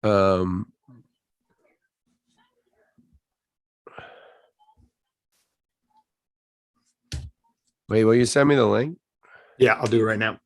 Um, Wait, will you send me the link? Yeah, I'll do it right now.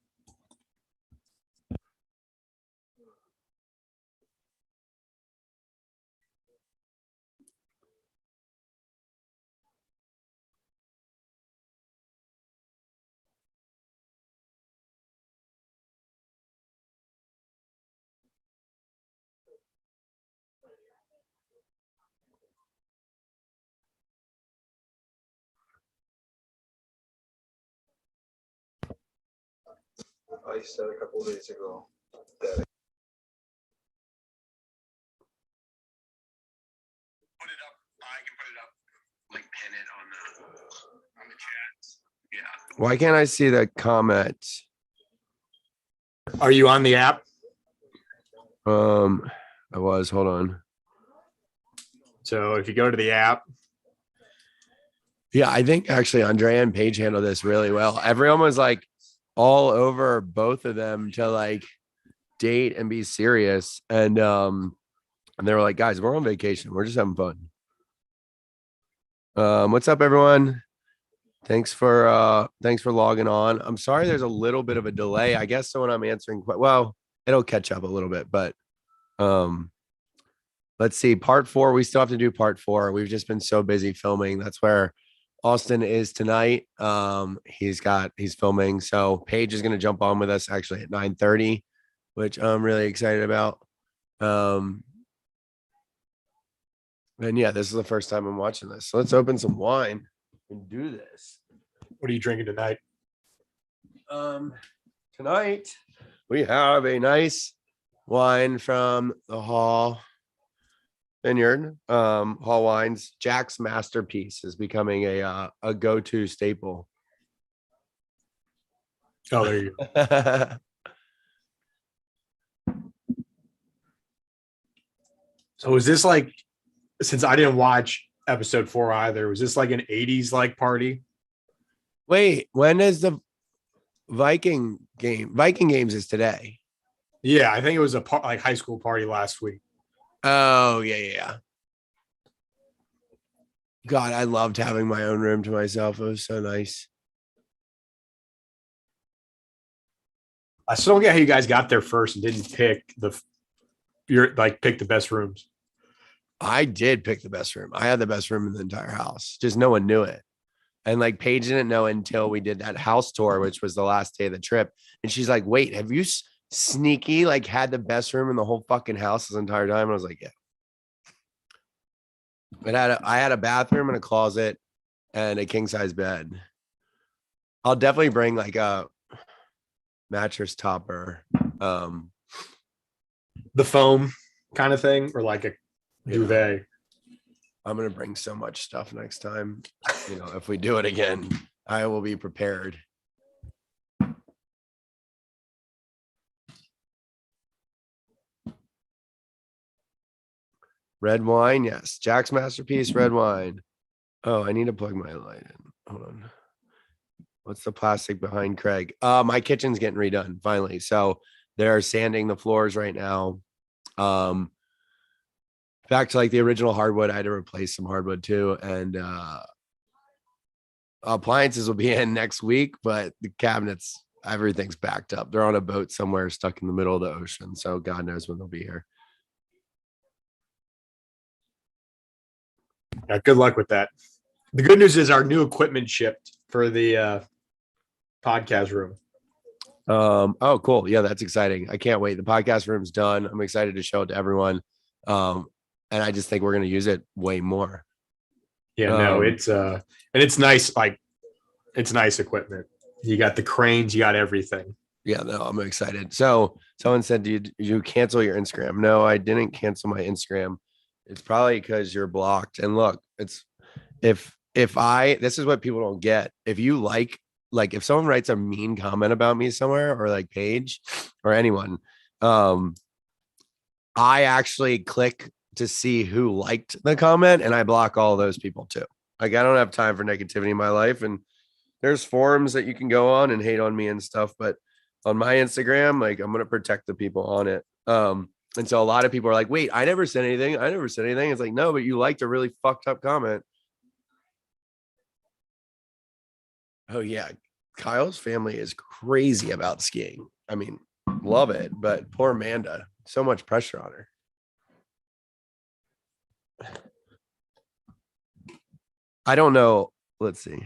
I said a couple of days ago that Put it up. I can put it up. Like pin it on the chat. Yeah. Why can't I see the comments? Are you on the app? I was. Hold on. So if you go to the app, Yeah, I think actually Andrea and Paige handled this really well. Everyone was like all over both of them to like date and be serious. And they were like, guys, we're on vacation. We're just having fun. What's up, everyone? Thanks for logging on. I'm sorry there's a little bit of a delay. I guess so when I'm answering, well, it'll catch up a little bit, but let's see. Part 4, we still have to do part 4. We've just been so busy filming. That's where Austin is tonight. He's filming. So Paige is going to jump on with us actually at 9:30, which I'm really excited about. And yeah, this is the first time I'm watching this. So let's open some wine and do this. what are you drinking tonight? Tonight we have a nice wine from the Hall Vineyard. Hall Wines. Jack's Masterpiece is becoming a go-to staple. Oh, there you go. So is this like, since I didn't watch episode 4 either, was this like an 80s like party? Wait, when is the Viking game? Viking games is today. Yeah, I think it was a like high school party last week. Oh, yeah. God, I loved having my own room to myself. It was so nice. I still don't get how you guys got there first and didn't pick pick the best rooms. I did pick the best room. I had the best room in the entire house. Just no one knew it. And like Paige didn't know until we did that house tour, which was the last day of the trip. And she's like, wait, have you sneaky like had the best room in the whole fucking house this entire time? And I was like, yeah. I had a bathroom and a closet and a king size bed. I'll definitely bring like a mattress topper. The foam kind of thing, or like a duvet. I'm gonna bring so much stuff next time. You know, if we do it again, I will be prepared. Red wine, yes. Jack's Masterpiece, red wine. Oh, I need to plug my light in. Hold on. What's the plastic behind Craig? My kitchen's getting redone finally. So they're sanding the floors right now. Back to like the original hardwood. I had to replace some hardwood too. And appliances will be in next week, but the cabinets, everything's backed up. They're on a boat somewhere stuck in the middle of the ocean. So God knows when they'll be here. Yeah, good luck with that. The good news is our new equipment shipped for the podcast room. Oh, cool. Yeah, that's exciting. I can't wait. The podcast room's done. I'm excited to show it to everyone. And I just think we're going to use it way more. Yeah, no, it's nice. Like, it's nice equipment. You got the cranes, you got everything. Yeah, no, I'm excited. So someone said, did you cancel your Instagram? No, I didn't cancel my Instagram. It's probably because you're blocked. And look, it's this is what people don't get. If you like if someone writes a mean comment about me somewhere or like Paige or anyone, I actually click to see who liked the comment and I block all those people too. Like I don't have time for negativity in my life. And there's forums that you can go on and hate on me and stuff. But on my Instagram, like I'm going to protect the people on it. And so a lot of people are like, wait, I never said anything. I never said anything. It's like, no, but you liked a really fucked up comment. Oh, yeah. Kyle's family is crazy about skiing. I mean, love it, but poor Amanda, so much pressure on her. I don't know. Let's see.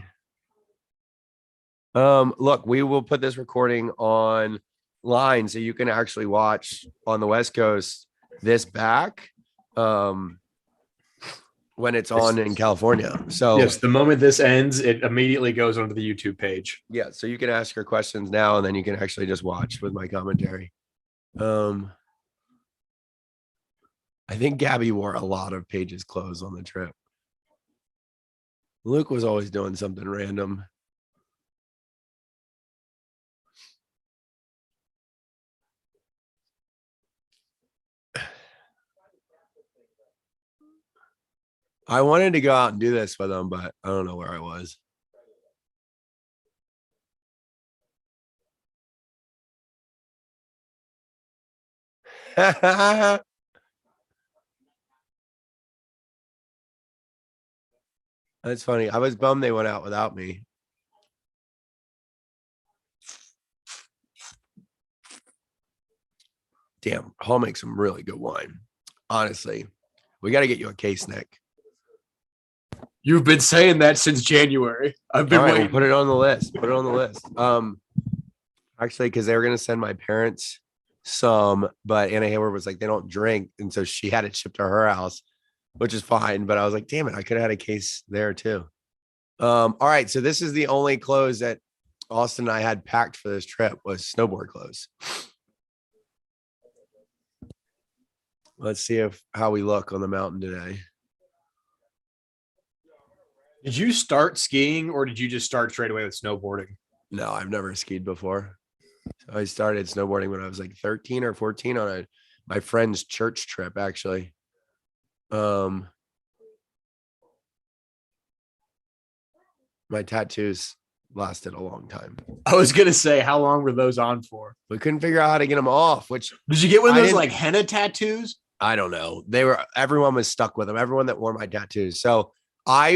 Look, we will put this recording on line so you can actually watch on the West Coast this back when it's on in California. So yes, the moment this ends, it immediately goes onto the YouTube page. yeah, so you can ask your questions now and then you can actually just watch with my commentary. I think Gabby wore a lot of Paige's clothes on the trip. Luke was always doing something random. I wanted to go out and do this with him, but I don't know where I was. That's funny. I was bummed they went out without me. Damn, Hall makes some really good wine. Honestly, we got to get you a case, Nick. You've been saying that since January. I've been All right, waiting. we'll put it on the list. Put it on the list. Actually, because they were gonna send my parents some, but Anna Hayward was like, they don't drink, and so she had it shipped to her house, which is fine. But I was like, damn it, I could have had a case there too. All right, so this is the only clothes that Austin and I had packed for this trip was snowboard clothes. Let's see how we look on the mountain today. Did you start skiing or did you just start straight away with snowboarding? No, I've never skied before. So I started snowboarding when I was like 13 or 14 on my friend's church trip, actually. My tattoos lasted a long time. I was gonna say, how long were those on for? We couldn't figure out how to get them off, which Did you get one of I those didn't- like henna tattoos? I don't know. Everyone was stuck with them. Everyone that wore my tattoos. So I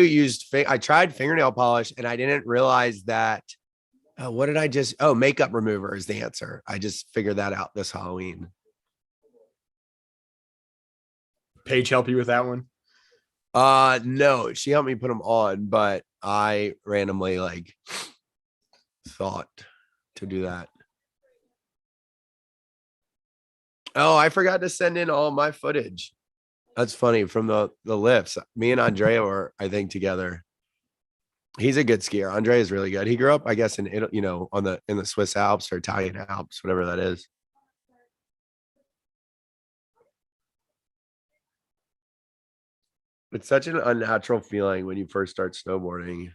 tried fingernail polish and I didn't realize that. What did I just? Oh, makeup remover is the answer. I just figured that out this Halloween. Paige help you with that one? No, she helped me put them on, but I randomly thought to do that. Oh, I forgot to send in all my footage. That's funny from the lifts. Me and Andrea were, I think, together. He's a good skier. Andrea is really good. He grew up, I guess, in Italy, in the Swiss Alps or Italian Alps, whatever that is. It's such an unnatural feeling when you first start snowboarding.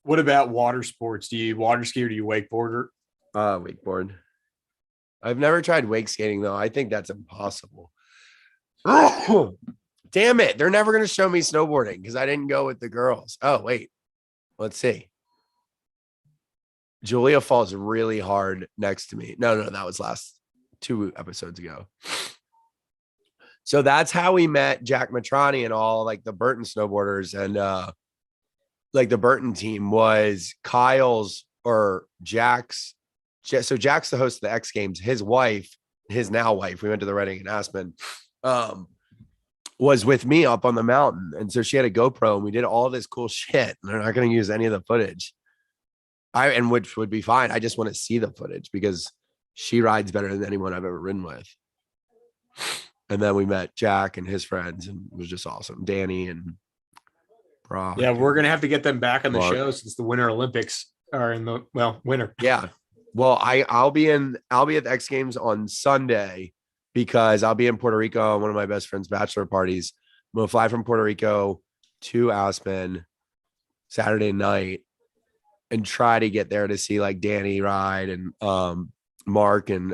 What about water sports? Do you water ski or do you wakeboarder? Wakeboard. I've never tried wake skating though. I think that's impossible. Damn it. They're never going to show me snowboarding because I didn't go with the girls. Oh, wait. Let's see. Julia falls really hard next to me. No, that was last 2 episodes ago. So that's how we met Jack Matrani and all like the Burton snowboarders. And like the Burton team was Kyle's or Jack's. So Jack's the host of the X Games. His wife, his now wife, we went to the wedding in Aspen, was with me up on the mountain. And so she had a GoPro and we did all this cool shit. And they're not going to use any of the footage. Which would be fine. I just want to see the footage because she rides better than anyone I've ever ridden with. And then we met Jack and his friends and it was just awesome. Danny and Brock. Yeah, we're going to have to get them back on the show since the Winter Olympics are in the winter. Yeah. Well, I'll be at the X Games on Sunday because I'll be in Puerto Rico on one of my best friend's bachelor parties. I'm going to fly from Puerto Rico to Aspen Saturday night and try to get there to see like Danny ride and Mark and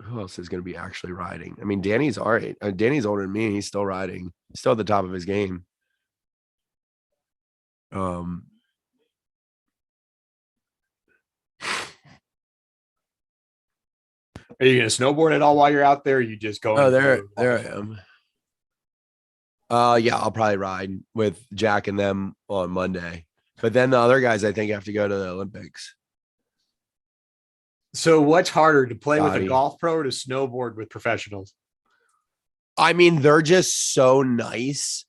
who else is going to be actually riding? I mean, Danny's all right. Danny's older than me. He's still riding. He's still at the top of his game. Are you going to snowboard at all while you're out there? Or you just going? Oh, there I am. Yeah, I'll probably ride with Jack and them on Monday. But then the other guys, I think, have to go to the Olympics. So what's harder, to play with a Scotty. golf pro or to snowboard with professionals? I mean, they're just so nice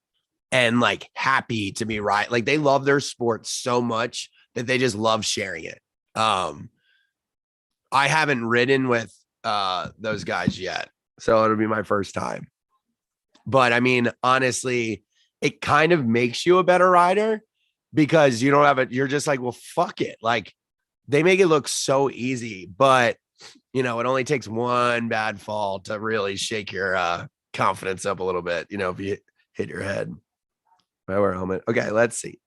and like happy to be right. Like they love their sport so much that they just love sharing it. I haven't ridden with those guys yet, so it'll be my first time. But I mean, honestly, it kind of makes you a better rider because you don't have it. You're just like, well, fuck it. Like they make it look so easy, but you know, it only takes one bad fall to really shake your confidence up a little bit. You know, if you hit your head. I wear a helmet. Okay, let's see.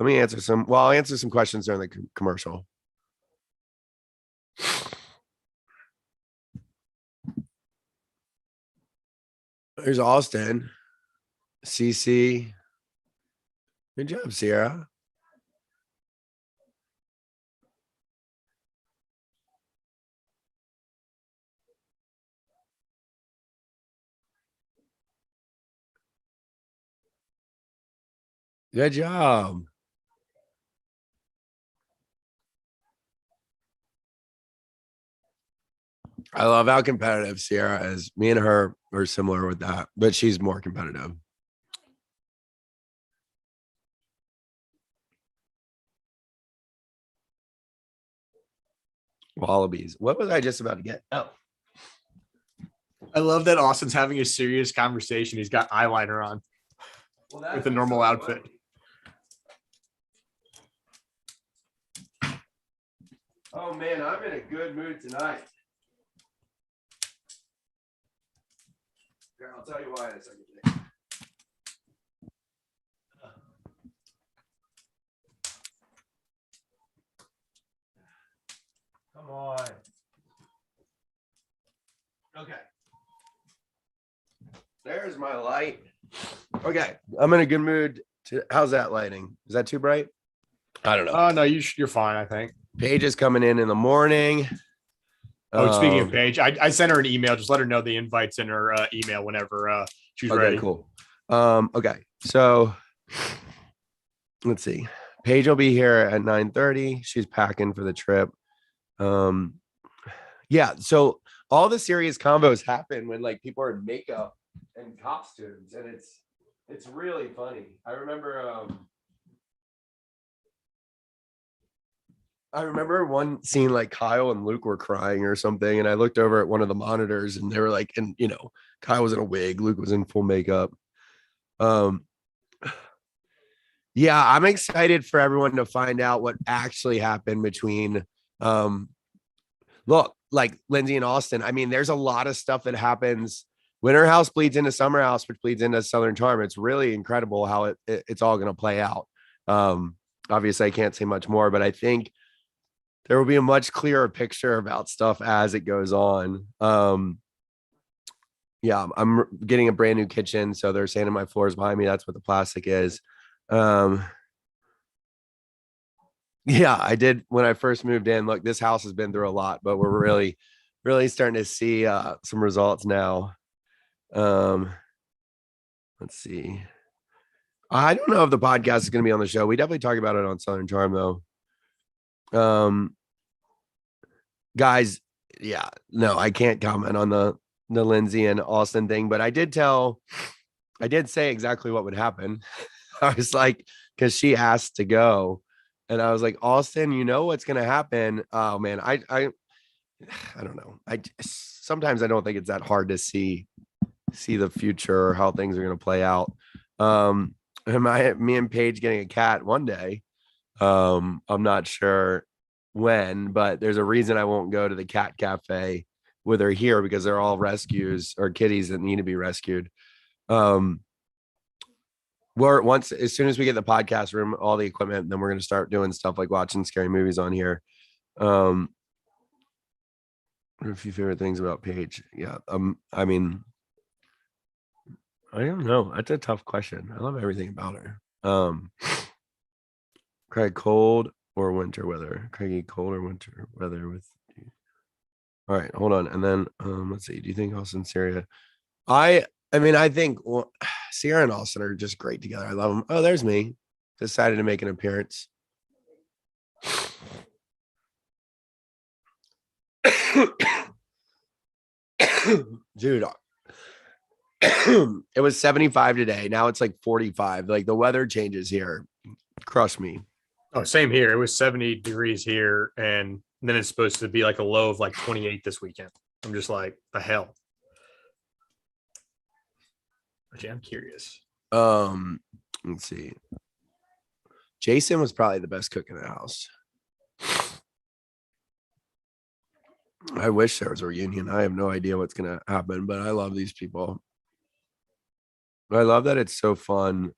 Let me answer some. Well, I'll answer some questions during the commercial. There's Austin. CC. Good job, Sierra. Good job. I love how competitive Sierra is. Me and her are similar with that, but she's more competitive. Wallabies. What was I just about to get? Oh. I love that Austin's having a serious conversation. He's got eyeliner on with a normal outfit. Oh man, I'm in a good mood tonight. Here, I'll tell you why in a second. Come on. Okay. There's my light. Okay, I'm in a good mood. How's that lighting? Is that too bright? I don't know. Oh no, you're fine. I think. Paige is coming in the morning. Oh, speaking of Paige, I sent her an email. Just let her know the invite's in her email whenever she's ready. Cool. Okay, so let's see. Paige will be here at 9:30. She's packing for the trip. Yeah. So all the serious combos happen when like people are in makeup and costumes, and it's really funny. I remember one scene like Kyle and Luke were crying or something, and I looked over at one of the monitors, and they were like, and you know, Kyle was in a wig, Luke was in full makeup. Yeah, I'm excited for everyone to find out what actually happened between look, like Lindsay and Austin. I mean, there's a lot of stuff that happens. Winter House bleeds into Summer House, which bleeds into Southern Charm. It's really incredible how it's all going to play out. Obviously, I can't say much more, but I think there will be a much clearer picture about stuff as it goes on. Yeah, I'm getting a brand new kitchen, so they're sanding my floors behind me. That's what the plastic is. Yeah, I did when I first moved in. Look, this house has been through a lot, but we're really, really starting to see some results now. Let's see. I don't know if the podcast is going to be on the show. We definitely talk about it on Southern Charm, though. Guys, yeah, no, I can't comment on the Lindsay and Austin thing, but I did say exactly what would happen. I was like, because she asked to go. And I was like, Austin, you know what's gonna happen? Oh man, I don't know. Sometimes I don't think it's that hard to see the future or how things are gonna play out. Me and Paige getting a cat one day. I'm not sure when, but there's a reason I won't go to the cat cafe with her here because they're all rescues or kitties that need to be rescued. As soon as we get the podcast room, all the equipment, then we're going to start doing stuff like watching scary movies on here. What are a few favorite things about Paige? Yeah. I mean, I don't know. That's a tough question. I love everything about her. Craig, cold or winter weather? Craigie, cold or winter weather with you? All right, hold on. And then let's see. Do you think Austin Syria? I mean, I think Sierra and Austin are just great together. I love them. Oh, there's me. Decided to make an appearance. Dude, it was 75 today. Now it's like 45. Like the weather changes here. Crush me. Oh, same here. It was 70 degrees here, and then it's supposed to be like a low of like 28 this weekend. I'm just like, the hell. Actually, I'm curious. Let's see. Jason was probably the best cook in the house. I wish there was a reunion. I have no idea what's gonna happen, but I love these people. I love that it's so fun.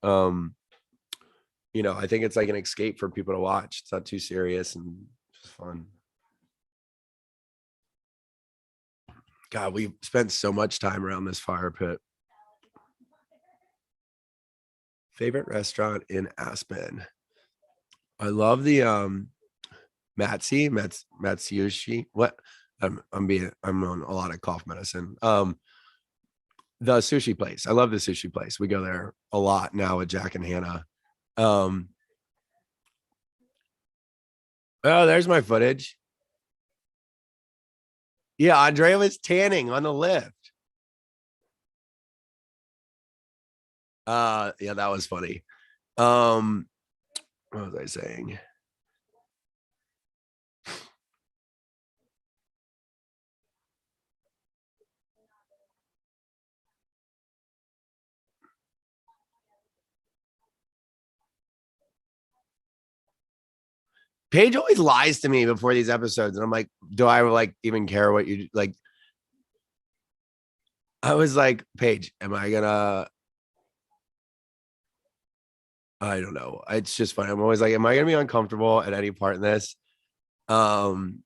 You know, I think it's like an escape for people to watch. It's not too serious and just fun. God, we spent so much time around this fire pit. Favorite restaurant in Aspen. I love the Matsuyoshi. What? I'm on a lot of cough medicine. The sushi place. I love the sushi place. We go there a lot now with Jack and Hannah. Oh, there's my footage. Yeah, Andrea was tanning on the lift. Yeah, that was funny. What was I saying? Paige always lies to me before these episodes, and I'm like, do I like even care what you like? I was like, Paige, am I gonna? I don't know. It's just funny. I'm always like, am I gonna be uncomfortable at any part in this? And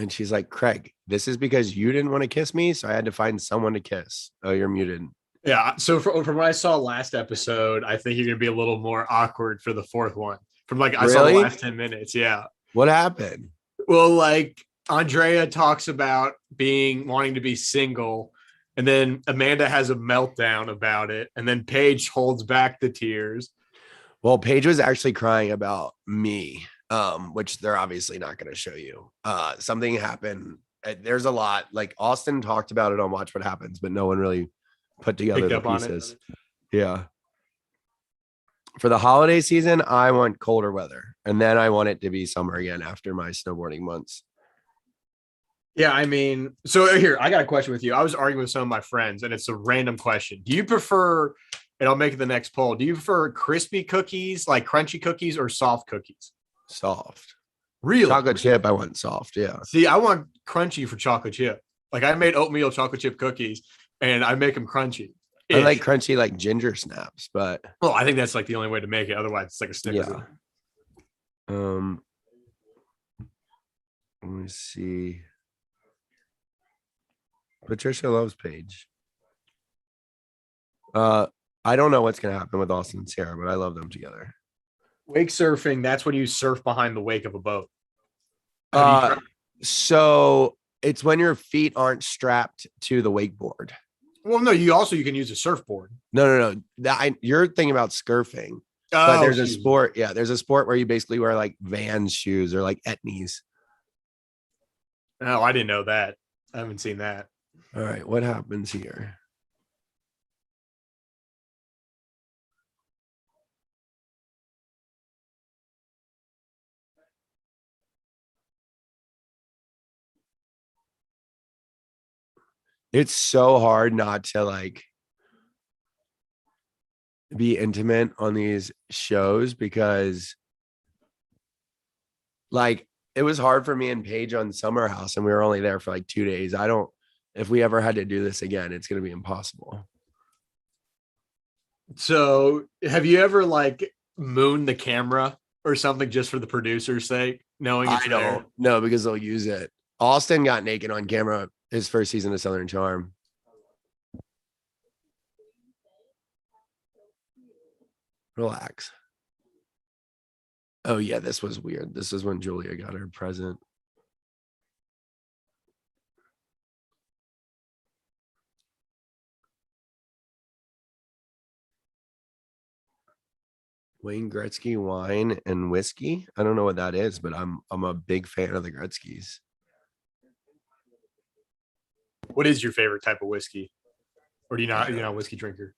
she's like, Craig, this is because you didn't want to kiss me, so I had to find someone to kiss. Oh, you're muted. Yeah. So from what I saw last episode, I think you're gonna be a little more awkward for the fourth one. From like I saw the last 10 minutes. Yeah. What happened? Well, like Andrea talks about wanting to be single, and then Amanda has a meltdown about it, and then Paige holds back the tears. Well, Paige was actually crying about me, which they're obviously not going to show you. Something happened. There's a lot. Like Austin talked about it on Watch What Happens, but no one really put together the pieces. Yeah. For the holiday season, I want colder weather, and then I want it to be summer again after my snowboarding months. Yeah, I mean, so here, I got a question with you. I was arguing with some of my friends, and it's a random question. Do you prefer, and I'll make it the next poll, do you prefer crispy cookies, like crunchy cookies, or soft cookies? Soft. Really? Chocolate chip, I want soft, yeah. See, I want crunchy for chocolate chip. Like I made oatmeal chocolate chip cookies, and I make them crunchy. I like crunchy, like ginger snaps, but well, I think that's like the only way to make it. Otherwise, it's like a snickerdoodle. Yeah. Let me see. Patricia loves Paige. I don't know what's gonna happen with Austin and Sarah, but I love them together. Wake surfing, that's when you surf behind the wake of a boat. So it's when your feet aren't strapped to the wakeboard. Well, no, you can use a surfboard. No. You're thinking about surfing. But there's a sport. Yeah, there's a sport where you basically wear like Vans shoes or like Etnies. Oh, I didn't know that. I haven't seen that. All right, what happens here? It's so hard not to like be intimate on these shows because like it was hard for me and Paige on Summer House and we were only there for like 2 days. If we ever had to do this again, it's going to be impossible. So have you ever like mooned the camera or something just for the producer's sake? Knowing it's there? No, because they'll use it. Austin got naked on camera his first season of Southern Charm. Relax. Oh yeah, this was weird. This is when Julia got her present. Wayne Gretzky wine and whiskey. I don't know what that is, but I'm a big fan of the Gretzky's. What is your favorite type of whiskey? Or do you not? You're not a whiskey drinker?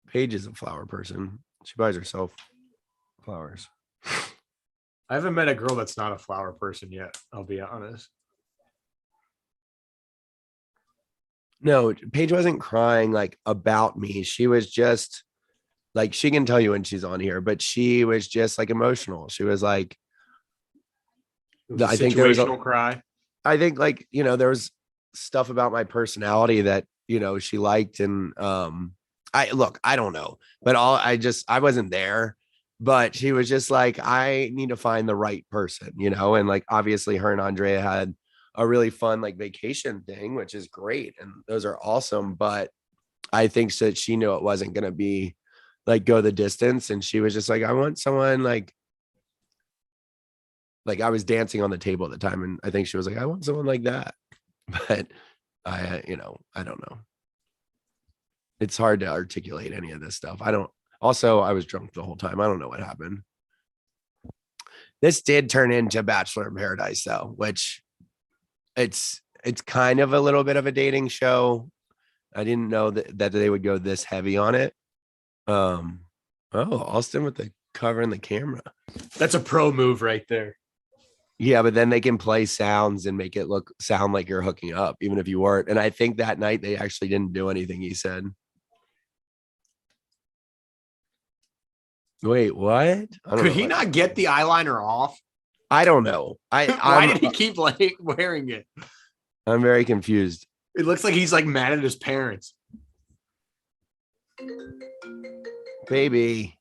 Paige is a flower person. She buys herself flowers. I haven't met a girl that's not a flower person yet. I'll be honest. No, Paige wasn't crying like about me. She was just like, she can tell you when she's on here, but she was just like emotional. She was like, It was a I think there was situational cry. I think like, there was stuff about my personality that, she liked. And I don't know, but I wasn't there, but she was just like, I need to find the right person, and like, obviously her and Andrea had a really fun like vacation thing, which is great. And those are awesome. But I think that she knew it wasn't going to be like go the distance. And she was just like, I want someone like I was dancing on the table at the time. And I think she was like, I want someone like that. But I don't know. It's hard to articulate any of this stuff. I was drunk the whole time. I don't know what happened. This did turn into Bachelor in Paradise though, which it's kind of a little bit of a dating show. I didn't know that they would go this heavy on it. Austin with the covering the camera. That's a pro move right there. Yeah, but then they can play sounds and make it sound like you're hooking up, even if you weren't. And I think that night they actually didn't do anything, he said. Wait, what? Could he not get the eyeliner off? I don't know. Why did he keep like wearing it? I'm very confused. It looks like he's like mad at his parents. Baby.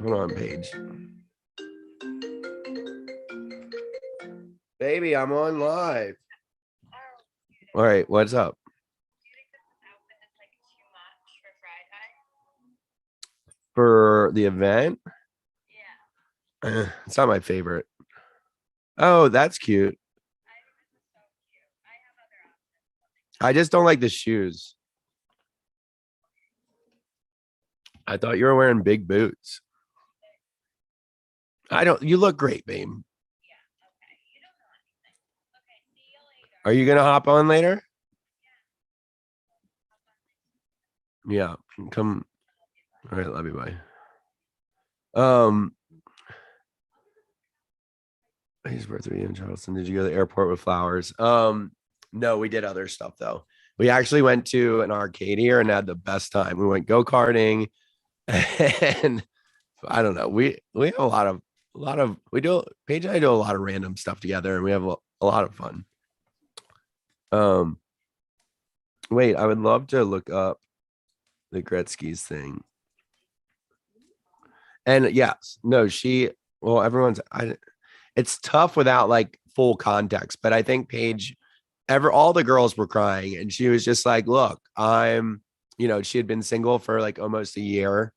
Hold on, Paige. Baby, I'm on live. All right, what's up? For the event? Yeah. It's not my favorite. Oh, that's cute. I just don't like the shoes. I thought you were wearing big boots. You look great, babe. Are you going to hop on later? Yeah, come. All right, love you, bye. His birthday in Charleston. Did you go to the airport with flowers? No, we did other stuff though. We actually went to an arcade here and had the best time. We went go-karting and I don't know. We have a lot of Paige and I do a lot of random stuff together and we have a lot of fun. Wait, I would love to look up the Gretzky's thing. And yes, no, it's tough without like full context, but I think Paige, all the girls were crying and she was just like, look, she had been single for like almost a year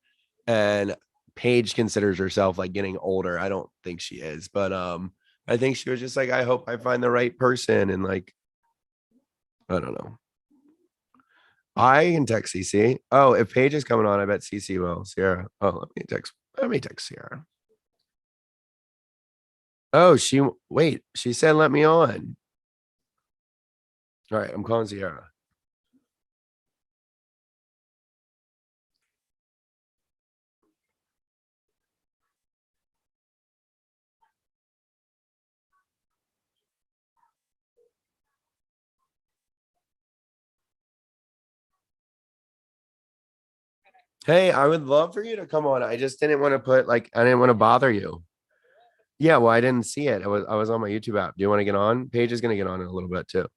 and Paige considers herself like getting older. I don't think she is, but I think she was just like, I hope I find the right person. And like, I don't know. I can text CC. Oh, if Paige is coming on, I bet CC will. Sierra. Oh, let me text Sierra. Oh, she said, let me on. All right. I'm calling Sierra. Hey, I would love for you to come on. I just didn't want to I didn't want to bother you. Yeah, well, I didn't see it. I was on my YouTube app. Do you want to get on? Paige is going to get on in a little bit too.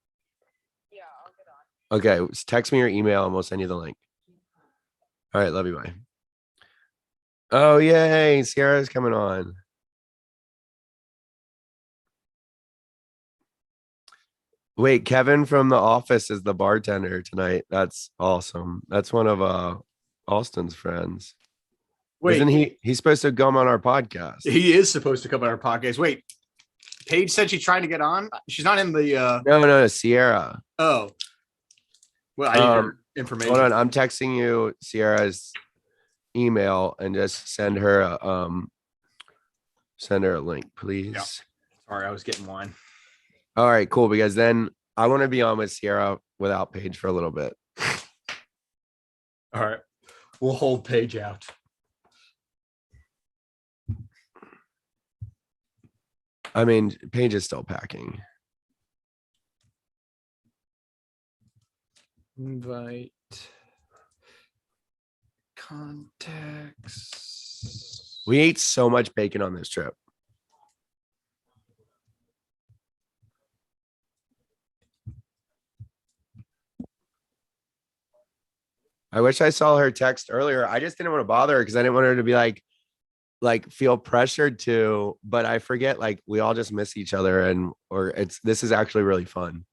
Yeah, I'll get on. Okay, text me your email and we'll send you the link. All right, love you, bye. Oh, yay, Sierra's coming on. Wait, Kevin from The Office is the bartender tonight. That's awesome. That's one of Austin's friends. Wait, Isn't he's supposed to come on our podcast? He is supposed to come on our podcast. Wait, Paige said she's trying to get on. She's not in the. No, Sierra. Oh. Well, I need her information. Hold on, I'm texting you Sierra's email and just send her a link, please. Yeah. Sorry, I was getting wine. All right, cool. Because then I want to be on with Sierra without Paige for a little bit. All right. We'll hold Paige out. I mean, Paige is still packing. Invite contacts. We ate so much bacon on this trip. I wish I saw her text earlier. I just didn't want to bother her because I didn't want her to be like feel pressured to, but I forget like we all just miss each other and this is actually really fun.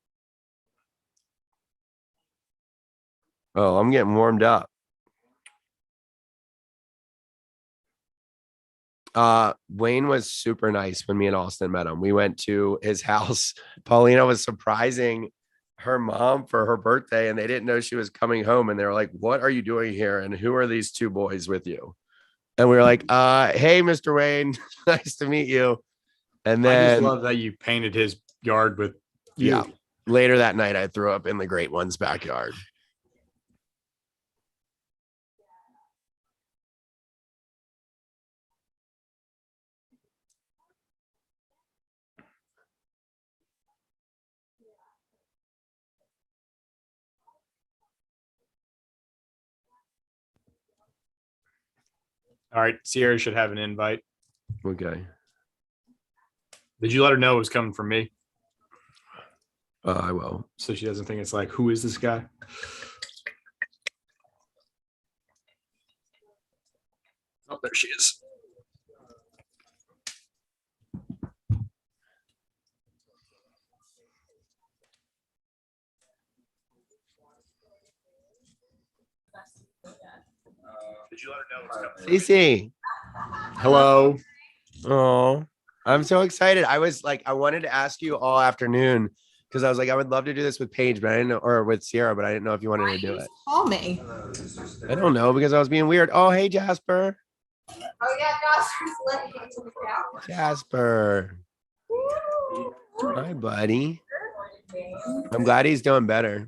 Oh, I'm getting warmed up. Wayne was super nice when me and Austin met him. We went to his house. Paulina was surprising her mom for her birthday and they didn't know she was coming home. And they were like, what are you doing here? And who are these two boys with you? And we were like, hey, Mr. Wayne, nice to meet you. And I then just love that you painted his yard with you. Yeah. Later that night, I threw up in the Great One's backyard. All right. Sierra should have an invite. Okay. Did you let her know it was coming from me? I will. So she doesn't think it's like, who is this guy? Oh, there she is. Did you let her know it was coming from me? Cece. Hello. Oh, I'm so excited. I was like, I wanted to ask you all afternoon because I was like, I would love to do this with Paige, but I didn't know, or with Sierra, but I didn't know if you wanted to do it. Call me. I don't know because I was being weird. Oh, hey, Jasper. Oh yeah, Jasper's letting me into the couch. Jasper. Hi, buddy. I'm glad he's doing better.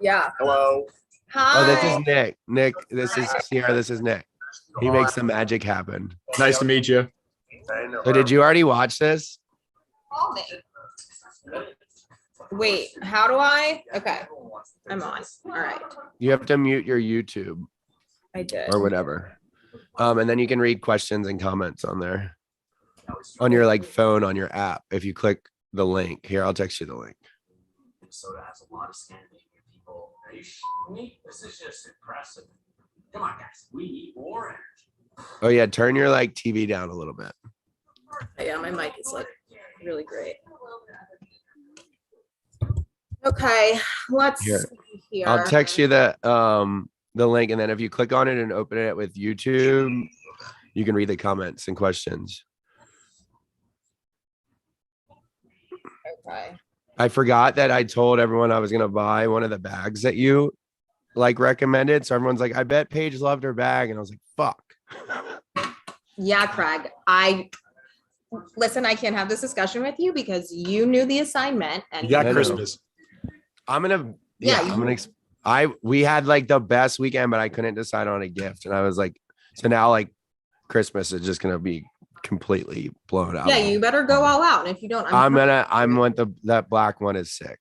Yeah. Hello. Hi. Oh, this is Nick. Nick, this is Sierra. This is Nick. He makes the magic happen. Nice to meet you. So did you already watch this? Call me. Wait, how do I? Okay, I'm on. All right, You have to mute your YouTube I did. or whatever. And then you can read questions and comments on there. On your like phone, on your app. If you click the link. Here, I'll text you the link. Minnesota has a lot of Scandinavian people. This is just impressive. Come on, guys. We need more energy. Oh yeah, turn your like TV down a little bit. Yeah, my mic is like really great. Okay, let's Here. see here. I'll text you the link, and then if you click on it and open it with YouTube, you can read the comments and questions. Okay. I forgot that I told everyone I was gonna buy one of the bags that you like recommended. So everyone's like, I bet Paige loved her bag, and I was like, fuck. Yeah, Craig. Listen, I can't have this discussion with you because you knew the assignment and You got I know. Christmas. I'm gonna Yeah, I'm gonna we had like the best weekend, but I couldn't decide on a gift. And I was like, so now like Christmas is just gonna be completely blown out. yeah, you better go all out. And if you don't, That black one is sick.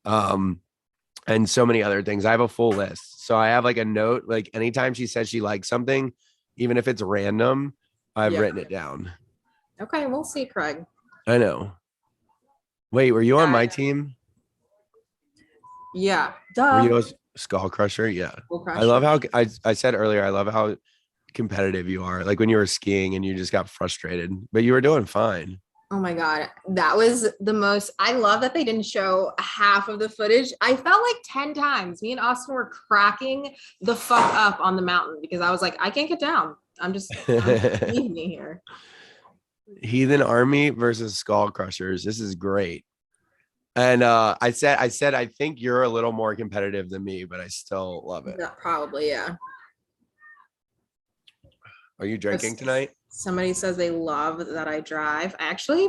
And so many other things. I have a full list. So I have like a note, like anytime she says she likes something, even if it's random, I've Yeah. written it down. Okay, we'll see, Craig. I know. Wait, were you on Yeah. my team? Yeah. Were you Duh. a Skull Crusher? Yeah. We'll crush I love it. how I said earlier, I love how competitive you are. Like when you were skiing and you just got frustrated, but you were doing fine. Oh my God. That was the most. I love that they didn't show half of the footage. I felt like 10 times. Me and Austin were cracking the fuck up on the mountain because I was like, I can't get down. Leave me here. Heathen Army versus Skull Crushers. This is great. And I said, I think you're a little more competitive than me, but I still love it. Yeah, probably, yeah. Are you drinking tonight? Somebody says they love that I drive. I actually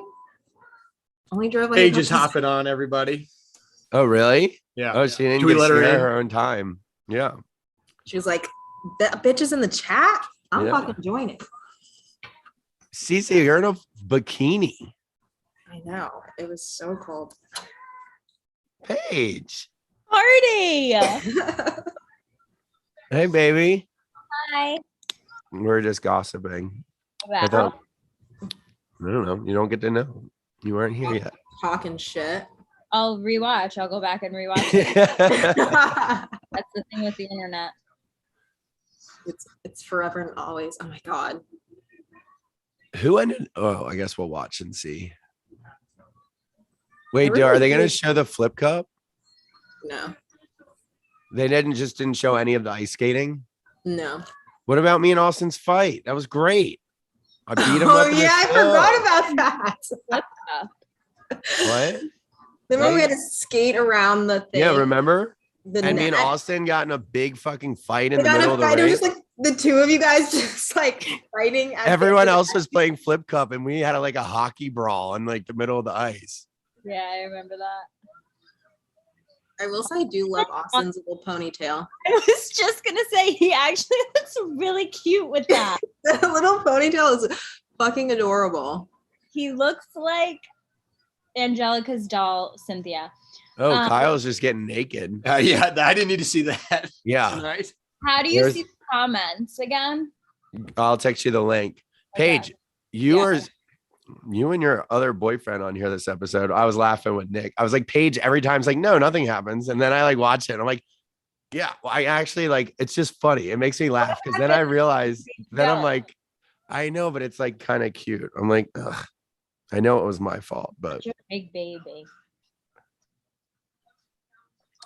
only drove like Paige is hopping on everybody. Oh, really? Yeah. Oh, she didn't Can we get let to her share in? her own time. Yeah. She was like, that bitch is in the chat. I'm Yeah. fucking joining. Cece, you're in a bikini. I know. It was so cold. Paige. Party. Hey, baby. Hi. We're just gossiping. I thought, I don't know. You don't get to know. You weren't here yet. Talking shit. I'll rewatch. I'll go back and rewatch it. That's the thing with the internet. It's forever and always. Oh my God. Who ended? Oh, I guess we'll watch and see. Wait, really are they going to did- show the flip cup? No. They didn't show any of the ice skating. No. What about me and Austin's fight? That was great. I beat him Oh up. in the yeah, I snow. forgot about that. What? Remember we Right? had to skate around the thing. Yeah, remember? The And me and net? Austin got in a big fucking fight in They the got middle a of the fight. It was race. just like the two of you guys just like fighting. at the Everyone end of else the- was playing flip cup, and we had like a hockey brawl in like the middle of the ice. Yeah, I remember that. I will say I do love Austin's little ponytail. I was just gonna say he actually looks really cute with that. The little ponytail is fucking adorable. He looks like Angelica's doll, Cynthia. Oh, Um, Kyle's just getting naked. Yeah, I didn't need to see that Yeah, tonight. How do you There's- see the comments again? I'll text you the link. Okay. Paige, you Yeah. are you and your other boyfriend on here this episode. I was laughing with Nick. I was like, Paige, every time it's like, no, nothing happens. And then I like watch it. And I'm like, yeah, well, I actually like it's just funny. It makes me laugh because then I realize then I'm Yeah. like, I know, but it's like kind of cute. I'm like, ugh, I know it was my fault, but You're a big baby.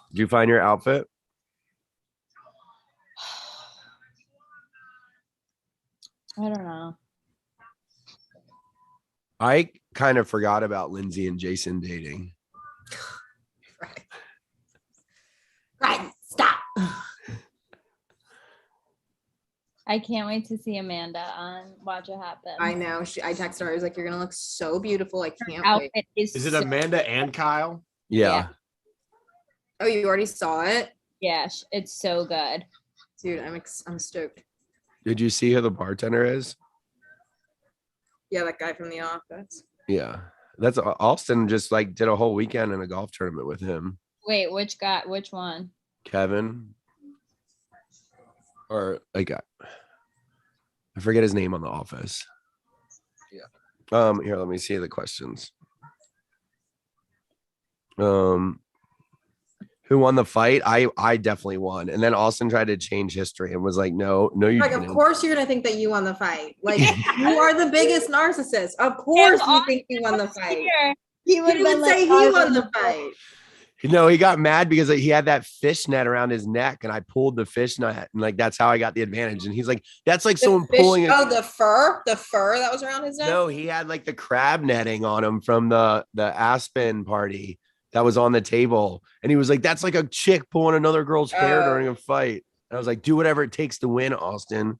did you find your outfit? I don't know. I kind of forgot about Lindsay and Jason dating. Right. Right. Stop. I can't wait to see Amanda on Watch It Happen. I know. I texted her. I was like, "You're gonna look so beautiful. I Her can't wait." outfit is Is it so- Amanda and Kyle? Yeah. Oh, you already saw it, Yeah, it's so good. dude. I'm stoked. Did you see who the bartender is? Yeah, that guy from The Office. Yeah. That's Austin just like did a whole weekend in a golf tournament with him. Wait, which one? Kevin. Or like I forget his name on The Office. Yeah. Here, let me see the questions. Who won the fight? I definitely won. And then Austin tried to change history and was like, no, you Like, of didn't. course you're gonna think that you won the fight. Like, you are the biggest narcissist. Of course you think you won the fight. Here, He didn't even say he won the fight. No, he got mad because he had that fish net around his neck and I pulled the fish net and like that's how I got the advantage. And he's like, that's like someone pulling it. Oh, the fur that was around his neck. No, he had like the crab netting on him from the Aspen party that was on the table. And he was like, that's like a chick pulling another girl's hair during a fight. And I was like, do whatever it takes to win, Austin.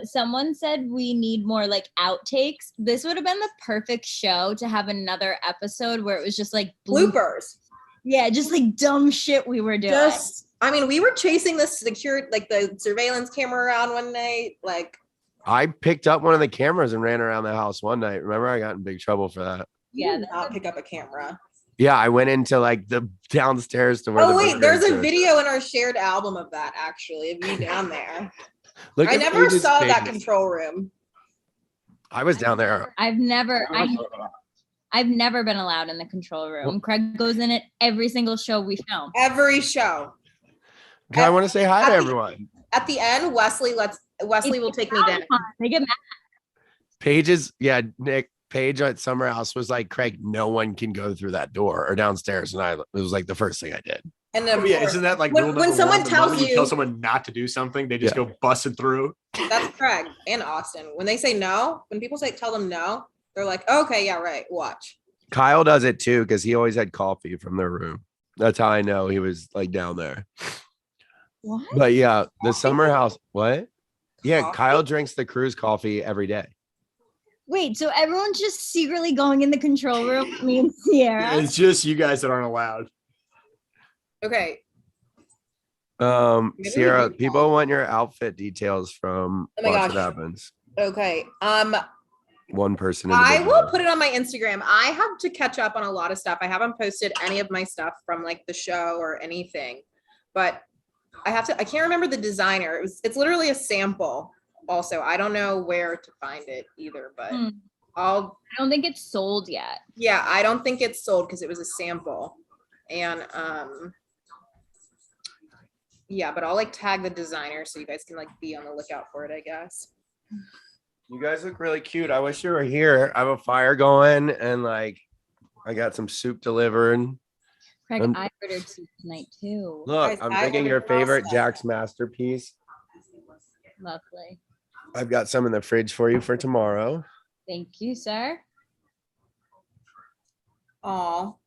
Someone said we need more like outtakes. This would have been the perfect show to have another episode where it was just like Bloopers. Yeah, just like dumb shit we were doing. I mean, we were chasing the the surveillance camera around one night. Like, I picked up one of the cameras and ran around the house one night. Remember, I got in big trouble for that. Yeah, you did not pick up a camera. Yeah, I went into like the downstairs to where. Oh the wait, burger there's a is. video in our shared album of that actually, of you down there. Look I at never Paige's saw that face. control room. I was down there. I've never been allowed in the control room. Craig goes in it every single show we film. Every show. Okay, I want to say hi to at the- everyone. At the end, Wesley will take me down. They get mad. Nick Paige at Summer House was like, Craig, no one can go through that door or downstairs. And it was like the first thing I did. And then Yeah, isn't that like when rule number someone one? The tells moment you- tell someone not to do something, they just Yeah. go busting through. that's Craig and Austin. When they say no, when people tell them no, They're like, okay, yeah, right. Watch. Kyle does it too because he always had coffee from their room. That's how I know he was like down there. What? But yeah, the summer house. What? Yeah, Coffee? Kyle drinks the cruise coffee every day. Wait, so everyone's just secretly going in the control room with me and Sierra? It's just you guys that aren't allowed. Okay. Maybe we Sierra, do people follow. want your outfit details from Oh my Watch gosh. What Happens. Okay. One person. I will individually. put it on my Instagram. I have to catch up on a lot of stuff. I haven't posted any of my stuff from like the show or anything, but I can't remember the designer. It's literally a sample. Also, I don't know where to find it either, but I don't think it's sold yet. yeah, I don't think it's sold because it was a sample. And yeah, but I'll like tag the designer so you guys can like be on the lookout for it, I guess. You guys look really cute. I wish you were here. I have a fire going and like I got some soup delivered. Craig, I'm- I ordered soup tonight too. Look, Guys, I'm I drinking ordered your favorite pasta. Jack's Masterpiece. Lovely. I've got some in the fridge for you for tomorrow. Thank you, sir. Oh,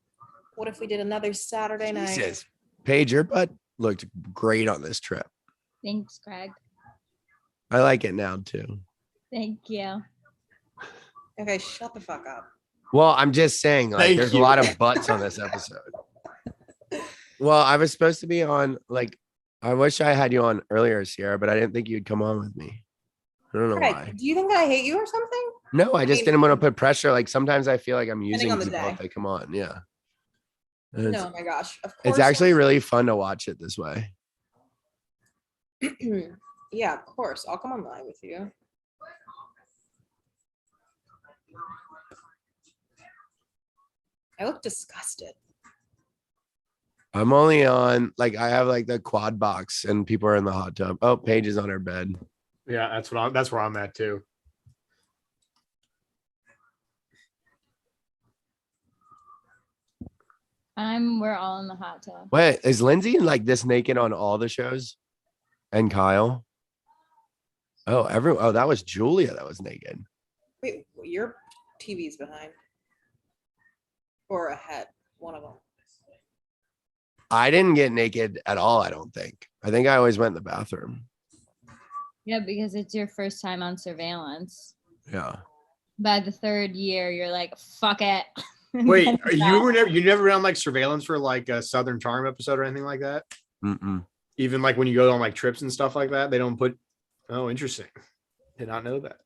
what if we did another Saturday night? Jesus. Paige, your butt looked great on this trip. Thanks, Craig. I like it now too. Thank you. Okay, shut the fuck up. Well, I'm just saying, like, Thank there's you. a lot of butts on this episode. Well, I was supposed to be on, like, I wish I had you on earlier, Sierra, but I didn't think you'd come on with me. I don't know Craig, why. do you think that I hate you or something? No, I just mean, didn't want to put pressure. Like, sometimes I feel like I'm using on the people day. if they come on. Yeah. And it's, No, my gosh. Of course. it's actually really fun to watch it this way. Yeah, of course. I'll come on live with you. I look disgusted. I'm only on, like, I have like the quad box and people are in the hot tub. Oh, Paige is on her bed. Yeah, that's where I'm at too. We're all in the hot tub. Wait, is Lindsay like this naked on all the shows? And Kyle? Oh, that was Julia that was naked. Wait, your TV's behind. Or ahead. One of them. I didn't get naked at all, I don't think. I think I always went in the bathroom. Yeah, because it's your first time on surveillance. Yeah. By the third year, you're like, fuck it. Wait, you never been on like surveillance for like a Southern Charm episode or anything like that? Mm-mm. Even like when you go on like trips and stuff like that, they don't put. Oh, interesting. Did not know that.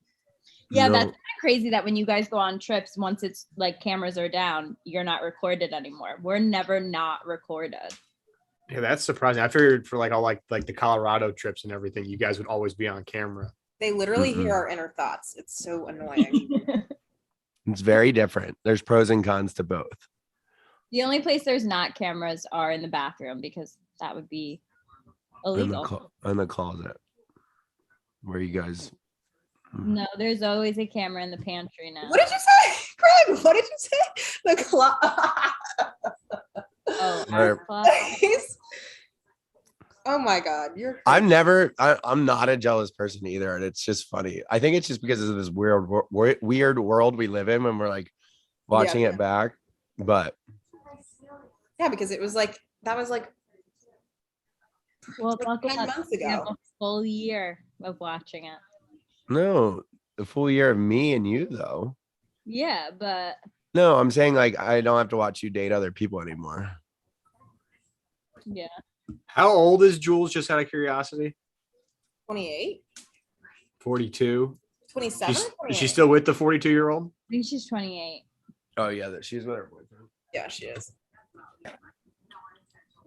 Yeah, No. that's kind of crazy that when you guys go on trips, once it's like cameras are down, you're not recorded anymore. We're never not recorded. Yeah, that's surprising. I figured for like all like the Colorado trips and everything, you guys would always be on camera. They literally Mm-mm. hear our inner thoughts. It's so annoying. It's very different. There's pros and cons to both. The only place there's not cameras are in the bathroom because that would be illegal. In the closet. Where you guys. No, there's always a camera in the pantry now. What did you say, Craig? What did you say? The clock. Oh, Where- our closet. Oh my God. I'm not a jealous person either. And it's just funny. I think it's just because of this weird world we live in when we're like watching Yeah. it back. But Yeah, because it was like, that was like Well, like buckle 10 up. months We have ago. a full year of watching it. no, the full year of me and you though. Yeah, but No, I'm saying like I don't have to watch you date other people anymore. yeah. How old is Jules? Just out of curiosity. 28, 42. 27. Is she still with the 42-year-old? I think she's 28. Oh yeah, she's with her boyfriend. Yeah, she is.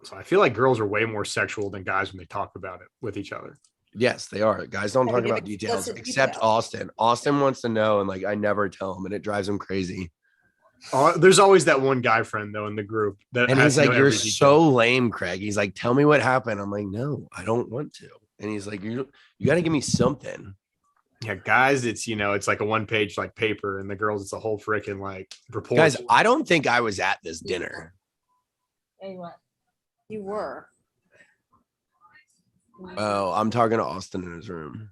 So I feel like girls are way more sexual than guys when they talk about it with each other. Yes, they are. Guys don't Yeah, talk give about details explicit except details. Austin. Austin wants to know, and like I never tell him, and it drives him crazy. There's always that one guy friend though in the group that And has he's to like, know "You're every so detail. lame, Craig." He's like, "Tell me what happened." I'm like, "No, I don't want to." And he's like, "You got to give me something." Yeah, guys, it's it's like a one-page like paper, and the girls, it's a whole freaking like report. Guys, I don't think I was at this dinner. Hey, what? You were. Oh, I'm talking to Austin in his room.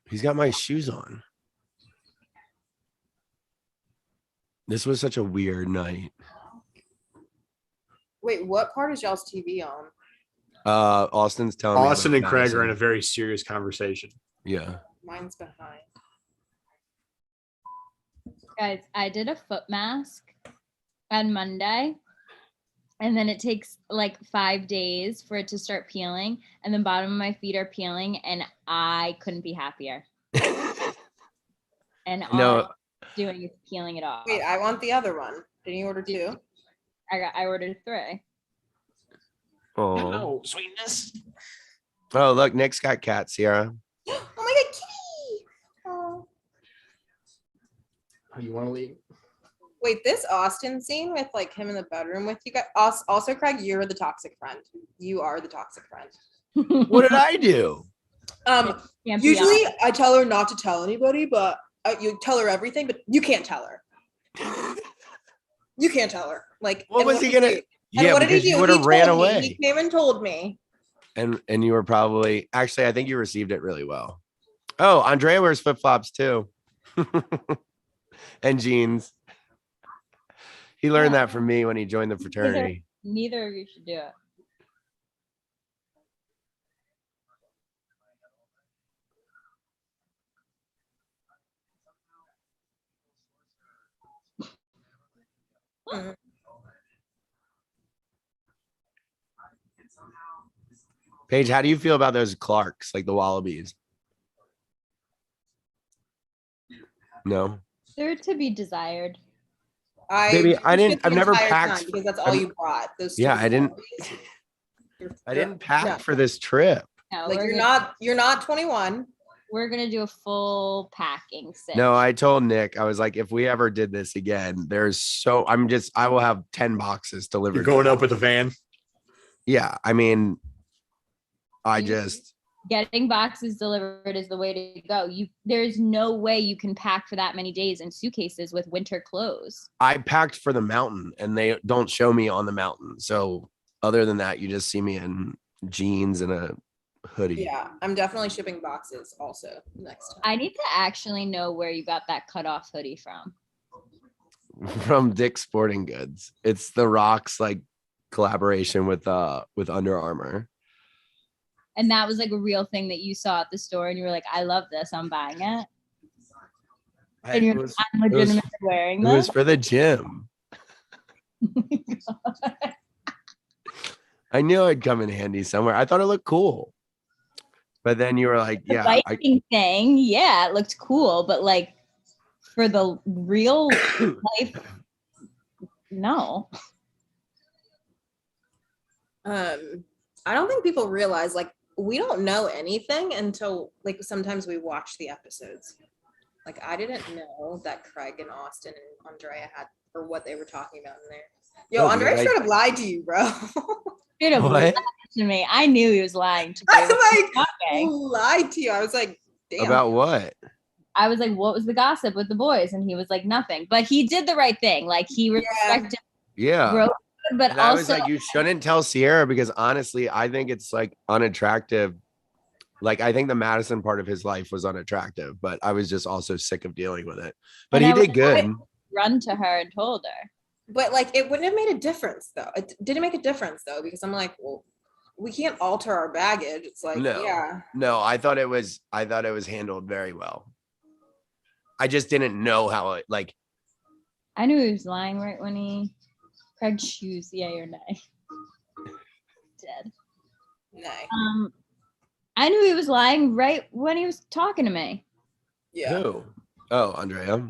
He's got my shoes on. This was such a weird night. Wait, what part is y'all's TV on? Austin's telling me Austin about and Craig are in a Madison. very serious conversation. Yeah. Mine's behind. Guys, I did a foot mask on Monday, and then it takes like 5 days for it to start peeling, and the bottom of my feet are peeling, and I couldn't be happier. And all No. I'm doing is peeling it off. Wait, I want the other one. Didn't you order two? I ordered 3. Oh. Sweetness. Oh, look, Nick's got cat, Sierra. Oh my god, kitty! Oh. You want to leave? Wait, this Austin scene with like him in the bedroom with you guys. Also, Craig, you're the toxic friend. You are the toxic friend. What did I do? Can't be Usually honest. I tell her not to tell anybody, but you tell her everything, but you can't tell her. You can't tell her. Like, What and was he did gonna? do? And Yeah, what did he because you do? would He have ran told me. away. He came and told me. And you were probably actually, I think you received it really well. Oh, Andrea wears flip flops too, and jeans. He learned that from me when he joined the fraternity. Neither of you should do it. Paige, how do you feel about those Clarks, like the Wallabies? No, They're to be desired. Baby, I didn't- the I've never entire packed time for- because that's all I'm- you brought. Those Yeah, stupid I didn't- Wallabies. I didn't pack No. for this trip. No, Like you're not 21. We're gonna do a full packing set. No, I told Nick, I was like, if we ever did this again, I will have 10 boxes delivered. You're going up with a van. Yeah, I mean, Getting boxes delivered is the way to go. There's no way you can pack for that many days in suitcases with winter clothes. I packed for the mountain and they don't show me on the mountain. So other than that, you just see me in jeans and a hoodie. Yeah, I'm definitely shipping boxes also next time. I need to actually know where you got that cutoff hoodie from. From Dick's Sporting Goods. It's the Rock's like collaboration with Under Armour. And that was like a real thing that you saw at the store and you were like, I love this, I'm buying it. And you're like, I'm legitimately wearing It this. was for the gym. I knew it'd come in handy somewhere. I thought it looked cool. But then you were like, The yeah. biking thing, yeah, it looked cool, but like for the real life, no. I don't think people realize like we don't know anything until like sometimes we watch the episodes. Like I didn't know that Craig and Austin and Andrea had or what they were talking about in there. Yo, Oh, dude, Andrea straight up lied to you, bro. Straight up What? lied to me. I knew he was lying to me. I like talking. lied to you. I was like, damn. About what? I was like, what was the gossip with the boys? And he was like, nothing. But he did the right thing. Like he respected Yeah. growth, but And I was also like, you shouldn't tell Sierra because honestly, I think it's like unattractive. Like I think the Madison part of his life was unattractive, but I was just also sick of dealing with it. But And he I was did good. run to her and told her. But like it wouldn't have made a difference though. It didn't make a difference though, because I'm like, well, we can't alter our baggage. It's like, No. yeah. No, I thought it was handled very well. I just didn't know how it like I knew he was lying right when he Craig's shoes, yay or nay. Dead. No. I knew he was lying right when he was talking to me. Yeah. who? Oh, Andrea.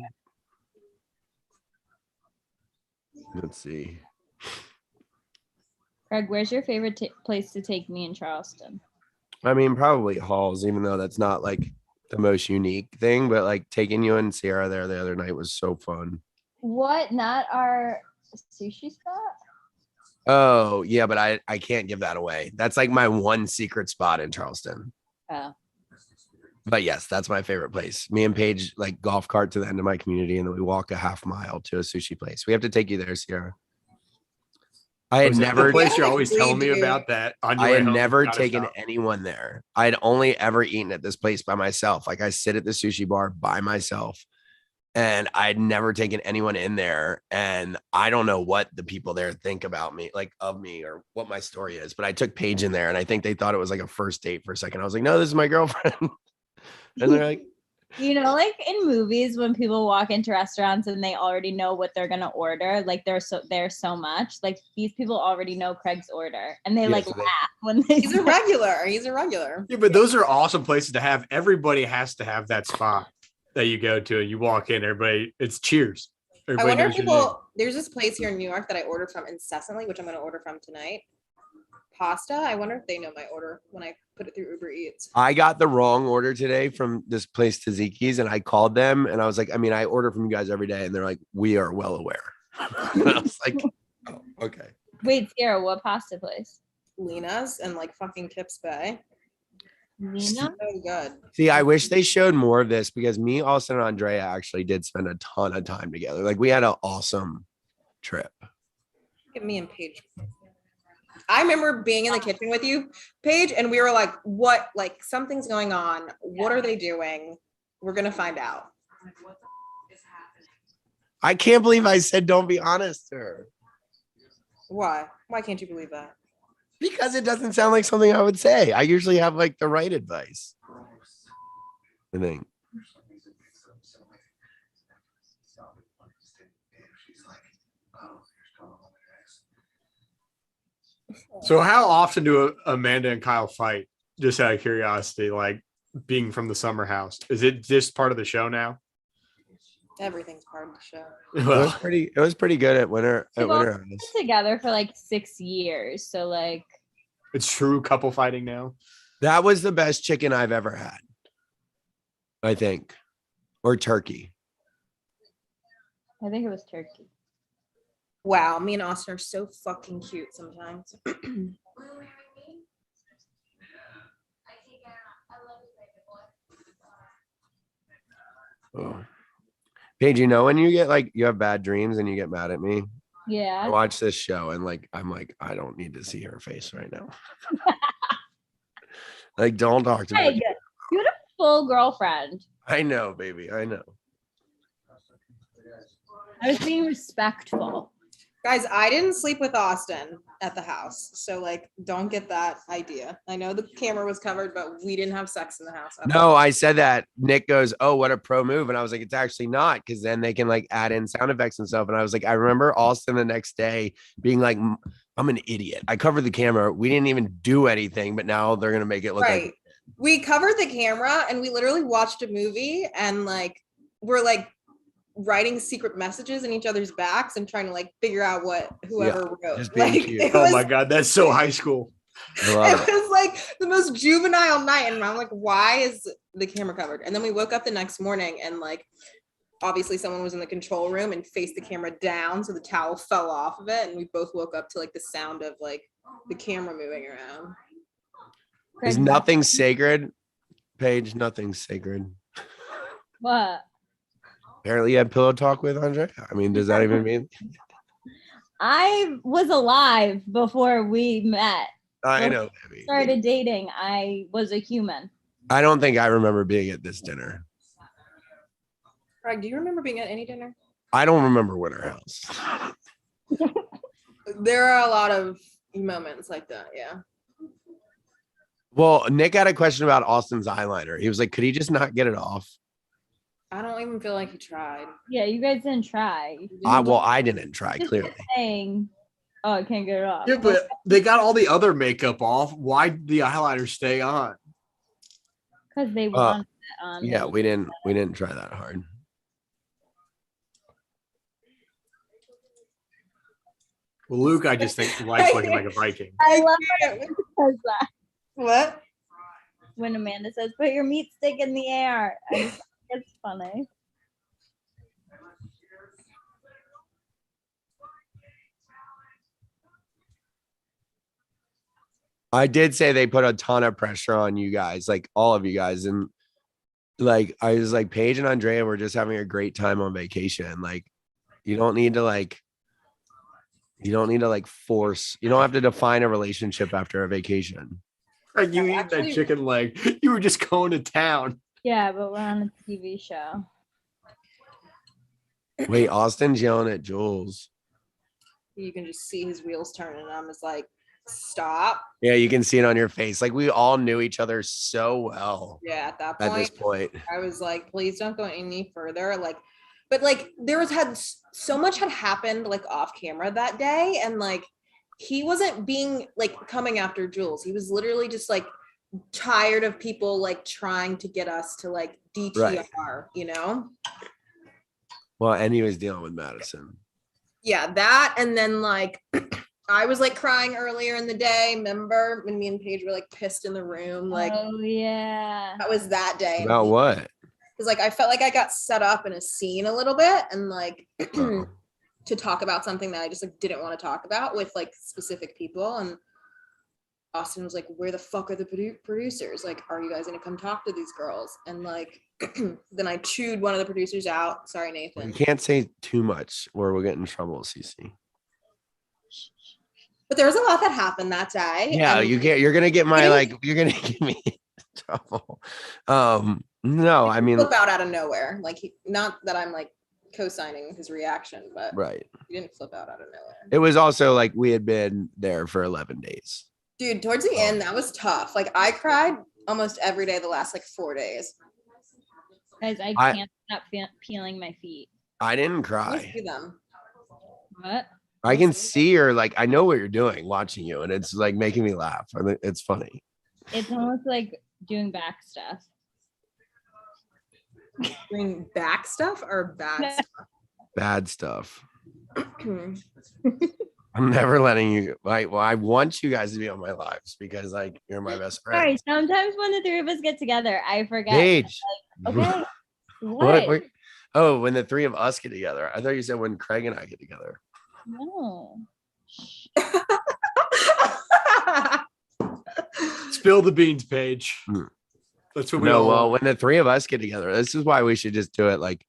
Let's see. Craig, where's your favorite place to take me in Charleston? I mean, probably Halls, even though that's not like the most unique thing, but like taking you and Sierra there the other night was so fun. What? Not our sushi spot? Oh, yeah, but I can't give that away. That's like my one secret spot in Charleston. Oh. But yes, that's my favorite place. Me and Paige like golf cart to the end of my community, and then we walk a half mile to a sushi place. We have to take you there, Sierra. I had Was that never the place Yeah, you're always we telling me do. about that. On your I way had home, never gotta taken stop. anyone there. I'd only ever eaten at this place by myself. Like I sit at the sushi bar by myself and I'd never taken anyone in there. And I don't know what the people there think about me, like of me or what my story is, but I took Paige in there and I think they thought it was like a first date for a second. I was like, no, this is my girlfriend. And they're like, You know, like in movies when people walk into restaurants and they already know what they're gonna order, like there's so much. Like these people already know Craig's order, and they Yeah, like so they- laugh when they. He's a regular. He's a regular. Yeah, but those are awesome places to have. Everybody has to have that spot that you go to and you walk in, everybody, it's cheers. I Everybody wonder if knows your name. people, there's this place here in New York that I order from incessantly, which I'm going to order from tonight. Pasta. I wonder if they know my order when I put it through Uber Eats. I got the wrong order today from this place Taziki's, and I called them and I was like, I mean, I order from you guys every day, and they're like, we are well aware. And I was like, oh, okay. Wait, Sierra, what pasta place? Lena's and like fucking Kips Bay. Nina? So good. See, I wish they showed more of this because me, Austin, and Andrea actually did spend a ton of time together. Like we had an awesome trip. Get me and Paige. I remember being in the kitchen with you, Paige, and we were like, what? Like something's going on. What are they doing? We're going to find out. I can't believe I said, don't be honest to her. Why? Why can't you believe that? Because it doesn't sound like something I would say. I usually have like the right advice. I think. So how often do Amanda and Kyle fight? Just out of curiosity, like being from the summer house. Is it just part of the show now? Everything's part of the show. It was pretty good at winter We've House. been together for like 6 years, so like It's true couple fighting now. That was the best chicken I've ever had. I think. Or turkey. I think it was turkey. Wow, me and Austin are so fucking cute sometimes. Oh. Paige, you know when you get like you have bad dreams and you get mad at me? I Yeah. watch this show and like I'm like, I don't need to see her face right now. Like, don't talk to Hey, me. you had a full girlfriend. I know, baby. I know. I was being respectful. Guys, I didn't sleep with Austin at the house. So like don't get that idea. I know the camera was covered, but we didn't have sex in the house. No, I said that. Nick goes, oh, what a pro move. And I was like, it's actually not, because then they can like add in sound effects and stuff. And I was like, I remember Austin the next day being like, I'm an idiot. I covered the camera. We didn't even do anything, but now they're gonna make it look Right. like We covered the camera and we literally watched a movie and like we're like writing secret messages in each other's backs and trying to like figure out what whoever wrote. just being Like cute. it Oh was, my god, that's so high school. I love it it. was like the most juvenile night. And I'm like, why is the camera covered? And then we woke up the next morning and like obviously someone was in the control room and faced the camera down. So the towel fell off of it. And we both woke up to like the sound of like the camera moving around. Is nothing sacred, Paige? Nothing sacred. What? Apparently you had pillow talk with Andre. I mean, does that even mean? I was alive before we met. I know, baby. Started dating. I was a human. I don't think I remember being at this dinner. Craig, do you remember being at any dinner? I don't remember Winter House. There are a lot of moments like that. Yeah. Well, Nick had a question about Austin's eyeliner. He was like, could he just not get it off? I don't even feel like he tried. Yeah, you guys didn't try. Well, I didn't try, Just clearly. saying, oh, I can't get it off. Yeah, but they got all the other makeup off. Why did the eyeliner stay on? Because they wanted it on. Yeah, we didn't try that hard. Well, Luke, I just think likes looking like a Viking. I love it when it says that. What? When Amanda says, put your meat stick in the air. I just think it's funny. I did say they put a ton of pressure on you guys, like all of you guys. And like, I was like, Paige and Andrea were just having a great time on vacation. Like, you don't need to force, you don't have to define a relationship after a vacation. Like you eat Actually- that chicken leg. You were just going to town. Yeah, but we're on a TV show. Wait, Austin's yelling at Jules. You can just see his wheels turning. And I'm just like, stop. Yeah, you can see it on your face. Like we all knew each other so well Yeah, at that at this point, point. I was like, please don't go any further. Like, but like there was had so much had happened like off camera that day, and like he wasn't being like coming after Jules. He was literally just like tired of people like trying to get us to like DTR, Right. you know? Well, and he was dealing with Madison. Yeah, that, and then like I was like crying earlier in the day. Remember when me and Paige were like pissed in the room? Like, Oh yeah. that was that day. About what? Because like I felt like I got set up in a scene a little bit, and like Oh. to talk about something that I just like didn't want to talk about with like specific people. And Austin was like, where the fuck are the producers? Like, are you guys gonna come talk to these girls? And like then I chewed one of the producers out. Sorry, Nathan. You can't say too much or we'll get in trouble, Cece. But there was a lot that happened that day. Yeah, and you can't. You're gonna get my like. You're gonna get me in trouble. No, I mean, flip out of nowhere. Like not that I'm like co-signing his reaction, but right. he didn't flip out of nowhere. It was also like we had been there for 11 days. Dude, towards the end, that was tough. Like I cried almost every day the last like 4 days. Guys, I can't stop peeling my feet. I didn't I cry. see them. What? I can see her. Like I know what you're doing, watching you, and it's like making me laugh. I mean, it's funny. It's almost like doing back stuff. Doing back stuff or bad Bad stuff. stuff? I'm never letting you. Like, well, I want you guys to be on my lives because like you're my best friend. Sorry, sometimes when the three of us get together, I forget. Paige. Okay. What? What? Oh, when the three of us get together. I thought you said when Craig and I get together. No. Spill the beans, Paige. That's what we No, all well, want. when the three of us get together, this is why we should just do it. Like,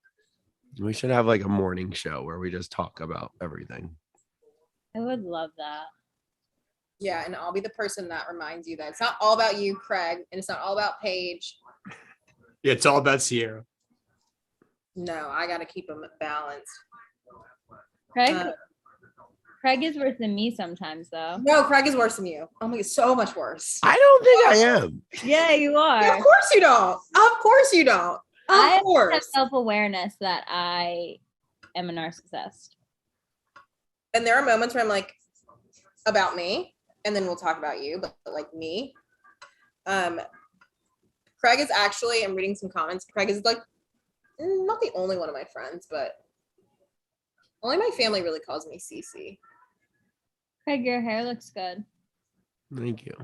we should have like a morning show where we just talk about everything. I would love that. Yeah, and I'll be the person that reminds you that it's not all about you, Craig, and it's not all about Paige. Yeah, it's all about Sierra. No, I got to keep them balanced. Craig is worse than me sometimes, though. No, Craig is worse than you. Oh my god, so much worse. I don't think I am. Yeah, you are. Yeah, of course you don't. Of course you don't. I Of course. have self-awareness that I am a narcissist. And there are moments where I'm like, about me, and then we'll talk about you, but like me. Craig is actually, I'm reading some comments. Craig is like not the only one of my friends, but only my family really calls me Cece. Craig, your hair looks good. Thank you.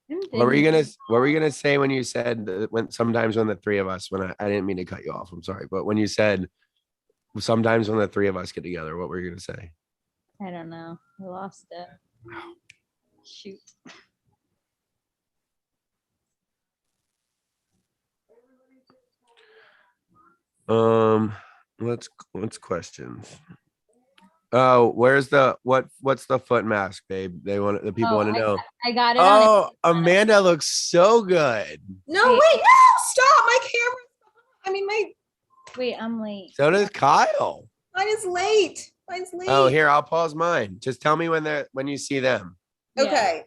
I'm What were you digging gonna What were you gonna say when you said that when sometimes when the three of us when I didn't mean to cut you off. I'm sorry, but when you said sometimes when the three of us get together, what were you gonna say? it. I don't know. I lost it. Shoot. Let's questions. Oh, what's the foot mask, babe? The people want to know. I got it. Oh, Amanda looks so good. No, wait, no, stop. My camera. I mean, Wait, I'm late. So does Kyle. mine is late. Mine's late. Oh, here, I'll pause mine. Just tell me when you see them. Okay.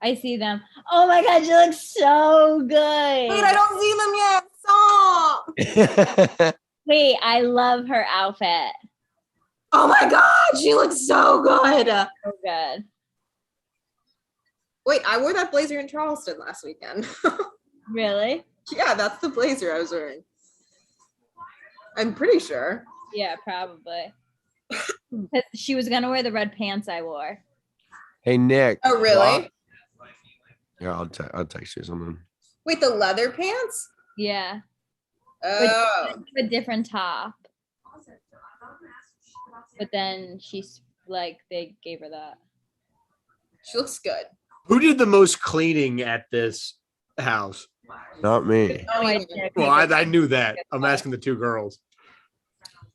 I see them. Oh my god, you look so good. Wait, I don't see them yet. Stop. Wait, I love her outfit. Oh my god, she looks so good. So good. Wait, I wore that blazer in Charleston last weekend. Really? Yeah, that's the blazer I was wearing. I'm pretty sure. Yeah, probably. 'Cause she was gonna wear the red pants I wore. Hey, Nick. Oh, really? Yeah, I'll text you something. Wait, the leather pants? Yeah. Oh. A different top. But then she's like, they gave her that. She looks good. Who did the most cleaning at this house? Not me. Oh, I did. Well, I knew that. I'm asking the two girls.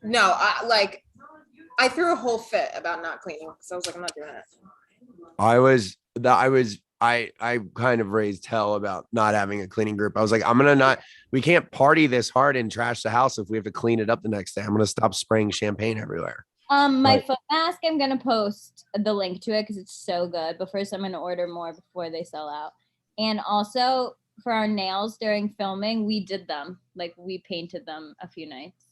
No, I threw a whole fit about not cleaning because I was like, I'm not doing it. I was I kind of raised hell about not having a cleaning group. I was like, we can't party this hard and trash the house if we have to clean it up the next day. I'm gonna stop spraying champagne everywhere. My Right. foot mask, I'm gonna post the link to it because it's so good. But first, I'm gonna order more before they sell out. And also for our nails during filming, we did them. Like we painted them a few nights.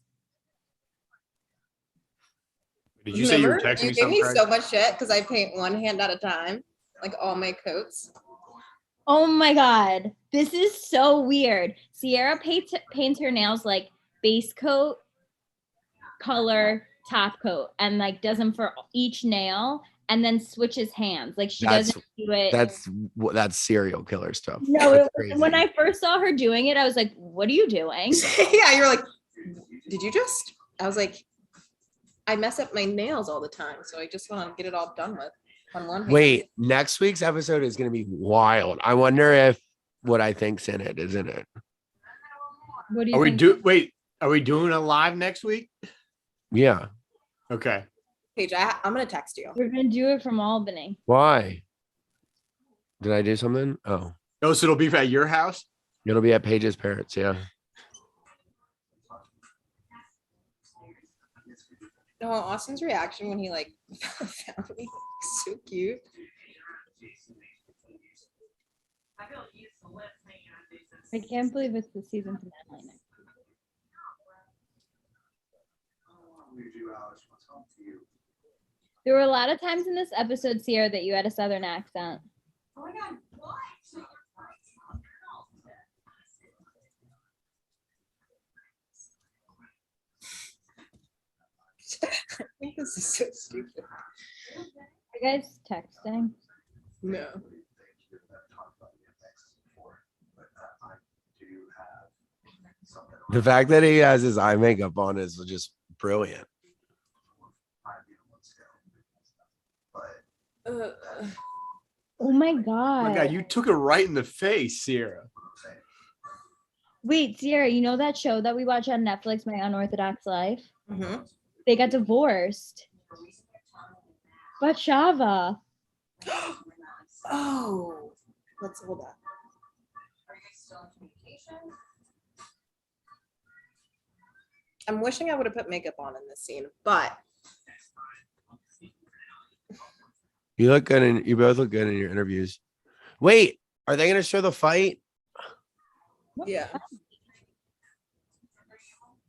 Did you say you were Remember? texting You me gave something? me Craig? so much shit because I paint one hand at a time, like all my coats. Oh my god, this is so weird. Sierra paints her nails like base coat, color, top coat, and like does them for each nail, and then switches hands. Like she That's doesn't do it. that's serial killer stuff. No, That's when crazy. I first saw her doing it, I was like, "What are you doing?" Yeah, you're like, did you just? I was like, I mess up my nails all the time, so I just want to get it all done with on one hand. Wait, next week's episode is gonna be wild. I wonder if what I think's in it is in it. What do you think? Are we doing a live next week? Yeah. Okay. Paige, I'm gonna text you. We're gonna do it from Albany. Why? Did I do something? Oh, Oh, so it'll be at your house? it'll be at Paige's parents. Yeah. No, Austin's reaction when he like found me so cute. I can't believe it's the season finale. There were a lot of times in this episode, Sierra, that you had a Southern accent. Oh my god, what? I think this is so stupid. Are you guys texting? No. The fact that he has his eye makeup on is just brilliant. Oh my Oh god. my god, you took it right in the face, Sierra. Wait, Sierra, you know that show that we watch on Netflix, My Unorthodox Life? Mm-hmm. They got divorced. But Shava. Oh, let's hold on. I'm wishing I would have put makeup on in this scene, but You look good and you both look good in your interviews. Wait, are they gonna show the fight? yeah.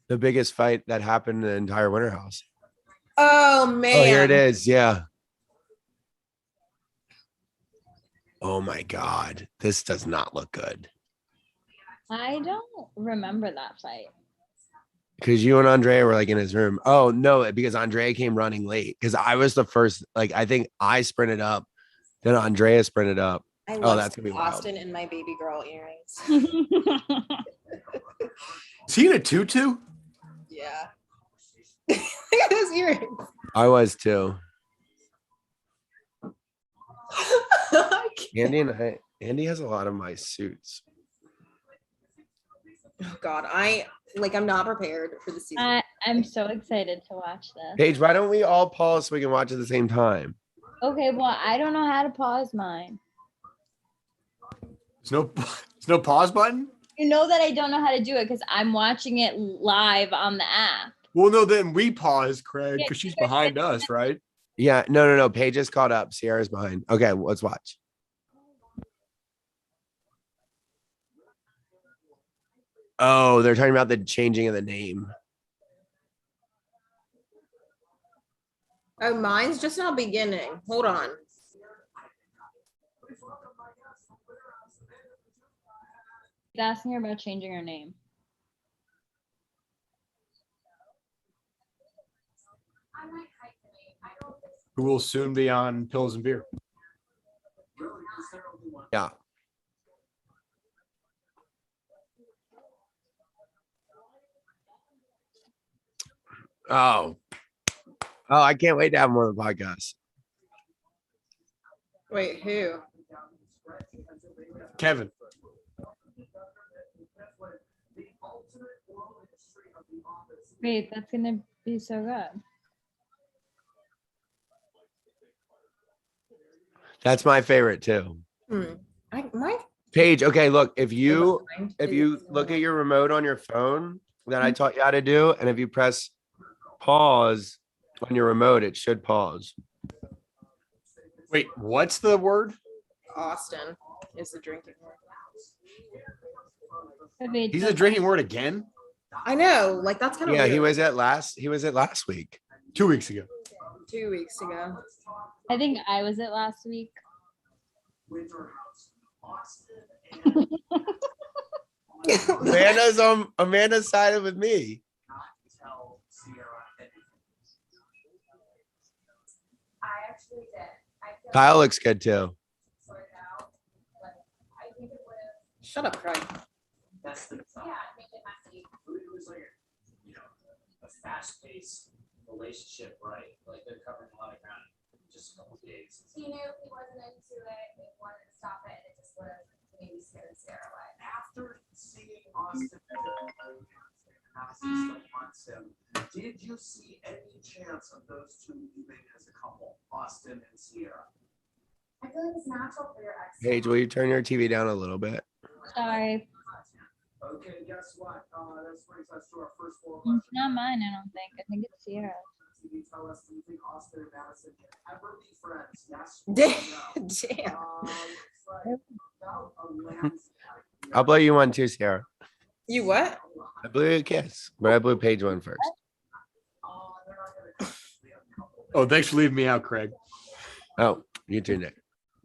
The biggest fight that happened in the entire Winter House. Oh man. Oh, here it is. Yeah. Oh my God. This does not look good. I don't remember that fight. Because you and Andrea were like in his room. Oh no, because Andrea came running late. Because I was the first, like I think I sprinted up, then Andrea sprinted up. I Oh, love that's gonna be wild. Austin and my baby girl earrings. Is he in a tutu? Yeah. Look at those earrings. I was too. I can't- Andy has a lot of my suits. Oh God, I'm not prepared for the season. I'm so excited to watch this. Paige, why don't we all pause so we can watch at the same time? Okay, well, I don't know how to pause mine. There's no pause button? You know that I don't know how to do it because I'm watching it live on the app. Well, no, then we pause, Craig, Yeah, because she's behind us, right? Yeah, no. Paige is caught up. Sierra's behind. Okay, let's watch. Oh, they're talking about the changing of the name. Oh, mine's just now beginning. Hold on. He's asking her about changing her name. Who will soon be on Pills and Beer. Yeah. Oh, I can't wait to have more of the podcast. Wait, who? Kevin. Wait, that's gonna be so good. That's my favorite too. My Paige, okay, look, if you look at your remote on your phone that I taught you how to do, and if you press pause on your remote, it should pause. Wait, what's the word? Austin is the drinking word. He's a drinking word again? I know, like that's kind of Yeah, weird. he was at last week. 2 weeks ago. 2 weeks ago. I think I was it last week. Amanda's sided with me. Kyle looks good too. Shut up, Craig. That's the it was like a fast-paced relationship, right? Like they're covering a lot of ground in just a couple of days. He knew he wasn't into it. He wanted to stop it. And it just would have maybe scared Sarah away. After seeing Austin, did you see any chance of those two leaving as a couple, Austin and Sierra? I feel like it's natural for your ex. Paige, will you turn your TV down a little bit? Sorry. Okay, guess what? That brings us to our first four It's questions. not mine, I don't think. I think it's Sierra. TV, tell us, do you think Austin and Madison can ever be friends? Yes or no? Damn. Looks like about a landslide. I'll blow you one too, Sarah. You what? I blew you a kiss, but I blew Paige one first. They're not gonna be a couple. Oh, thanks for leaving me out, Craig. Oh, you too, Nick.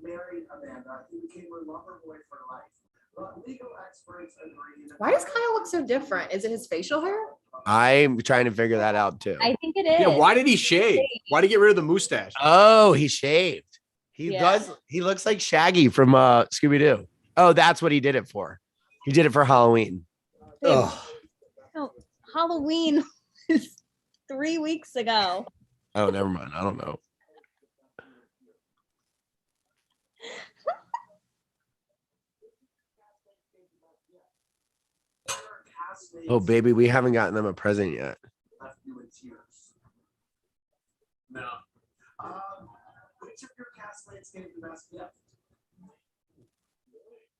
Married Amanda, he became her lover boy for life. But legal experts agree that Why does Kyle look so different? Is it his facial hair? I'm trying to figure that out too. I think it is. Yeah, why did he shave? Why did he get rid of the mustache? Oh, he shaved. He Yeah. does. He looks like Shaggy from Scooby-Doo. Oh, that's what he did it for. He did it for Halloween. Ugh. No, Halloween was 3 weeks ago. Oh, never mind. I don't know. Oh, baby, we haven't gotten them a present yet. left you in tears. No. Which of your castmates gave the best gift?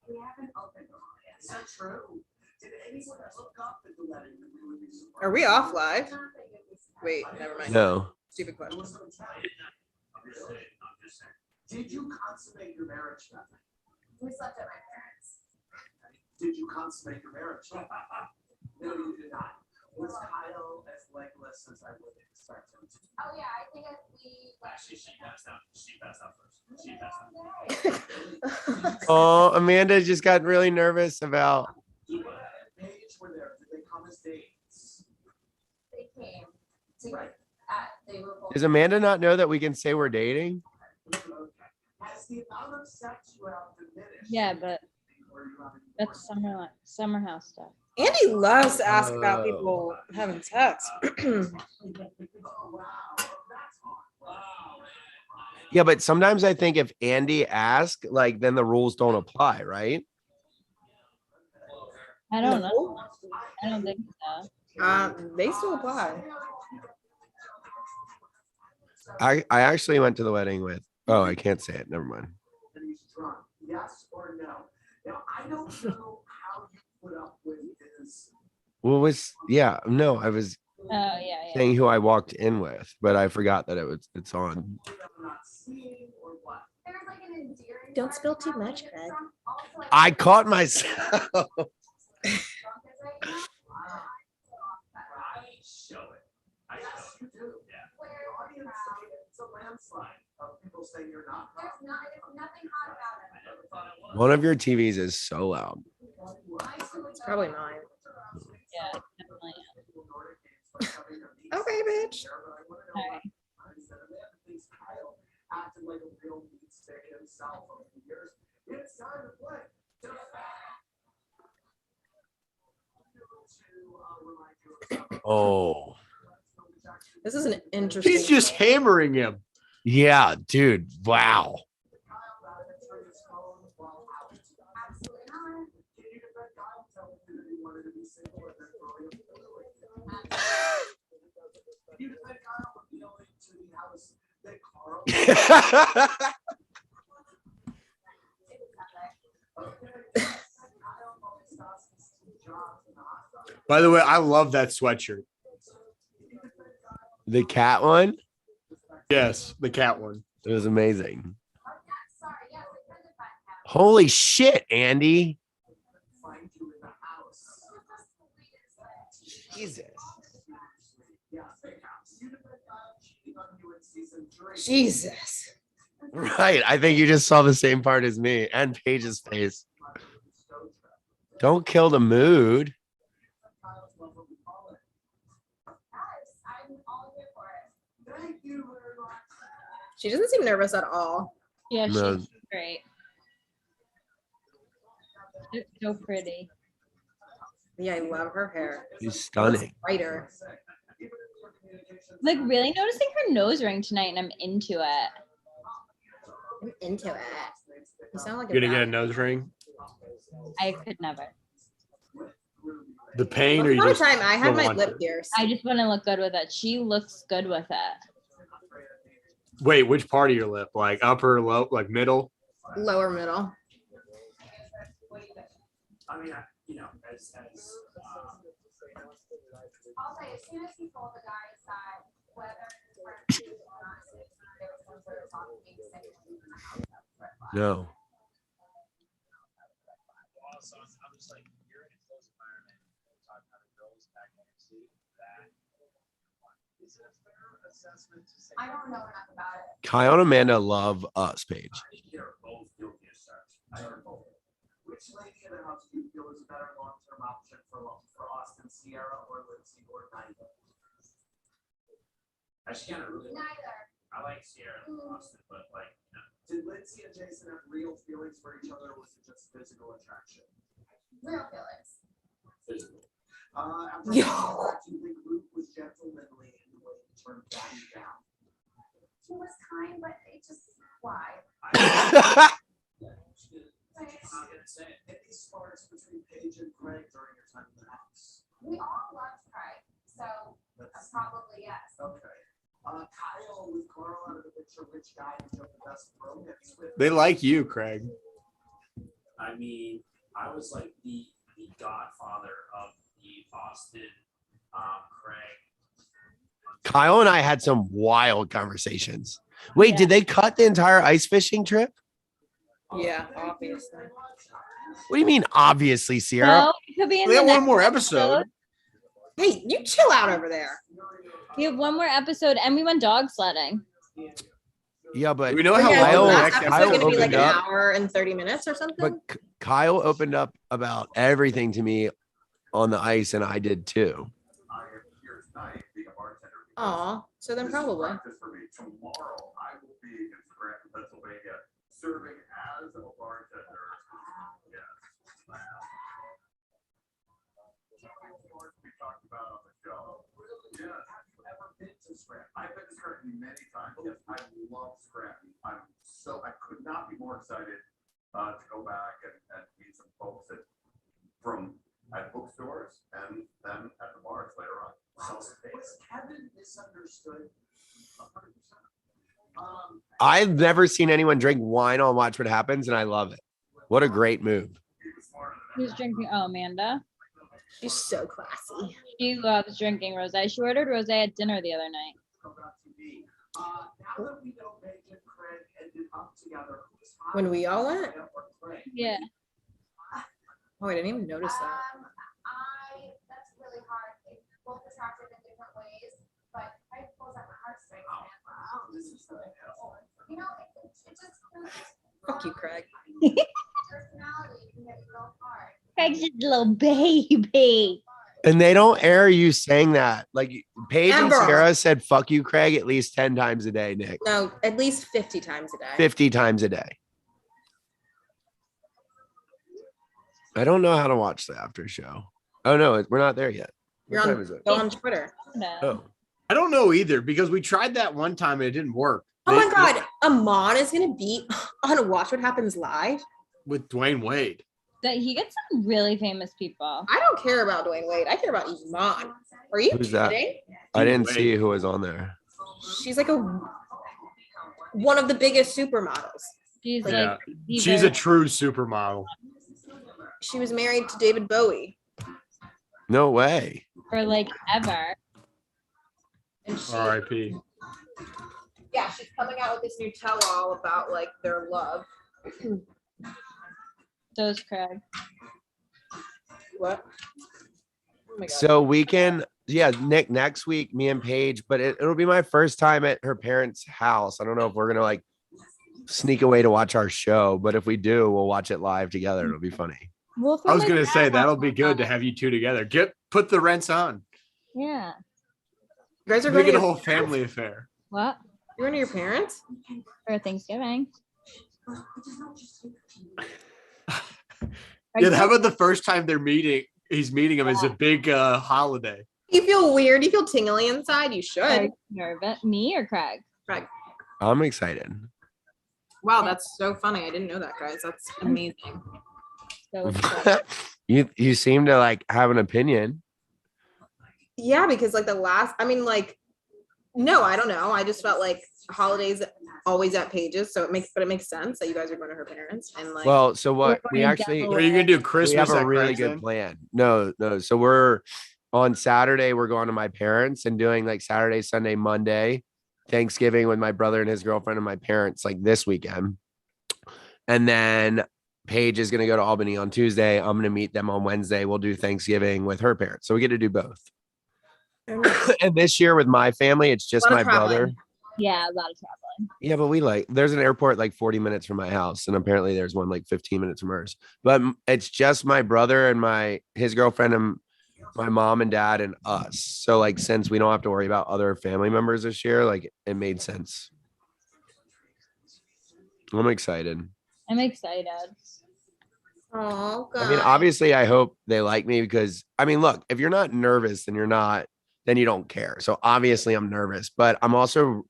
We haven't opened them all yet. Is that true? Did anyone look up at the wedding that we would be surprised? Are we off live? Wait, never mind. No. Stupid It question. was so tight. Did you consummate your marriage that night? We slept at my parents. Did you consummate your marriage? No, you did not. Was Kyle as legless as I would expect him to? Oh yeah, I think we. Actually, she passed out. She passed out first. She passed out. Oh, Amanda just got really nervous about. Eva and Paige were there. Did they come as dates? They came. To, Right. they were both. Does Amanda not know that we can say we're dating? Okay. Has the amount of sex you have diminished? Yeah, but Or you having that's more? summer house stuff. Andy loves to ask about people having sex. Oh, wow. That's hot. Wow. Yeah, but sometimes I think if Andy asks, like, then the rules don't apply, right? I don't know. I don't think so. They still apply. I actually went to the wedding with. Oh, I can't say it. Never mind. And he's drunk. Yes or no? Now, I don't know how you put up with his. What was? Yeah, no, I was Oh yeah, yeah. saying who I walked in with, but I forgot that it's on. Not seeing or what? There's like an endearing. Don't part spill about too it, much, but Craig. some- also, like, I caught myself. drunk as right now. I show it. Yes, you do. Yeah. Where The audience say it's a landslide of people saying you're not. there's not, there's nothing hot about it. One of your TVs is so loud. It's probably mine. Yeah, definitely. Okay, bitch. Alright. Acted like a real meat stick himself over the years. It's time to play. Oh, This is an interesting. He's just hammering him. yeah, dude. Wow. Absolutely not. By the way, I love that sweatshirt. The cat one, Yes, the cat one. it was amazing. Oh, yeah, sorry, yes, I couldn't find that. Holy shit, Andy. Jesus. Jesus. Right. I think you just saw the same part as me and Paige's face. Don't kill the mood. Yes, I'm all here for it. She doesn't seem nervous at all. Yeah, No. she's great. She's so pretty. Yeah, I love her hair. She's stunning. Brighter. Like really noticing her nose ring tonight, and I'm into it. I'm into it. You sound like You're gonna get a guy. nose ring. I could never. The pain, or Once you upon a just time, I had don't my want lip to? pierced. I just want to look good with it. She looks good with it. Wait, which part of your lip? Like upper, low, like middle? Lower middle. I mean, you know, as I'll say, as soon as he told the guys that whether it's part 2 or not, there was some sort of talk of being sick in the house, that was red flag. No. also, I'm just like, you're in a close environment, talking about the girls back in your seat, that is it a fair assessment to say? I don't know enough about it. Kyle and Amanda love us, Paige. They're both guilty as such. I heard both. Which lady in the house do you feel is a better long-term option for Austin, Sierra, or Lindsay, or neither? I just kind of really, Neither. I like Sierra and Austin, but like, you know, Did Lindsay and Jason have real feelings for each other, or was it just physical attraction? Real feelings. physical. After Yo. do you think Luke was gentlemanly in the way he turned Daddy down? He was kind, but it just, why? I'm not gonna say it. Any sparks between Paige and Craig during your time in the house? We all loved Craig, so probably yes. Okay. Kyle with Carl out of the picture, which guy did you have the best romance with? They like you, Craig. I mean, I was like the godfather of the Austin, Craig. Kyle and I had some wild conversations. Wait, did they cut the entire ice fishing trip? Yeah, obviously. What do you mean, obviously, Sierra? No, it could be in We the have one next more episode. Hey, you chill out over there. We have one more episode, and we went dog sledding. Yeah, but We know But how yeah, Kyle- the long the last next Kyle episode gonna be like opened an up- hour and 30 minutes or something. but Kyle opened up about everything to me on the ice, and I did too. I am here tonight being a bartender. Aw, so then probably. Practice for me. Tomorrow, I will be in Scranton, Pennsylvania, serving as a bartender. Yes. We talked about on the show. Yes. Have you ever been to Scranton? I've been to Scranton many times. Yes, I love Scranton. I could not be more excited to go back and meet some folks at bookstores and then at the bars later on. Was Kevin misunderstood? 100%. I've never seen anyone drink wine on Watch What Happens, and I love it. What a great move. He was smarter than Who's drinking? Oh, Amanda. She's so classy. She loves drinking rosé. She ordered rosé at dinner the other night. come out to be. Now that we know Paige and Craig ended up together, who's When we all went? Maya or Craig? Yeah. Oh, I didn't even notice that. That's really hard. They both attractive in different ways, but I pulls at my heartstrings, man. Wow, this is something else. You know, it just Fuck you, Craig. personality can get real hard. Craig's just a little baby. And they don't air you saying that. Like Paige and Ever. Sierra said, fuck you, Craig, at least 10 times a day, Nick. No, at least 50 times a day. 50 times a day. I don't know how to watch the after show. Oh, no, we're not there yet. You're What on- time is it? Go on Twitter. No. Oh, I don't know either because we tried that one time and it didn't work. Oh my God, Amon is gonna be on Watch What Happens Live. With Dwayne Wade. That he gets some really famous people. I don't care about Dwayne Wade. I care about Iman. Are you Who's that? kidding? I didn't Wait. see who was on there. She's like one of the biggest supermodels. She's Yeah. like She's a true supermodel. She was married to David Bowie. No way. for like ever. And she, R.I.P. yeah, she's coming out with this new tell-all about like their love. So is Craig. What? Oh my God. So we can, yeah, Nick, next week, me and Paige, but it'll be my first time at her parents' house. I don't know if we're gonna like sneak away to watch our show, but if we do, we'll watch it live together. It'll be funny. Well, I was gonna say that'll be good to have you two together. Put the rents on. Yeah. You guys are going Make to it a your, whole family affair. What? you're going to your parents? For Thanksgiving. Yeah, how about the first time they're meeting? He's meeting him is a big holiday. You feel weird. You feel tingly inside. You should. Are you nervous? Me or Craig? I'm excited. Wow, that's so funny. I didn't know that, guys. That's amazing. So excited. You seem to like have an opinion. Yeah, because like no, I don't know. I just felt like holidays always at Paige's, so it makes sense that you guys are going to her parents and like. Well, so what We're we going actually double Are you gonna do we Christmas? have a at really Craig's good then? plan. No. So we're on Saturday, we're going to my parents and doing like Saturday, Sunday, Monday, Thanksgiving with my brother and his girlfriend and my parents like this weekend. And then Paige is going to go to Albany on Tuesday. I'm going to meet them on Wednesday. We'll do Thanksgiving with her parents. So we get to do both. And this year with my family, it's just A lot my of traveling. brother. Yeah, a lot of traveling. Yeah, but we like, there's an airport like 40 minutes from my house. And apparently there's one like 15 minutes from hers. But it's just my brother and his girlfriend and my mom and dad and us. So like, since we don't have to worry about other family members this year, like it made sense. I'm excited. I'm excited. Oh God. I mean, obviously, I hope they like me because, I mean, look, if you're not nervous, then you don't care. So obviously, I'm nervous, but I'm also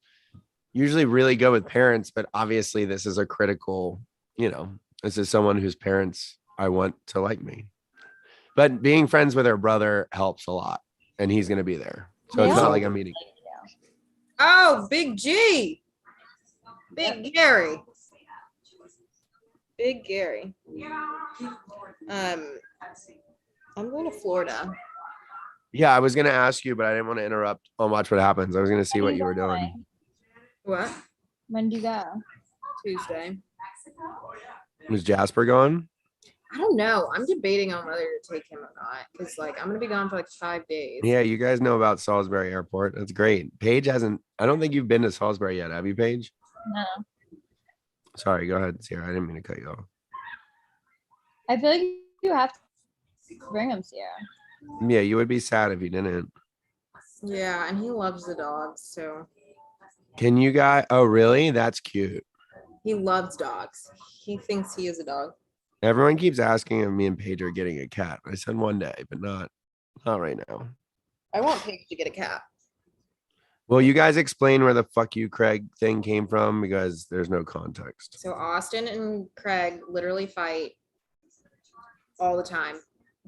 usually really good with parents. But obviously, this is a critical, this is someone whose parents I want to like me. But being friends with her brother helps a lot, and he's going to be there. So it's Yeah. not like I'm meeting. Oh, Big G. Big Gary. Big Gary. I'm going to Florida. Yeah, I was going to ask you, but I didn't want to interrupt on Watch What Happens. I was going to see what you were doing. What? When do you go? Tuesday. Was Jasper going? I don't know. I'm debating on whether to take him or not because, like, I'm gonna be gone for like 5 days. Yeah, you guys know about Salisbury Airport. That's great. Paige hasn't. I don't think you've been to Salisbury yet, have you, Paige? No. Sorry, go ahead, Sierra. I didn't mean to cut you off. I feel like you have to bring him, Sierra. Yeah, you would be sad if you didn't. Yeah, and he loves the dogs, so Can you guys? Oh, really? That's cute. he loves dogs. He thinks he is a dog. Everyone keeps asking if me and Paige are getting a cat. I said one day, but not right now. I want Paige to get a cat. Well, you guys explain where the fuck you Craig thing came from because there's no context. So Austin and Craig literally fight all the time.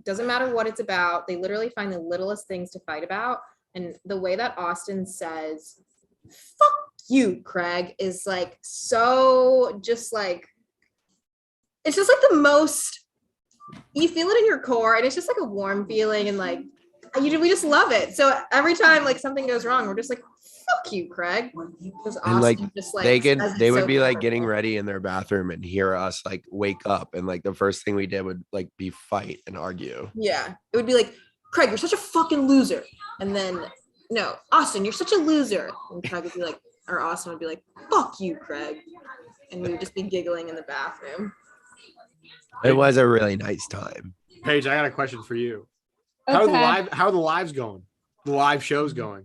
Doesn't matter what it's about. They literally find the littlest things to fight about. And the way that Austin says, fuck you, Craig, is like so just like, it's just like the most, you feel it in your core and it's just like a warm feeling and like, we just love it. So every time like something goes wrong, we're just like, fuck you, Craig. Because And like Austin just like they would so be like getting powerful. ready in their bathroom and hear us like wake up and like the first thing we did would like be fight and argue. Yeah, it would be like, Craig, you're such a fucking loser. And then, no, Austin, you're such a loser. And Craig would be like, or Austin would be like, fuck you, Craig. And we would just be giggling in the bathroom. It was a really nice time. Paige, I got a question for you. Okay. How are the lives going? The live shows going?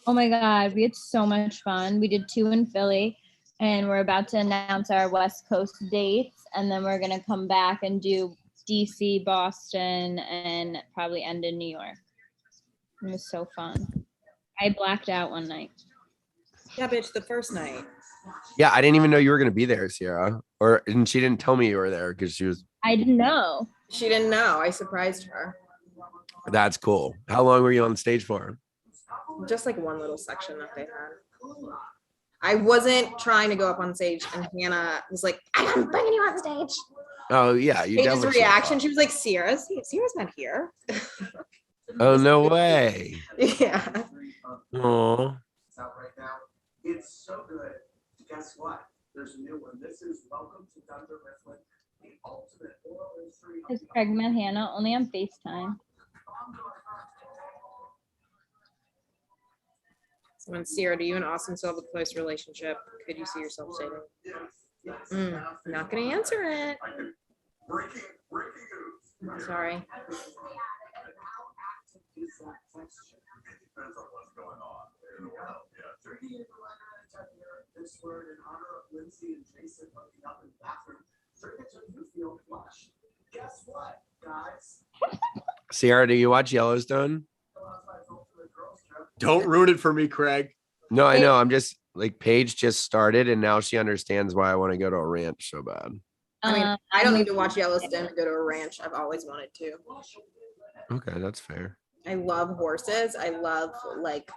Oh my God, we had so much fun. We did 2 in Philly and we're about to announce our West Coast dates. And then we're going to come back and do DC, Boston, and probably end in New York. It was so fun. I blacked out one night. Yeah, bitch, the first night. Yeah, I didn't even know you were gonna be there, Sierra. And she didn't tell me you were there because she was. I didn't know. She didn't know. I surprised her. That's cool. How long were you on stage for? Just like one little section that they had. I wasn't trying to go up on stage, and Hannah was like, I'm bringing you on stage. Oh yeah, you Paige's definitely. reaction, she was like, Sierra's not here. Oh, no way. Yeah. Oh, It's out right now. It's so good. Guess what? There's a new one. This is Welcome to Dunder Mifflin, the ultimate oral history of Is the pregnant Hannah only on FaceTime? Someone, Sierra, do you and Austin still have a close relationship? Could you see yourself dating? Not gonna answer it. breaking news. I'm sorry. It depends on what's going on in the world. Yeah. This word in honor of Lindsay and Jason hooking up in the bathroom. Drink it till you feel flushed. Guess what, guys? Sierra, do you watch Yellowstone? Don't ruin it for me, Craig. No, I know. I'm just like Paige just started and now she understands why I want to go to a ranch so bad. I mean, I don't need to watch Yellowstone to go to a ranch. I've always wanted to. Okay, that's fair. I love horses. I love like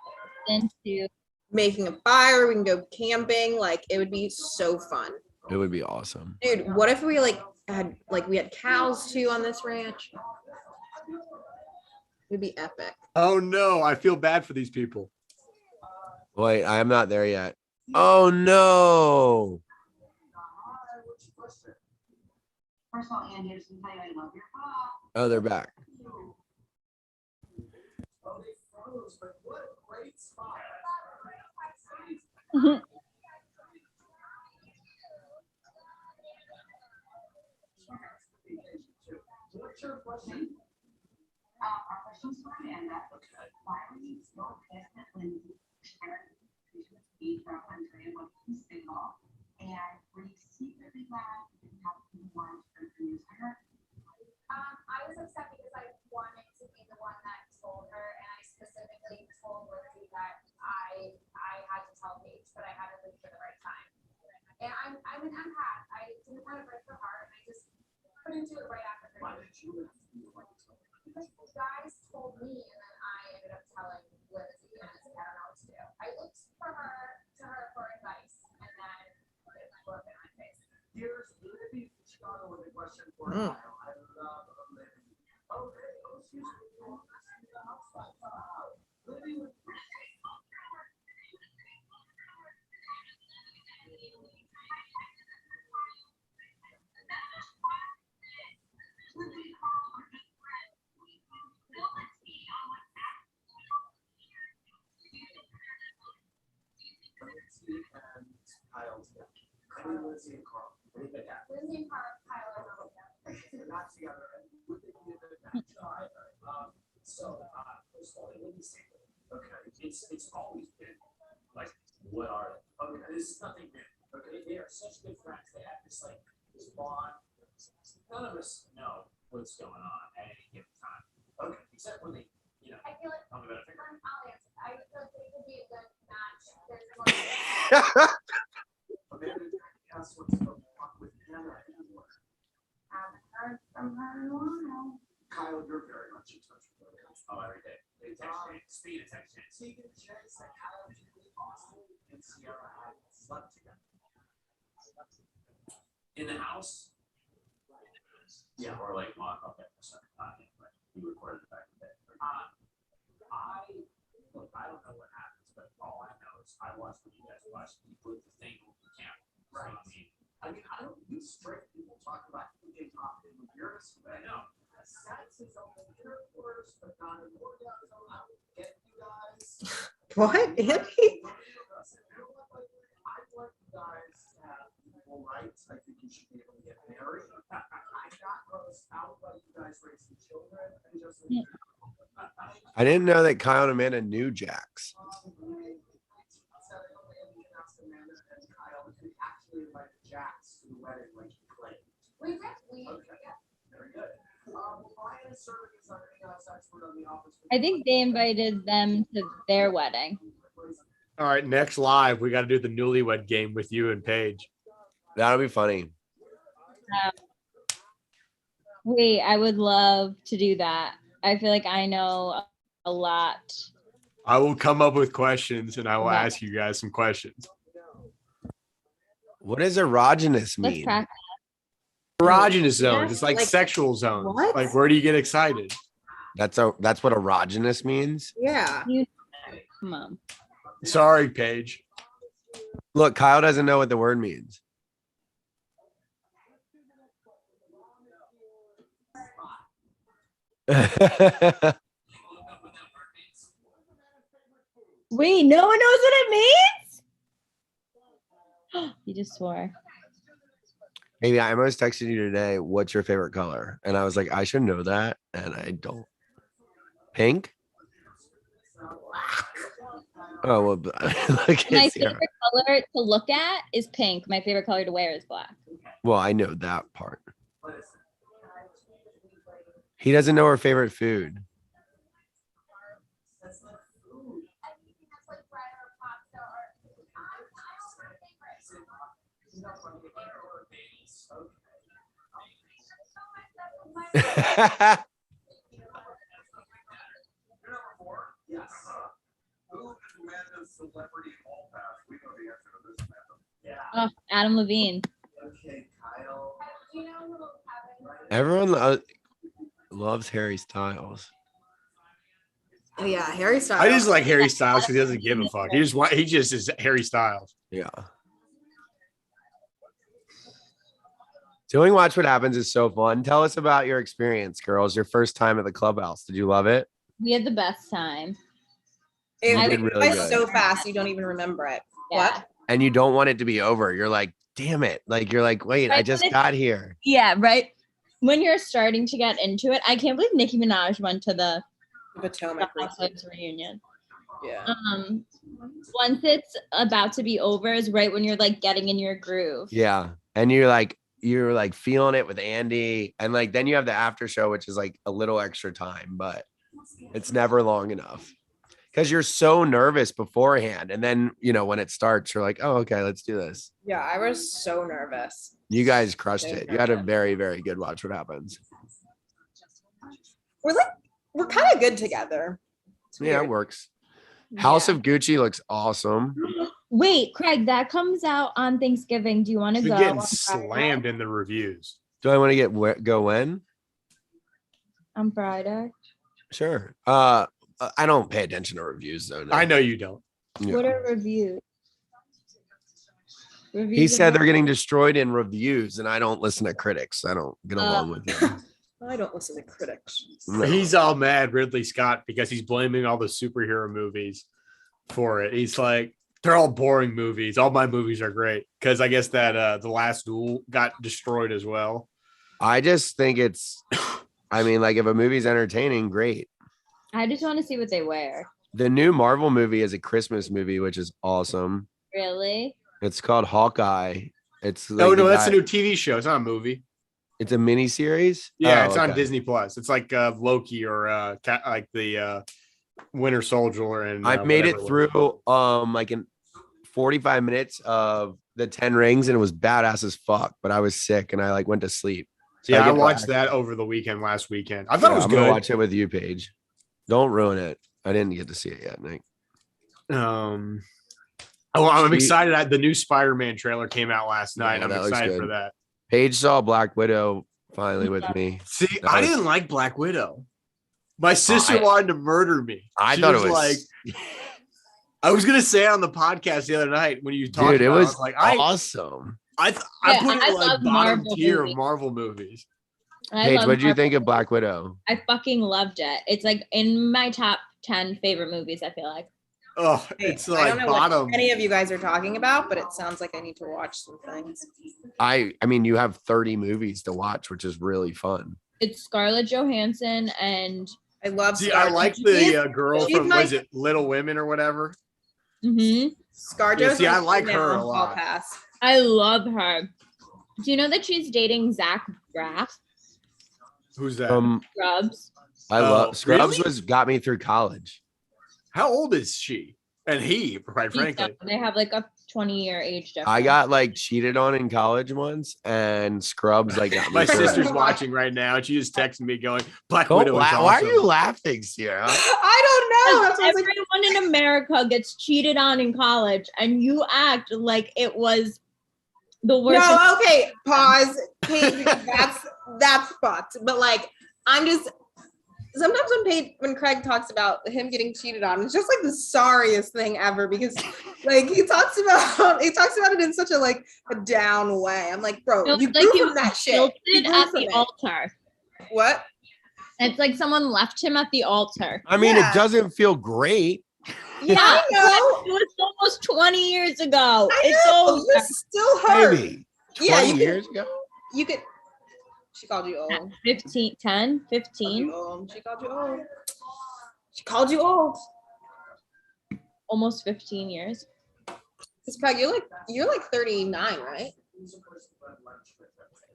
Into making a fire. We can go camping. Like it would be so fun. It would be awesome. Dude, what if we had cows too on this ranch? It'd be epic. Oh no, I feel bad for these people. Wait, I'm not there yet. Oh no. First of all, Andy, I just want to tell you I love your pop. Oh, they're back. Oh, they froze, but what a great spot. What's your question? Our question's for Amanda. Why were you so pissed at Lindsay sharing information with me from country and what he's single? And were you secretly glad you didn't have to want to introduce her? I was upset because I wanted to be the one that told her, and I specifically told Lindsay that I had to tell Paige, but I had to leave for the right time. And I'm an empath. I didn't want to break her heart, and I just couldn't do it right after her. Why did you have to be the one to tell her? Because the guys told me, and then I ended up telling Lindsay, and I said, I don't know what to do. I looked to her for advice, and then it broke in my face. Here's Libby Chicago with a question for you. I love Libby. Okay, excuse me. Libby with Lindsay and Kyle together. I mean Lindsay and Carl. Lindsay and Kyle are not together. Not together. And would they be a good match? First of all, it wouldn't say that. Okay. It's always been like, what are they? Okay. This is nothing new. Okay, they are such good friends. They have this bond. None of us know what's going on at any given time. Okay. Except when they, I feel like tell me about it. I'll answer. I feel like they could be a good match. There's more. Amanda, ask what's going on with Hannah and what? Haven't heard from her in a while. Kyle, you're very much in touch with her. Oh, every day. They text me. Speed of text me. Tegan checks that Kyle, Julie, Austin, and Sierra had slept together. In the house? Yeah, or like, okay, sorry. Right. We recorded it back in the day. I don't know what happens, but all I know is I watch what you guys watch. You put the thing on the camera. Right. So, I don't use straight people talk about who they talk in the weirdest way. I know. Sex is only intercourse, but not an orgasm. I will get you guys. What, Andy? I want you guys to have equal rights. I think you should be able to get married. I'm not grossed out by you guys raising children. And just I didn't know that Kyle and Amanda knew Jax. Amanda and Kyle actually invited Jax to the wedding like he claimed. We did. Okay. Very good. Brian is serving as our in-house expert on the office. I think they invited them to their wedding. All right, next live, we got to do the newlywed game with you and Paige. That'll be funny. Wait, I would love to do that. I feel like I know a lot. I will come up with questions and I will Yeah. ask you guys some questions. What does erogenous Let's mean? practice. Erogenous zones. Yeah, It's like like, sexual zones. what? Like, where do you get excited? That's what erogenous means. Yeah. Come on. Sorry, Paige. Look, Kyle doesn't know what the word means. Wait, no one knows what it means? You just swore. Maybe I almost texted you today, what's your favorite color? And I was like, I should know that. And I don't. Pink? Oh, well, look My at Sarah. favorite color to look at is pink. My favorite color to wear is black. Well, I know that part. He doesn't know her favorite food. Oh, Adam Levine. Everyone loves Harry Styles. Oh yeah, Harry Styles. I just like Harry Styles because he doesn't give a fuck. He just is Harry Styles. Yeah. Doing Watch What Happens is so fun. Tell us about your experience, girls. Your first time at the clubhouse. Did you love it? We had the best time. It You did went really by good. so fast you don't even remember it. Yeah. What? And you don't want it to be over. You're like, damn it. Like, you're like, wait, I Right, just but got here. Yeah, right. When you're starting to get into it, I can't believe Nicki Minaj went to the Potomac. Housewives reunion. Yeah. Once it's about to be over is right when you're like getting in your groove. Yeah. And you're like feeling it with Andy. And like, then you have the after show, which is like a little extra time, but it's never long enough because you're so nervous beforehand. And then, when it starts, you're like, oh, okay, let's do this. Yeah, I was so nervous. You guys crushed it. You had a very, very good Watch What Happens. We're kind of good together. It's Yeah, it weird. works. House Yeah. of Gucci looks awesome. Wait, Craig, that comes out on Thanksgiving. Do you want to She's go? getting on Friday? slammed in the reviews. Do I want to go when? On Friday. Sure. I don't pay attention to reviews though. No. I know you don't. Yeah. What are reviews? He said they're getting destroyed in reviews, and I don't listen to critics. I don't get along with them. I don't listen to critics. No. He's all mad, Ridley Scott, because he's blaming all the superhero movies for it. He's like, they're all boring movies. All my movies are great. Because I guess that The Last Duel got destroyed as well. I just think it's, like if a movie's entertaining, great. I just want to see what they wear. The new Marvel movie is a Christmas movie, which is awesome. Really? It's called Hawkeye. It's No, that's a new TV show. It's not a movie. It's a mini series. Yeah, Oh, it's on okay. Disney Plus. It's like Loki or like the Winter Soldier. And I made it whatever through like in 45 minutes of the 10 Rings, and it was badass as fuck. But I was sick, and I like went to sleep. So Yeah, I get watched back. that over the weekend last weekend. I thought it was I'm gonna good. watch it with you, Paige. Don't ruin it. I didn't get to see it yet, Nick. I'm excited. The new Spider-Man trailer came out last night. Yeah, I'm that looks excited good. for that. Paige saw Black Widow finally with me. See, That I was- didn't like Black Widow. My sister I- wanted to murder me. I She thought it was like, I was gonna say on the podcast the other night when you talked dude. It about was like awesome. I Yeah, put it I like love bottom Marvel tier movies. of Marvel movies. Paige, love what did you Marvel. think of Black Widow? I fucking loved it. It's like in my top 10 favorite movies, I feel like. Oh, it's I like don't know bottom. what any of you guys are talking about, but it sounds like I need to watch some things. I mean, you have 30 movies to watch, which is really fun. It's Scarlett Johansson and I love. See, I Scarlett. like She's- the girl she's from my- was it Little Women or whatever. ScarJo's Yeah, see, I my like female her a hall lot. pass. I love her. Do you know that she's dating Zach Braff? Who's that? Scrubs. I Oh, love Scrubs really? got me through college. How old is she? And he, quite He's frankly. young. They have like a 20-year age difference. I got like cheated on in college once, and Scrubs like got me. My through it. sister's watching right now, and she just texted me going, Black Don't Widow is laugh. Why are awesome. you laughing, Sierra? I don't know. That's what I was like, Everyone in America gets cheated on in college, and you act like it was the worst. no, okay, pause. Paige, that's fucked. But like, I'm just sometimes when Craig talks about him getting cheated on, it's just like the sorriest thing ever because like he talks about it in such a like a down way. I'm like, bro, No, you it's like grew he from was that shit. You guilted grew at from the it. altar. What? It's like someone left him at the altar. I mean, Yeah. it doesn't feel great. Yeah, I know. It was almost 20 years ago. I It's know. over. You're still hurt. Maybe 20 Yeah, you years ago. You could. She called you old. 15, 10, Called 15, you old. She called you old. She called you old. almost 15 years. Because Craig, you're like 39, right?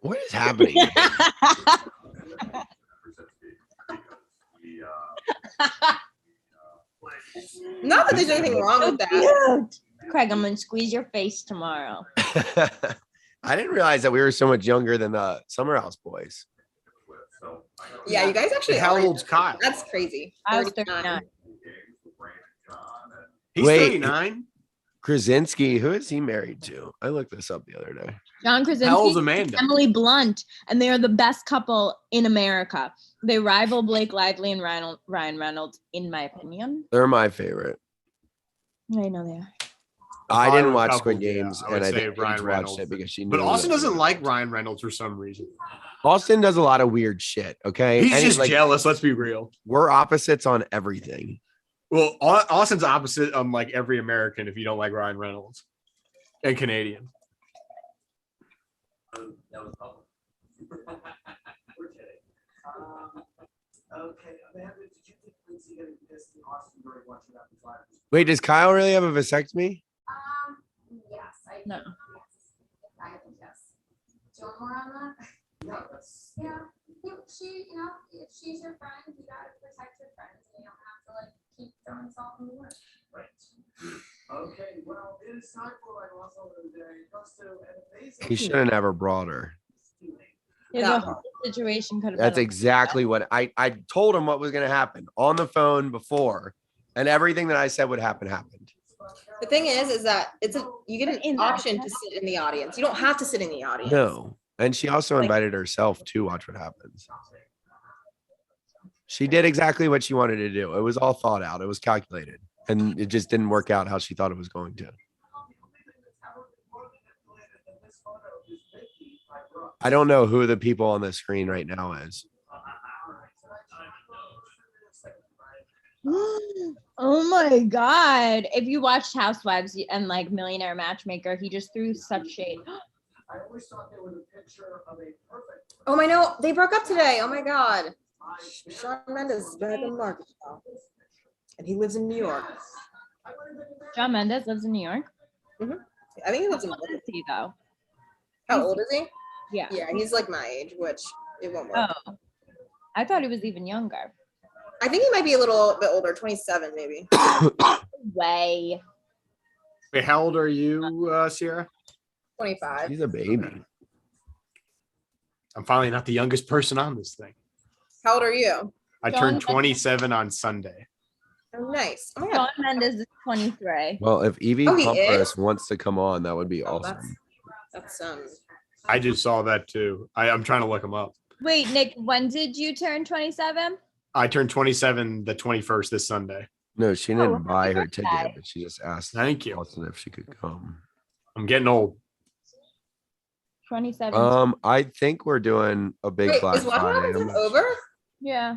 What is happening? Not that there's anything wrong with that. Cute. Craig, I'm gonna squeeze your face tomorrow. I didn't realize that we were so much younger than the Summer House boys. Yeah, you guys actually How are. old's Kyle? That's crazy. I was 39. He's Wait. 39. Krasinski, who is he married to? I looked this up the other day. John How old's Krasinski, Amanda? Emily Blunt, and they are the best couple in America. They rival Blake Lively and Ryan Reynolds, in my opinion. They're my favorite. I know they are. I didn't Hollywood watch couple, Squid yeah, Games, I would and I say think Ryan Paige watched Reynolds. it because she knew. But Austin that- doesn't like Ryan Reynolds for some reason. Austin does a lot of weird shit. Okay, He's And just like, jealous. Let's be real. we're opposites on everything. Well, Austin's opposite like every American if you don't like Ryan Reynolds and Canadian. That was public. We're kidding. Okay, Amanda, did you think Lindsay getting pissed in Austin during watching that live? Wait, does Kyle really have a vasectomy? Yes, I No. yes. I think yes. Do you want more on that? Yeah, that's. Yeah, she, you know, if she's your friend, you gotta protect your friends, and you don't have to like keep throwing salt in the wound. Right. Okay, well, it is time for my loss over the day. It goes to an amazing. He should have never brought her. The whole situation could have That's been exactly what I told him what was going to happen on the phone before, and everything that I said would happen happened. The thing is that you get an option to sit in the audience. You don't have to sit in the audience. No, and she also invited herself to watch what happens. She did exactly what she wanted to do. It was all thought out. It was calculated, and it just didn't work out how she thought it was going to. I don't know who the people on the screen right now is. Oh my God. If you watched Housewives and like Millionaire Matchmaker, he just threw such shade. I always thought there was a picture of a perfect. Oh my no, they broke up today. Oh my God. Shawn Mendes is back in the market now. And he lives in New York. Shawn Mendes lives in New York. I think he lives in How old is he though? How old is he? Yeah. Yeah, he's like my age, which it won't work. Oh, I thought he was even younger. I think he might be a little bit older, 27 maybe. Way. Wait, how old are you, Sierra? 25. He's a baby. I'm finally not the youngest person on this thing. How old are you? I Shawn turned Mendes. 27 on Sunday. Oh, nice. Oh my God. Shawn Mendes is 23. Well, if Evie Oh, he Pompous is? wants to come on, that would be Oh, awesome. that's I just saw that too. I'm trying to look him up. Wait, Nick, when did you turn 27? I turned 27 the 21st this Sunday. No, she Oh, didn't buy her happy ticket, birthday. but she just asked Thank you. Austin if she could come. I'm getting old. 27. I think we're doing a big Wait, Black is Watch What Friday. Happens I'm, not over? Yeah.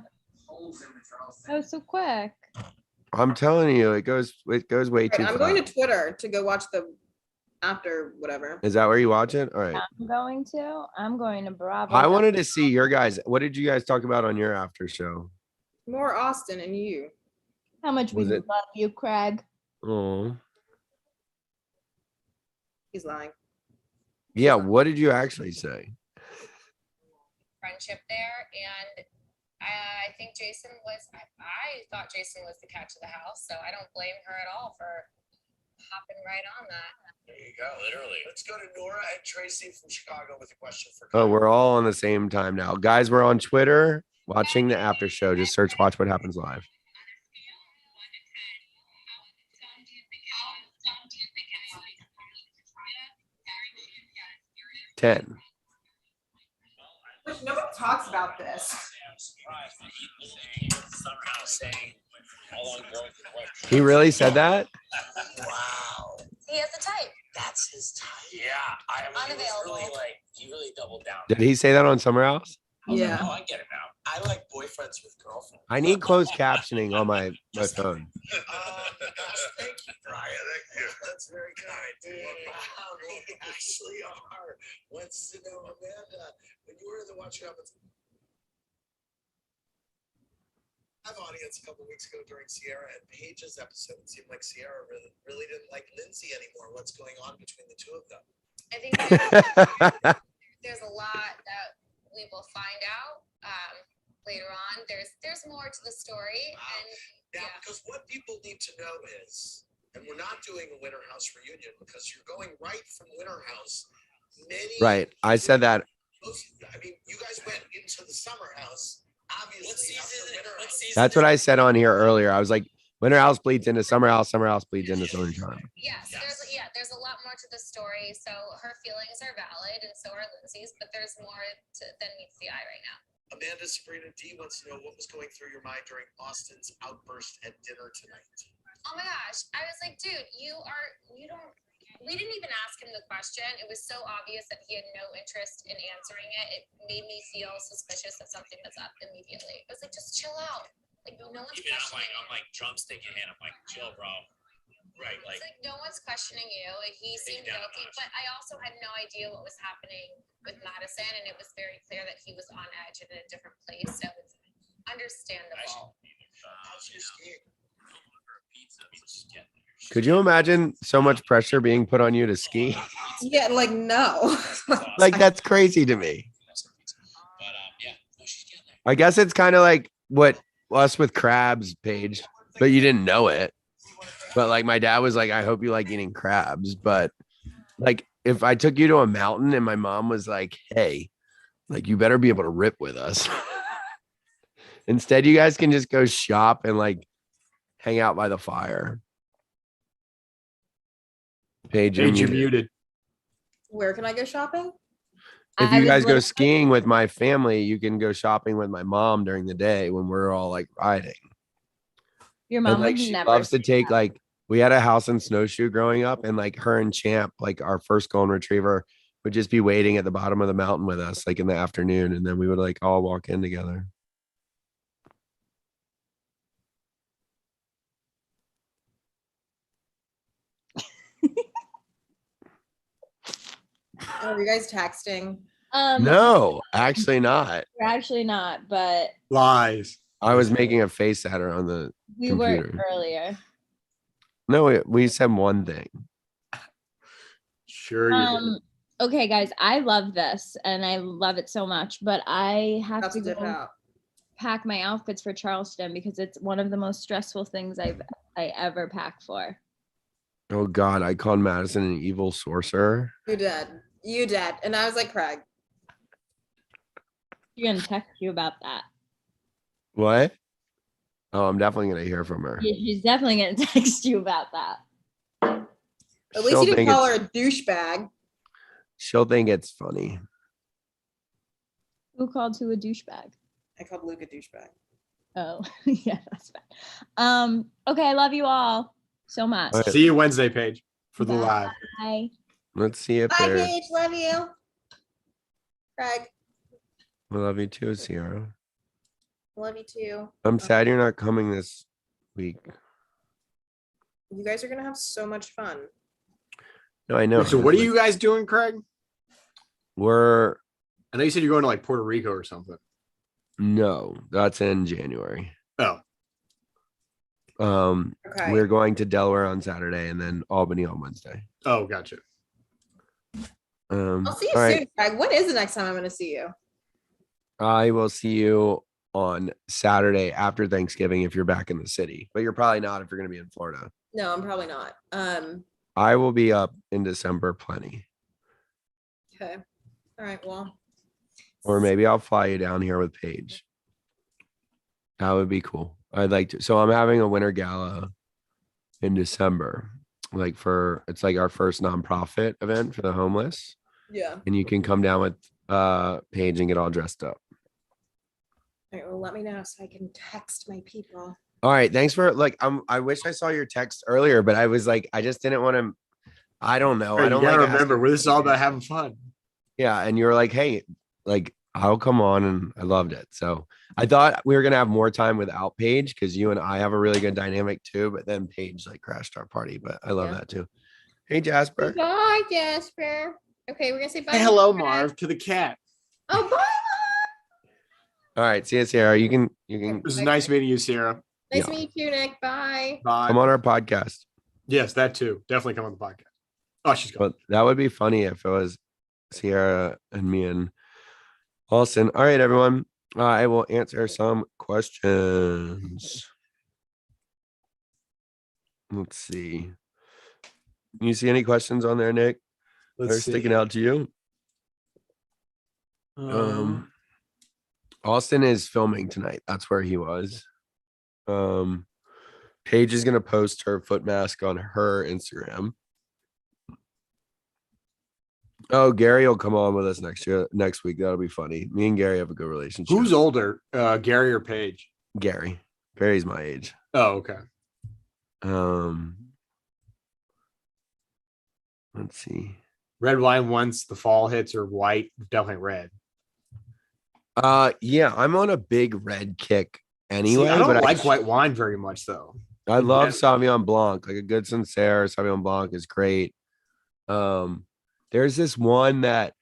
That was so quick. I'm telling you, it goes way Right, too I'm fast. going to Twitter to go watch the after whatever. Is that where you watch it? All right. I'm going to Bravo. I wanted to see your guys. What did you guys talk about on your after show? More Austin and you. How much we Was it- love you, Craig. Oh, He's lying. yeah. What did you actually say? Friendship there, and I think Jason was. I thought Jason was the catch of the house, so I don't blame her at all for hopping right on that. There you go, literally. Let's go to Nora and Tracy from Chicago with a question for Oh, Kyle. we're all on the same time now, guys. We're on Twitter watching the after show. Just search "Watch What Happens Live." Ten. Nobody talks about this. surprised that he was saying somehow saying how long ago with your wife. He really said that? Wow. He has a type. That's his type. Yeah. I mean, he was really Unavailable. like, he really doubled down. Did he say that on Summer House? I was like, Yeah. oh, I get it now. I like boyfriends with girlfriends. I need closed captioning on my phone. Gosh, thank you, Brian. Thank you. That's very kind. Wow, we actually are. Wants to know, Amanda, when you were in the Watch Your Happens live audience a couple weeks ago during Sierra and Paige's episode, it seemed like Sierra really didn't like Lindsay anymore. What's going on between the two of them? I think there's a lot that we will find out later on. There's more to the story, and Yeah, because what people need to know is, and we're not doing a Winter House reunion because you're going right from Winter House. Right. I said that. I mean, you guys went into the Summer House. Obviously, what season That's what I said on here earlier. I was like, Winter House bleeds into Summer House bleeds into Southern Charm. yes, there's a lot more to the story. So her feelings are valid, and so are Lindsay's. But there's more than meets the eye right now. Amanda Sabrina D wants to know what was going through your mind during Austin's outburst at dinner tonight. Oh my gosh. I was like, dude, we didn't even ask him the question. It was so obvious that he had no interest in answering it. It made me feel suspicious that something was up immediately. I was like, just chill out. Like, no one's Even questioning I'm like drumstick in hand. I'm like, chill, bro. Right, It's like no one's questioning you. He seemed down a guilty, notch. but I also had no idea what was happening with Madison, and it was very clear that he was on edge and in a different place. So it's understandable. How's your skiing? Could you imagine so much pressure being put on you to ski? Yeah, like no. Like, that's crazy to me. I guess it's kind of like what us with crabs, Paige, but you didn't know it. But like my dad was like, I hope you like eating crabs. But like if I took you to a mountain and my mom was like, hey, like you better be able to rip with us. Instead, you guys can just go shop and like hang out by the fire. Paige, you're Paige, you're muted. muted. Where can I go shopping? If I you was guys go literally- skiing with my family, you can go shopping with my mom during the day when we're all like riding. Your And mom like would she never. loves to say take that. like we had a house in Snowshoe growing up, and like her and Champ, like our first golden retriever, would just be waiting at the bottom of the mountain with us, like in the afternoon, and then we would like all walk in together. Oh, are you guys texting? No, actually not. We're actually not, but Lies. I was making a face at her on the we computer. were earlier. No, we said one thing. Sure you did. Okay, guys, I love this and I love it so much, but I have About to to dip go out. pack my outfits for Charleston because it's one of the most stressful things I ever pack for. Oh God, I called Madison an evil sorcerer. You did. You did. And I was like, Craig. You're gonna text you about that. What? Oh, I'm definitely gonna hear from her. She's definitely gonna text you about that. At least She'll you didn't think call her it's- a douchebag. She'll think it's funny. Who called who a douchebag? I called Luke a douchebag. Oh, yeah, that's bad. Okay, I love you all so much. All right. See you Wednesday, Paige, for the live. Bye. Let's see if Bye, there's. Paige. Love you. Craig. I love you too, Sierra. Love you too. I'm sad you're not coming this week. You guys are gonna have so much fun. No, I know. So what are you guys doing, Craig? We're I know you said you're going to like Puerto Rico or something. no, that's in January. Oh, Okay. We're going to Delaware on Saturday and then Albany on Wednesday. oh, gotcha. I'll see you all right. soon, Craig. When is the next time I'm gonna see you? I will see you on Saturday after Thanksgiving if you're back in the city, but you're probably not if you're going to be in Florida. No, I'm probably not. I will be up in December plenty, Okay. All right. Well. or maybe I'll fly you down here with Paige. That would be cool. I'd like to. So I'm having a winter gala in December, like it's like our first nonprofit event for the homeless, Yeah. and you can come down with Paige and get all dressed up. All right, well, let me know so I can text my people. All right. Thanks for I wish I saw your text earlier, but I was like, I just didn't want to. I don't know. Hey, I don't you gotta like remember, asking this is all about questions. having fun. Yeah. And you were like, hey, like, I'll come on, and I loved it. So I thought we were gonna have more time without Paige because you and I have a really good dynamic too. But then Paige like crashed our party. But I love Yeah. that too. Hey Jasper. Bye, Jasper. Okay, we're gonna say bye. Hey, to hello, Greg. Marv, to the cat. Oh, bye. All right. See you, Sarah. You can It was nice meeting you, Sarah. Nice Yeah. to meet you, Nick. Bye. Bye. come on our podcast. Yes, that too. Definitely come on the podcast. Oh, she's gone. But that would be funny if it was Sierra and me and Austin. All right, everyone. I will answer some questions. Let's see. You see any questions on there, Nick? They're sticking out to you. Austin is filming tonight. That's where he was. Paige is gonna post her foot mask on her Instagram. Oh, Gary will come on with us next week. That'll be funny. Me and Gary have a good relationship. Who's older, Gary or Paige? Gary? Gary's my age. Oh, okay. Let's see. Red wine once the fall hits or white, definitely red. Yeah, I'm on a big red kick anyway. See, I don't but like white wine very much though. I love Sauvignon Blanc. Like a good Sancerre Sauvignon Blanc is great. There's this one that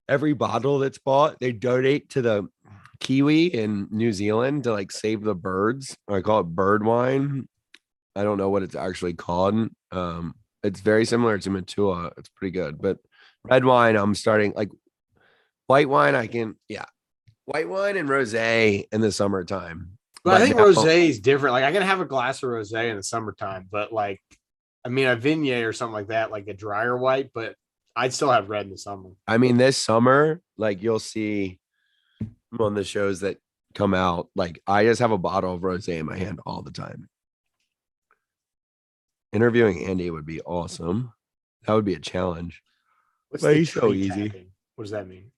every bottle that's bought, they donate to the Kiwi in New Zealand to like save the birds. I call it bird wine. I don't know what it's actually called. It's very similar to Matua. It's pretty good. But red wine, I'm starting like white wine. White wine and rosé in the summertime. But I think rosé is different. Like I can have a glass of rosé in the summertime, but like, I mean, a Viognier or something like that, like a drier white, but I'd still have red in the summer. I mean, this summer, like you'll see on the shows that come out, like I just have a bottle of rosé in my hand all the time. Interviewing Andy would be awesome. That would be a challenge. What's But the he's so tree easy. tapping? What does that mean?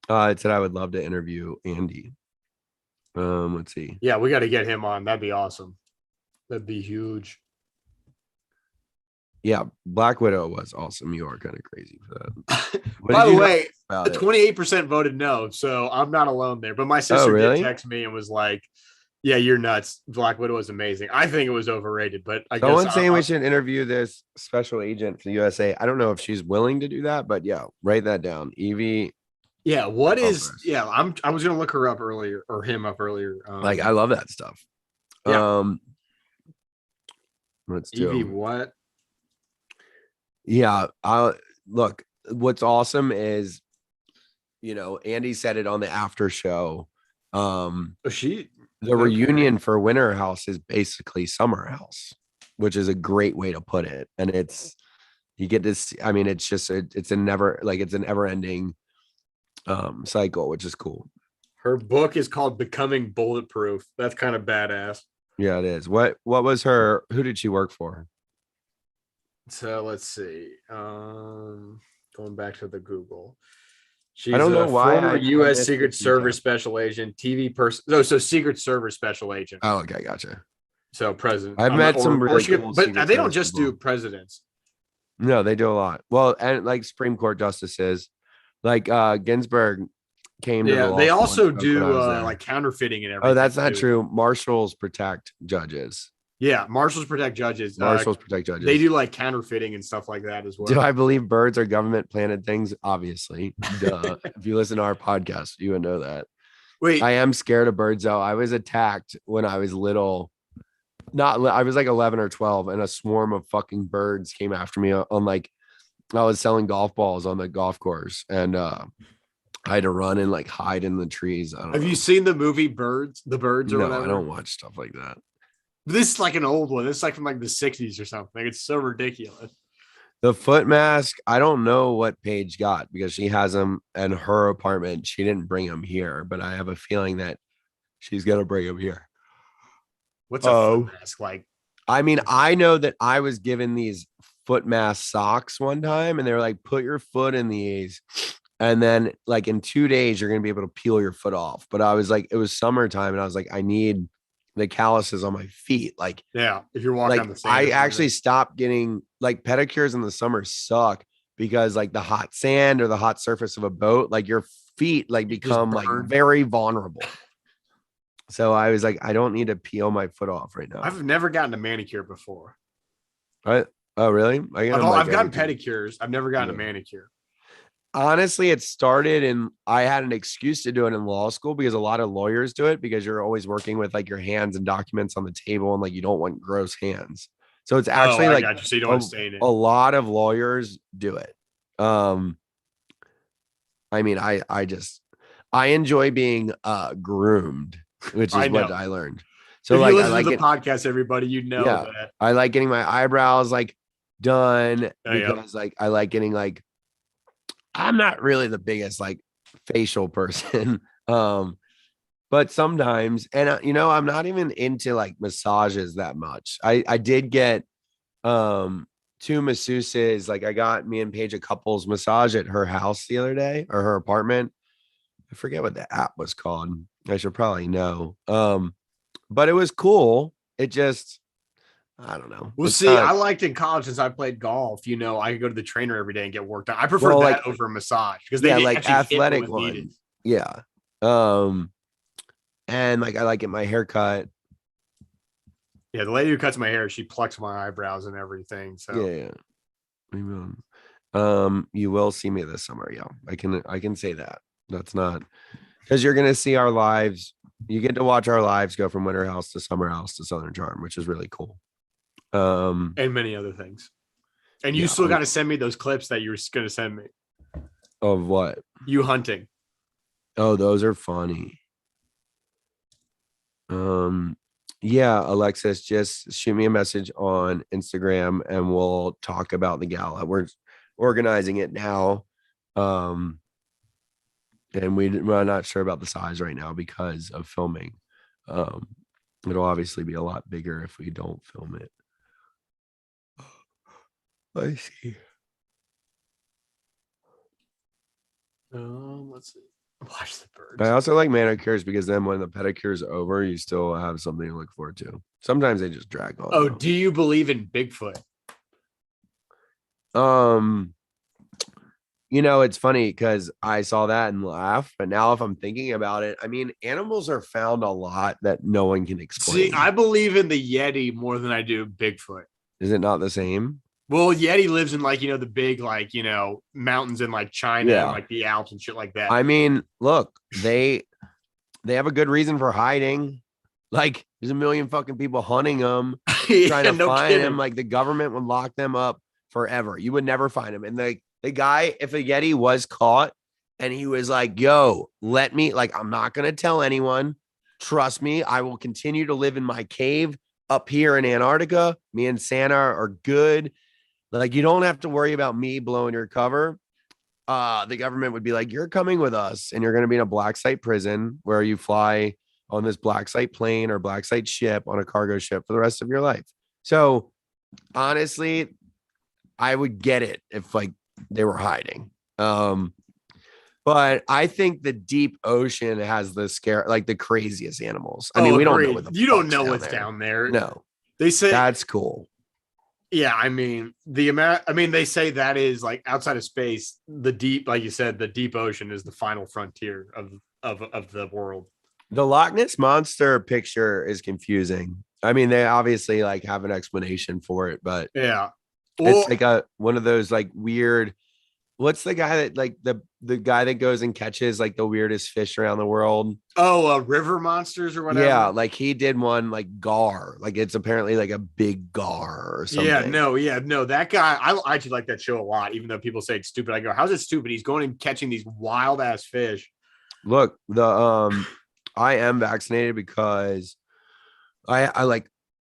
It said I would love to interview Andy. Let's see. Yeah, we got to get him on. That'd be awesome. That'd be huge. Yeah, Black Widow was awesome. You are kind of crazy for that. By the way, about it? 28% voted no, so I'm not alone there. But my sister really? did text me and was like, "Yeah, you're nuts. Black Widow was amazing. I think it was overrated, but I Someone's guess saying we should interview this special agent for the USA. I don't know if she's willing to do that, but yeah, write that down. Evie. Yeah, what is? Outburst. Yeah, I was gonna look her up earlier or him up earlier. Like I love that stuff. Yeah. Let's do Evie, what? Yeah, look, what's awesome is, Andy said it on the after show. The reunion for Winter House is basically Summer House, which is a great way to put it. And you get this, I mean, it's just, it's an ever ending cycle, which is cool. Her book is called Becoming Bulletproof. That's kind of badass. Yeah, it is. What was who did she work for? So let's see. Going back to the Google. She's I don't know why former I U.S. missed Secret this Service detail. special agent, TV person. No, so Secret Service special agent. Oh, okay, gotcha. So president. I've met some really cool but Secret they don't Service just people. do presidents. No, they do a lot. Well, and like Supreme Court justices, like Ginsburg came to the Yeah, law they school also and spoke do when I was there. like counterfeiting and everything. Oh, that's not too. true. Marshals protect judges. Yeah, marshals protect judges. Marshals protect judges. They do like counterfeiting and stuff like that as well. Do I believe birds are government planted things? Obviously. Duh. If you listen to our podcast, you would know that. Wait, I am scared of birds though. I was attacked when I was little. I was like 11 or 12, and a swarm of fucking birds came after me on like I was selling golf balls on the golf course, and I had to run and like hide in the trees. have you seen the movie Birds? The Birds or No, whatever? I don't watch stuff like that. This is like an old one. This is like from like the 60s or something. It's so ridiculous. The foot mask, I don't know what Paige got because she has them in her apartment. She didn't bring them here, but I have a feeling that she's gonna bring them here. What's a foot mask like? I mean, I know that I was given these foot mask socks one time, and they were like, "Put your foot in these," And then like in 2 days, you're gonna be able to peel your foot off. But I was like, it was summertime, and I was like, I need the calluses on my feet. Yeah, if you're walking on the sand. I actually stopped getting like pedicures in the summer suck because like the hot sand or the hot surface of a boat, like your feet like become like burn. very vulnerable. So I was like, I don't need to peel my foot off right now. I've never gotten a manicure before. Oh, really? I've gotten pedicures. I've never gotten a manicure. Honestly, it started and I had an excuse to do it in law school because a lot of lawyers do it because you're always working with like your hands and documents on the table and like you don't want gross hands. So it's actually I like got you. So you don't want to stain it. a lot of lawyers do it. I mean, I enjoy being groomed, which is what I learned. So if like you I listen like to the podcast, everybody, you know that. I like getting my eyebrows like done because like I like getting like I'm not really the biggest like facial person. But sometimes, and I'm not even into like massages that much. I did get 2 masseuses. Like I got me and Paige a couples massage at her house the other day or her apartment. I forget what the app was called. I should probably know. But it was cool. It just I don't know. Well, see, I liked in college since I played golf. I could go to the trainer every day and get worked out. I prefer that over a massage because they like athletic ones. needed. Yeah. And like I like get my hair cut. Yeah, the lady who cuts my hair, she plucks my eyebrows and everything. So yeah. You will see me this summer. Yeah, I can say that. That's not because you're gonna see our lives. You get to watch our lives go from winter house to summer house to Southern Charm, which is really cool. And many other things. And you still got to send me those clips that you were going to send me. Of what? You hunting. Oh, those are funny. Yeah, Alexis, just shoot me a message on Instagram and we'll talk about the gala. We're organizing it now. And we're not sure about the size right now because of filming. It'll obviously be a lot bigger if we don't film it. I see. Let's see. Watch the birds. I also like manicures because then when the pedicure is over, you still have something to look forward to. Sometimes they just drag on. Oh, do you believe in Bigfoot? It's funny because I saw that and laughed, but now if I'm thinking about it, I mean, animals are found a lot that no one can explain. See, I believe in the Yeti more than I do Bigfoot. Is it not the same? Well, Yeti lives in the big mountains in China and like the Alps and shit like that. I mean, look, they have a good reason for hiding. Like there's a million fucking people hunting them, trying to find them. Like the government would lock them up forever. You would never find them. And the guy, if a Yeti was caught and he was like, yo, let me, like, I'm not going to tell anyone. Trust me. I will continue to live in my cave up here in Antarctica. Me and Santa are good. Like, you don't have to worry about me blowing your cover. The government would be like, you're coming with us and you're going to be in a black site prison where you fly on this black site plane or black site ship on a cargo ship for the rest of your life. So honestly, I would get it if they were hiding. But I think the deep ocean has the craziest animals. I mean, we don't know you don't know what's down there. No, they say that's cool. Yeah, I mean, they say that is outside of space, the deep, like you said, the deep ocean is the final frontier of the world. The Loch Ness Monster picture is confusing. I mean, they obviously have an explanation for it, but yeah, it's one of those weird. What's the guy that the guy that goes and catches the weirdest fish around the world? Oh, river monsters or whatever. Yeah, he did one gar. It's apparently a big gar or something. Yeah, no. That guy, I actually like that show a lot, even though people say it's stupid. I go, how's it stupid? He's going and catching these wild ass fish. Look, I am vaccinated because I like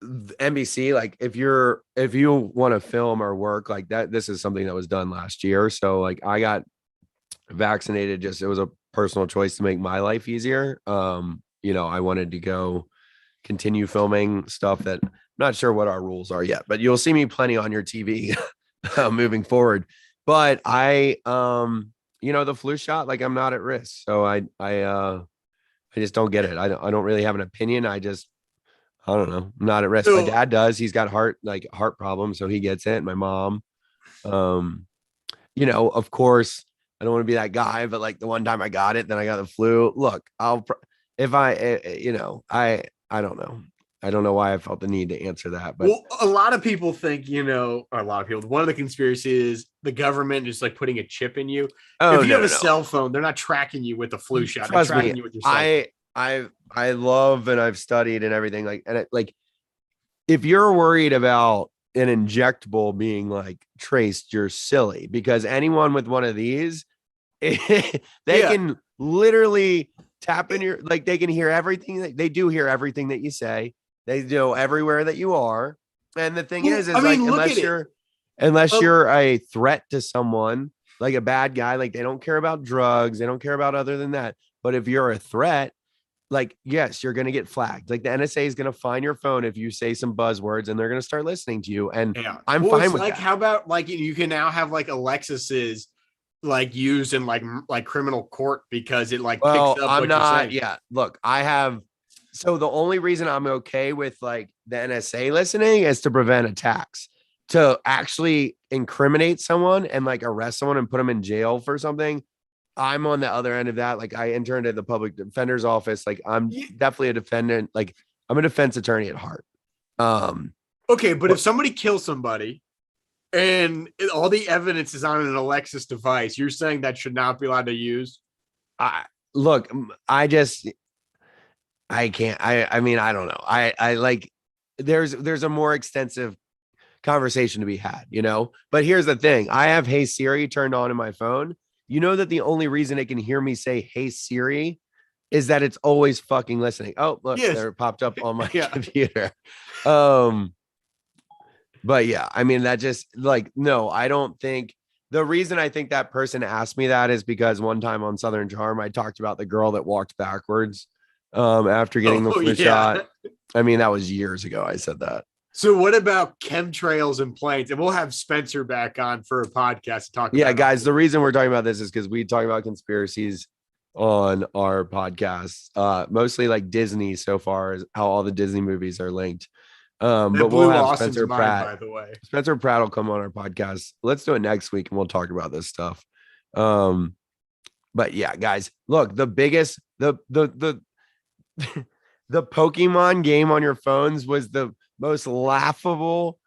NBC. If you want to film or work like that, this is something that was done last year. So I got vaccinated. It was a personal choice to make my life easier. I wanted to go continue filming stuff that I'm not sure what our rules are yet, but you'll see me plenty on your TV moving forward. But I the flu shot, like I'm not at risk. So I just don't get it. I don't really have an opinion. I don't know. I'm not at risk. My So- dad does. He's got heart problems, so he gets it. My mom, of course, I don't want to be that guy, but like the one time I got it, then I got the flu. Look, if I don't know. I don't know why I felt the need to answer that, but Well, a lot of people think, or a lot of people, one of the conspiracies is the government is like putting a chip in you. oh If you no, have a no. cell phone, they're not tracking you with the flu shot. They're Trust tracking me, you with your cell phone. I love and I've studied and everything if you're worried about an injectable being like traced, you're silly because anyone with one of these, they Yeah. can literally tap in your they can hear everything. They do hear everything that you say. They know everywhere that you are. And the thing Well, is I mean, look unless at it. you're a threat to someone, like a bad guy, like they don't care about drugs, they don't care about other than that. But if you're a threat, like, yes, you're going to get flagged. Like the NSA is going to find your phone if you say some buzzwords and they're going to start listening to you. And Yeah. I'm Well, fine it's with like, that. how about like you can now have like Alexis's like used in like criminal court because it like Well, picks up I'm what you're not. saying. Yeah. Look, so the only reason I'm okay with like the NSA listening is to prevent attacks. To actually incriminate someone and like arrest someone and put them in jail for something, I'm on the other end of that. Like I interned at the public defender's office. Like I'm definitely a defendant. Like I'm a defense attorney at heart. Okay, but if somebody kills somebody and all the evidence is on an Alexis device, you're saying that should not be allowed to use? Look, I can't. I mean, I don't know. I like. There's a more extensive conversation to be had, But here's the thing: I have Hey Siri turned on in my phone. You know that the only reason it can hear me say Hey Siri is that it's always fucking listening. Oh, look, Yes. there it popped up on my Yeah. computer. But yeah, I mean, that just no, I don't think the reason I think that person asked me that is because one time on Southern Charm, I talked about the girl that walked backwards after getting the flu shot. I mean, that was years ago. I said that. So what about chemtrails and planes? And we'll have Spencer back on for a podcast to talk about. Yeah, guys, the reason we're talking about this is because we talk about conspiracies on our podcast, mostly like Disney so far, is how all the Disney movies are linked. But we'll have Spencer Pratt. By the way, Spencer Pratt will come on our podcast. Let's do it next week and we'll talk about this stuff. But yeah, guys, look, the biggest the Pokemon game on your phones was the most laughable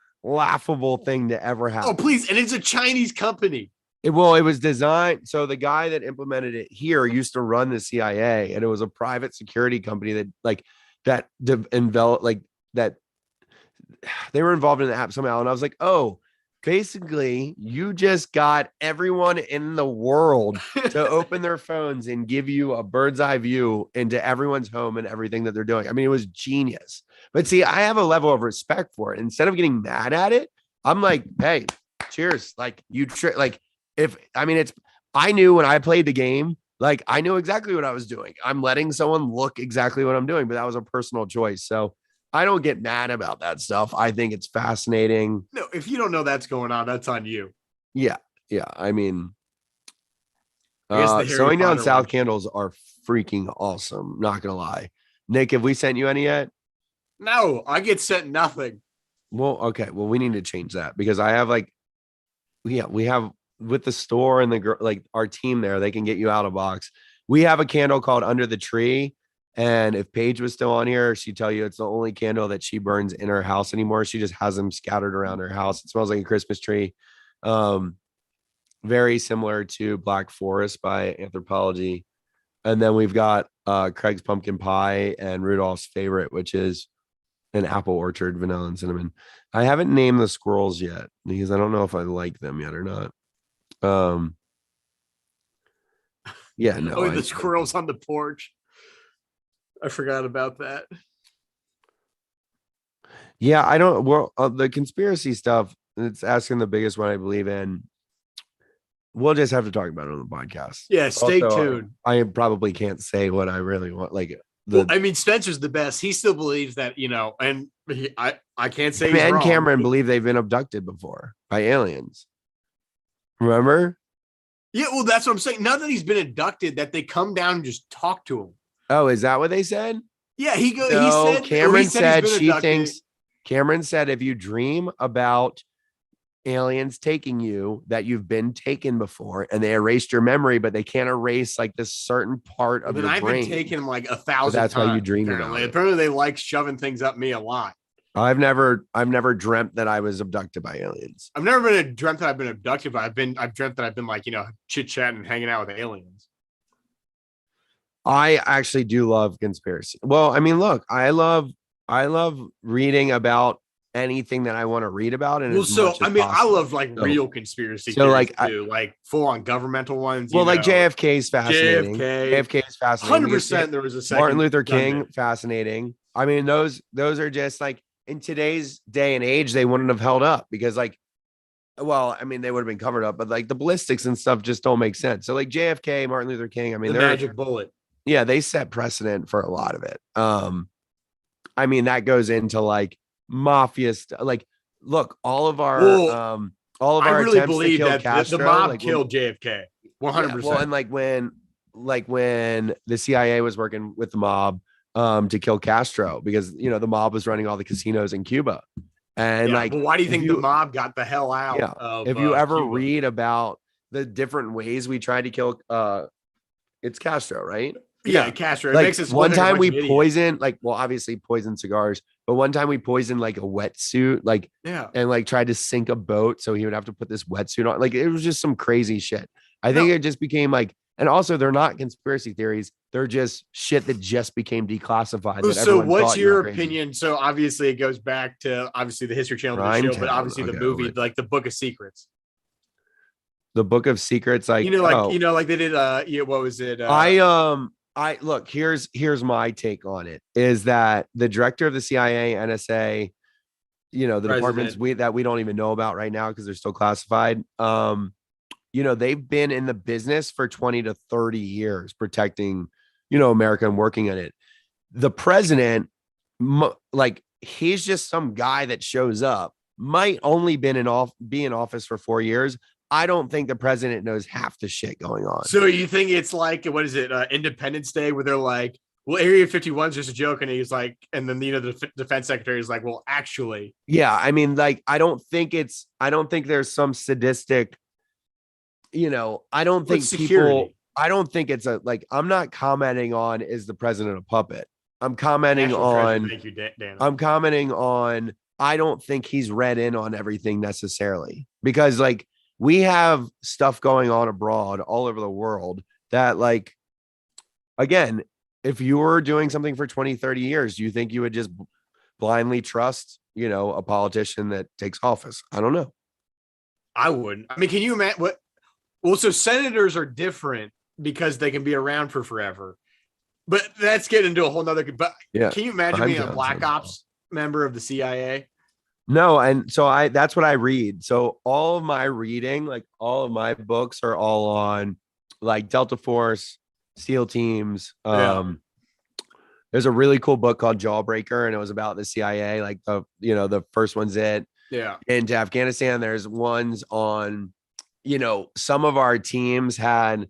thing to ever happen. oh please, and it's a Chinese company. It was designed. So the guy that implemented it here used to run the CIA, and it was a private security company that enveloped that they were involved in the app somehow. And I was like, oh, basically you just got everyone in the world to open their phones and give you a bird's eye view into everyone's home and everything that they're doing. I mean, it was genius. But see, I have a level of respect for it. Instead of getting mad at it, I'm like, hey, cheers. Like I knew when I played the game, like I knew exactly what I was doing. I'm letting someone look exactly what I'm doing, but that was a personal choice. So I don't get mad about that stuff. I think it's fascinating. No, if you don't know that's going on, that's on you. Yeah. Yeah. I mean, I guess the Harry sewing down Potter South one. candles are freaking awesome. Not gonna lie. Nick, have we sent you any yet? No, I get sent nothing. Well, okay. Well, we need to change that because I have we have with the store and the girl, like our team there, they can get you out a box. We have a candle called Under the Tree. And if Paige was still on here, she'd tell you it's the only candle that she burns in her house anymore. She just has them scattered around her house. It smells like a Christmas tree. Very similar to Black Forest by Anthropology. And then we've got Craig's Pumpkin Pie and Rudolph's Favorite, which is an apple orchard, vanilla and cinnamon. I haven't named the squirrels yet because I don't know if I like them yet or not. Yeah, no. Oh, the squirrels on the porch. I forgot about that. Yeah, I don't. Well, the conspiracy stuff, it's asking the biggest one I believe in. We'll just have to talk about it on the podcast. Yeah, stay Also, tuned. I probably can't say what I really want. Like, Well, I mean, Spencer's the best. He still believes that, and I can't say he's and wrong. Cameron believe they've been abducted before by aliens. Remember? Yeah, well, that's what I'm saying. Now that he's been abducted, that they come down and just talk to him. Oh, is that what they said? Yeah, he No, said Cameron he's said been she abducted. thinks. Cameron said if you dream about aliens taking you, that you've been taken before, and they erased your memory, but they can't erase like this certain part of Then your I've brain. been taken him like So 1,000 that's times. why you dream apparently. about it. Apparently, they like shoving things up me a lot. I've never dreamt that I was abducted by aliens. I've never been dreamt that I've been abducted, but I've dreamt that I've been like, chit chatting and hanging out with aliens. I actually do love conspiracy. Well, I mean, look, I love reading about anything that I want to read about. And Well, so I mean, I love like So- real conspiracy so, theories like, too, like full on governmental ones. well, like JFK is fascinating. JFK. JFK is fascinating. 100%. There was a second Martin Luther King, gunman. fascinating. I mean, those are just like in today's day and age, they wouldn't have held up because like, well, I mean, they would have been covered up, but like the ballistics and stuff just don't make sense. So like JFK, Martin Luther King, I mean, The they're magic bullet. yeah, they set precedent for a lot of it. I mean, that goes into like mafia like look, all of our I really attempts to believe kill that Castro, the mob like, killed JFK. 100%. well, and like when the CIA was working with the mob to kill Castro because the mob was running all the casinos in Cuba. And like, but why do you think if the mob got the hell out? Yeah. Of, if you ever Cuba? read about the different ways we tried to kill it's Castro, right? Yeah, Castro. It Like makes us one look like a time bunch we of idiots. poisoned, like, well, obviously poisoned cigars, but one time we poisoned like a wetsuit, like, Yeah. and like tried to sink a boat, so he would have to put this wetsuit on. Like, it was just some crazy shit. I think it just became like, and also they're not conspiracy theories; they're just shit that just became declassified. That So, everyone what's thought you were your crazy. opinion? So, obviously, it goes back to obviously the History Channel Crime show, but Town. obviously the Okay, movie, wait. like the Book of Secrets. The Book of Secrets, like like they did. What was it? I look, here's my take on it is that the director of the CIA, NSA, the departments that we don't even know about right now because they're still classified. They've been in the business for 20 to 30 years protecting, America and working on it. The president, like, he's just some guy that shows up, might only be in office for 4 years. I don't think the president knows half the shit going on. So you think it's like, what is it? Independence Day, where they're like, well, Area 51 is just a joke. And he's like, and then, the defense secretary is like, well, actually. Yeah. I mean, like, I don't think there's some sadistic, I don't think I don't think it's I'm not commenting on, is the president a puppet? I'm commenting on, thank you, Dan. I'm commenting on, I don't think he's read in on everything necessarily because like, we have stuff going on abroad all over the world that, like, again, if you were doing something for 20, 30 years, do you think you would just blindly trust, a politician that takes office? I don't know. I wouldn't. I mean, can you imagine what? Well, so senators are different because they can be around for forever. But that's getting into a whole nother. But yeah, can you imagine being a Black Ops member of the CIA? No, and so that's what I read. So all of my reading, like all of my books are all on like Delta Force, SEAL teams. There's a really cool book called Jawbreaker, and it was about the CIA, like the first one's into Afghanistan. There's ones on, some of our teams had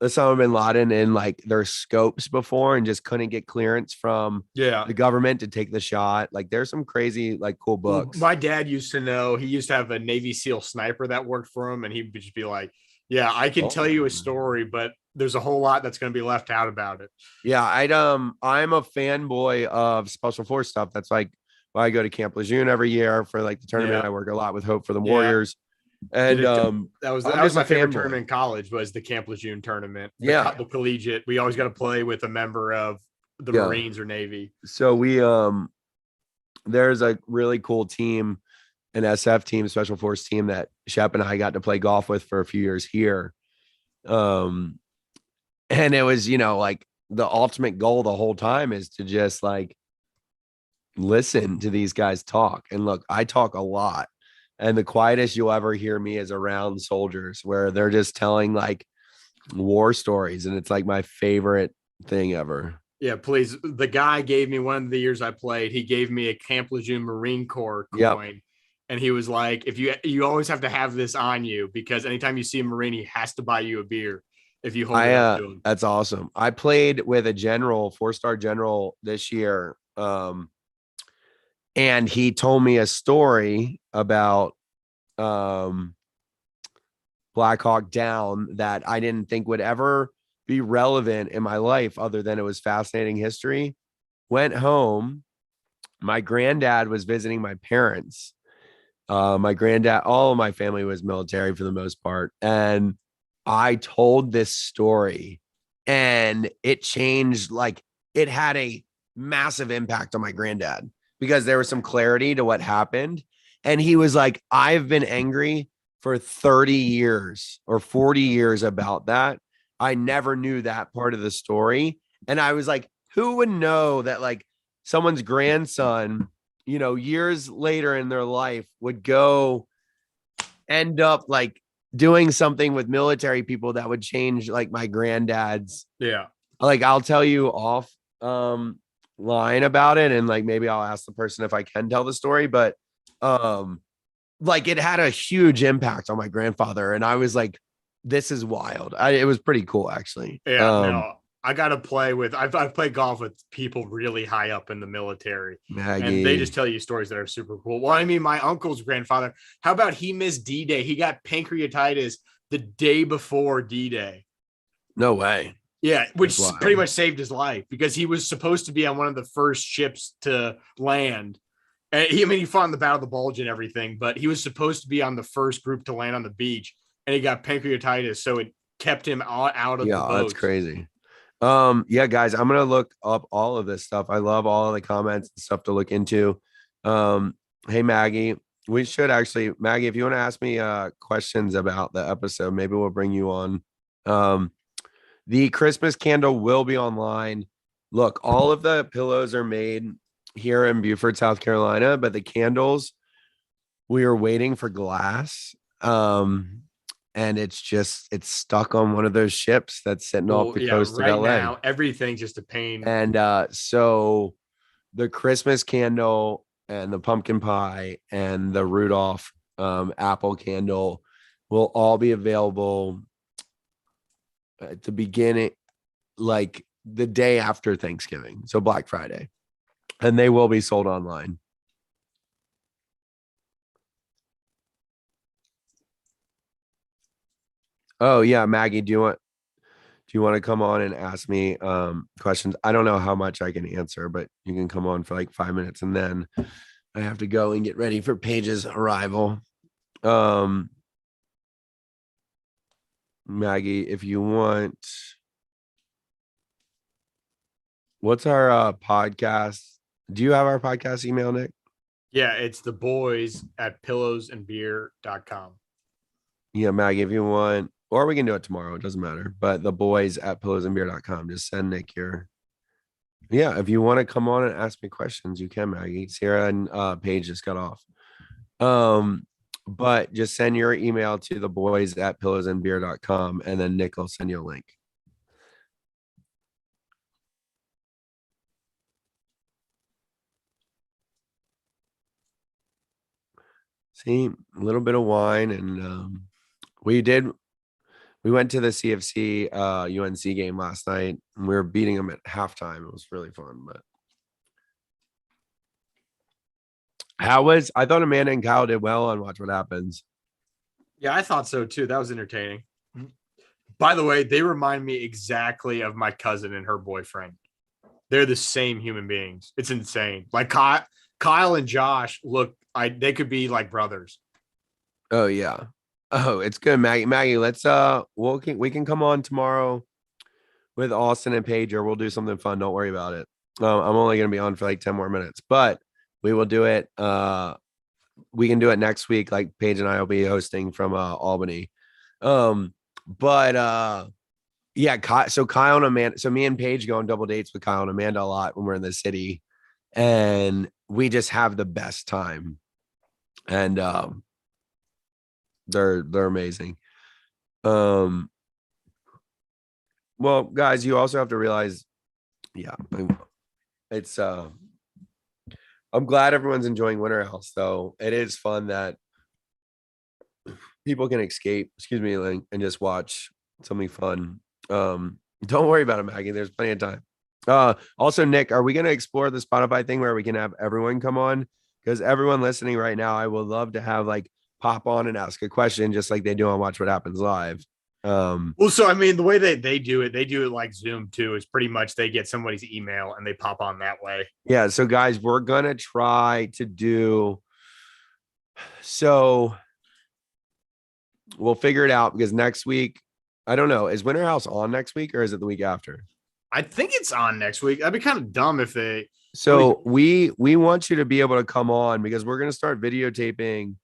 Osama bin Laden in like their scopes before and just couldn't get clearance from the government to take the shot. Like there's some crazy, like cool books. My dad used to know, he used to have a Navy SEAL sniper that worked for him. And he would just be like, yeah, I can tell you a story, but there's a whole lot that's going to be left out about it. Yeah. I'm a fanboy of special force stuff. That's like why I go to Camp Lejeune every year for like the tournament. I work a lot with Hope for the Warriors. And that was my favorite tournament in college, was the Camp Lejeune tournament. The collegiate. We always got to play with a member of the Marines or Navy. So we there's a really cool team, an SF team, special force team that Shep and I got to play golf with for a few years here. And it was, like the ultimate goal the whole time is to just like listen to these guys talk. And look, I talk a lot. And the quietest you'll ever hear me is around soldiers where they're just telling like war stories. And it's like my favorite thing ever. Yeah, please. The guy gave me, one of the years I played, he gave me a Camp Lejeune Marine Corps coin. and he was like, if you always have to have this on you because anytime you see a Marine, he has to buy you a beer if you hold it up to him. That's awesome. I played with a general, 4-star general this year. And he told me a story about Black Hawk Down that I didn't think would ever be relevant in my life other than it was fascinating history. Went home. My granddad was visiting my parents. My granddad, all of my family was military for the most part. And I told this story and it changed, like it had a massive impact on my granddad because there was some clarity to what happened. And he was like, I've been angry for 30 years or 40 years about that. I never knew that part of the story. And I was like, who would know that like someone's grandson, you know, years later in their life would go end up like doing something with military people that would change like my granddad's. Yeah. Like I'll tell you off line about it and like maybe I'll ask the person if I can tell the story, but like it had a huge impact on my grandfather and I was like, this is wild. It was pretty cool actually. Yeah, no, I got to play with, I've played golf with people really high up in the military Maggie. and they just tell you stories that are super cool. Well, I mean, my uncle's grandfather, how about he missed D-Day? He got pancreatitis the day before D-Day. No way. Yeah, which pretty much saved his life because he was supposed to be on one of the first ships to land. And he fought in the Battle of the Bulge and everything, but he was supposed to be on the first group to land on the beach and he got pancreatitis. So it kept him out of the boat. That's crazy. Yeah, guys, I'm gonna look up all of this stuff. I love all of the comments and stuff to look into. Hey Maggie, we should actually, Maggie, if you want to ask me questions about the episode, maybe we'll bring you on. The Christmas candle will be online. Look, all of the pillows are made here in Beaufort, South Carolina, but the candles, we are waiting for glass. And it's stuck on one of those ships that's sitting off the coast right of LA. Now, everything's just a pain. And so the Christmas candle and the pumpkin pie and the Rudolph apple candle will all be available at the beginning, like the day after Thanksgiving. So Black Friday. And they will be sold online. Oh yeah, Maggie, do you want to come on and ask me questions? I don't know how much I can answer, but you can come on for like 5 minutes and then I have to go and get ready for Paige's arrival. Maggie, if you want, what's our podcast? Do you have our podcast email, Nick? Yeah, it's the boys at pillowsandbeer.com. Yeah, Maggie, if you want, or we can do it tomorrow. It doesn't matter. But the boys at pillowsandbeer.com. Just send Nick your. Yeah, if you want to come on and ask me questions, you can, Maggie. Sarah and Paige just got off. But just send your email to the boys at pillowsandbeer.com and then Nick will send you a link. See, a little bit of wine and we went to the CFC UNC game last night and we were beating them at halftime. It was really fun, but I thought Amanda and Kyle did well on Watch What Happens. Yeah, I thought so too. That was entertaining. By the way, they remind me exactly of my cousin and her boyfriend. They're the same human beings. It's insane. Like Kyle and Josh they could be like brothers. Oh yeah. Oh, it's good, Maggie. Maggie, let's we can come on tomorrow with Austin and Paige, or we'll do something fun. Don't worry about it. I'm only gonna be on for like 10 more minutes, but we will do it. We can do it next week. Like Paige and I will be hosting from Albany. Yeah, so Kyle and Amanda. So me and Paige go on double dates with Kyle and Amanda a lot when we're in the city, and we just have the best time. And they're amazing. Well, guys, you also have to realize, yeah, it's I'm glad everyone's enjoying Winter House, though. It is fun that people can escape, excuse me, and just watch something fun. Don't worry about it, Maggie. There's plenty of time. Also, Nick, are we going to explore the Spotify thing where we can have everyone come on? Because everyone listening right now, I would love to have like pop on and ask a question just like they do on Watch What Happens Live. Well, so I mean, the way they do it like Zoom too, is pretty much they get somebody's email and they pop on that way. Yeah, so guys, we're gonna try to do so we'll figure it out because next week, I don't know, is Winter House on next week or is it the week after? I think it's on next week. That'd be kind of dumb if they. So we want you to be able to come on because we're gonna start videotaping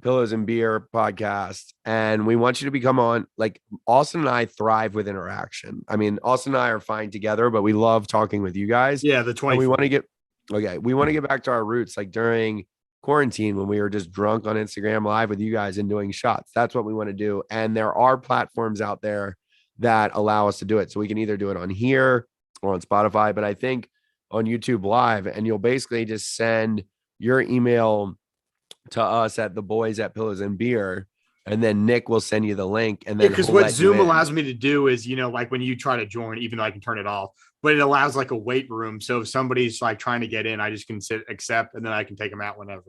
Pillows and Beer podcast, and we want you to become on. Like Austin and I thrive with interaction. I mean, Austin and I are fine together, but we love talking with you guys. Yeah, the 20. We want to get we want to get back to our roots, like during quarantine when we were just drunk on Instagram Live with you guys and doing shots. That's what we want to do. And there are platforms out there that allow us to do it. So we can either do it on here or on Spotify, but I think on YouTube Live, and you'll basically just send your email to us at the boys at Pillows and Beer, and then Nick will send you the link. And then because he'll what let you Zoom in. allows me to do is, like when you try to join, even though I can turn it off, but it allows like a wait room. So if somebody's like trying to get in, I just can accept, and then I can take them out whenever.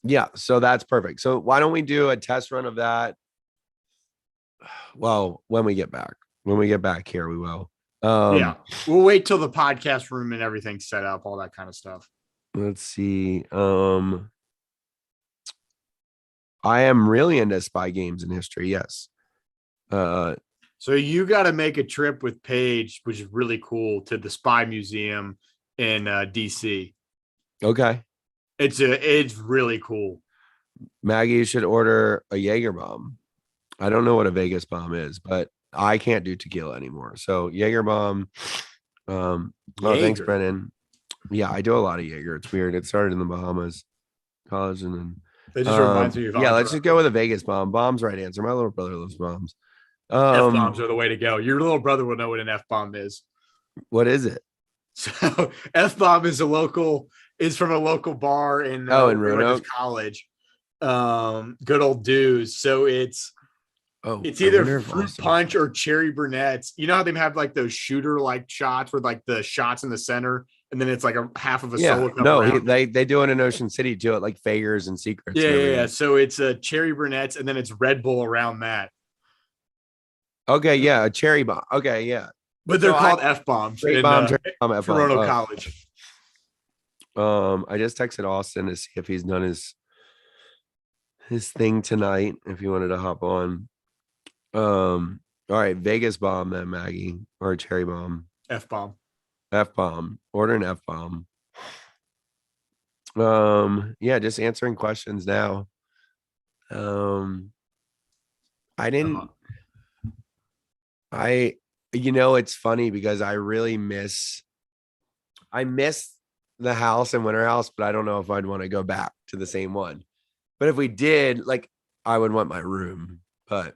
Yeah, so that's perfect. So why don't we do a test run of that? Well, when we get back here, we will. Yeah, we'll wait till the podcast room and everything's set up, all that kind of stuff. Let's see. I am really into spy games in history. Yes. So you got to make a trip with Paige, which is really cool, to the Spy Museum in DC. Okay. It's really cool. Maggie, you should order a Jaeger bomb. I don't know what a Vegas bomb is, but I can't do tequila anymore. So Jaeger bomb. Oh, thanks, Brennan. Yeah, I do a lot of Jaeger. It's weird. It started in the Bahamas college, and then That just reminds me of let's just go with a Vegas bomb. Bomb's right answer. My little brother loves bombs. F bombs are the way to go. Your little brother will know what an F bomb is. What is it? So F bomb is from a local bar in Roanoke College. Good old dudes. So it's either fruit punch or cherry brunettes. You know how they have like those shooter like shots with like the shots in the center, and then it's like a half of a solo cup. No, they do it in Ocean City too, at like Fagers and Secrets. Yeah. So it's a cherry brunettes, and then it's Red Bull around that. Okay, yeah, a cherry bomb. Okay, yeah. But they're called F bombs in Toronto College. I just texted Austin to see if he's done his thing tonight. If he wanted to hop on. All right, Vegas bomb then, Maggie, or cherry bomb. F bomb. Order an F bomb. Yeah, just answering questions now. It's funny because I really miss the house in Winter House, but I don't know if I'd want to go back to the same one. But if we did, like, I would want my room. But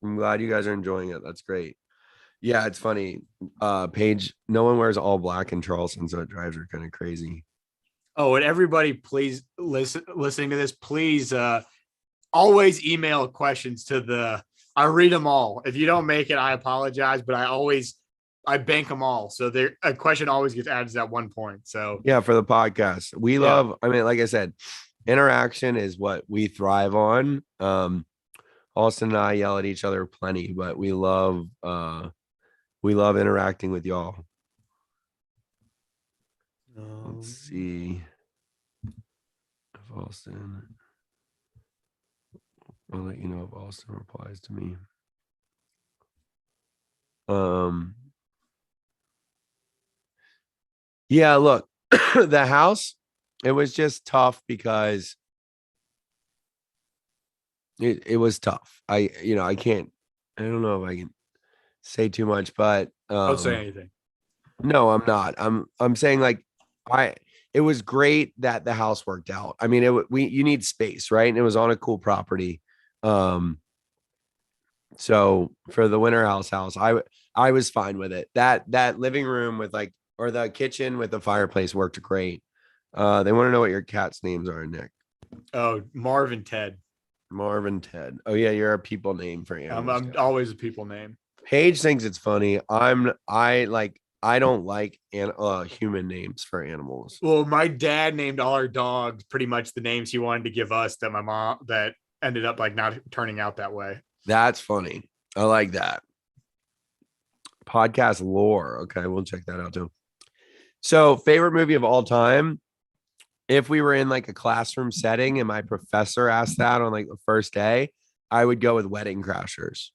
I'm glad you guys are enjoying it. That's great. Yeah, it's funny. Paige, no one wears all black in Charleston, so it drives her kind of crazy. Oh, and everybody, please listening to this, please always email questions to I read them all. If you don't make it, I apologize, but I bank them all. So a question always gets added to that one point. So yeah, for the podcast, we love, I mean, like I said, interaction is what we thrive on. Austin and I yell at each other plenty, but we love interacting with y'all. Let's see. If Austin, I'll let you know if Austin replies to me. Yeah, look, the house, it was just tough because it was tough. I don't know if I can say too much, but don't say anything. No, I'm not. I'm saying like it was great that the house worked out. I mean, you need space, right? And it was on a cool property. So for the Winter House, I was fine with it. That living room with like or the kitchen with the fireplace worked great. They want to know what your cats' names are, Nick. Oh, Marv and Ted. Marvin, Ted. Oh yeah, you're a people name for animals. I'm always a people name. Paige thinks it's funny. I don't like human names for animals. Well, my dad named all our dogs pretty much the names he wanted to give us that my mom that ended up like not turning out that way. That's funny. I like that. Podcast lore. Okay, we'll check that out too. So, favorite movie of all time. If we were in like a classroom setting and my professor asked that on like the first day, I would go with Wedding Crashers.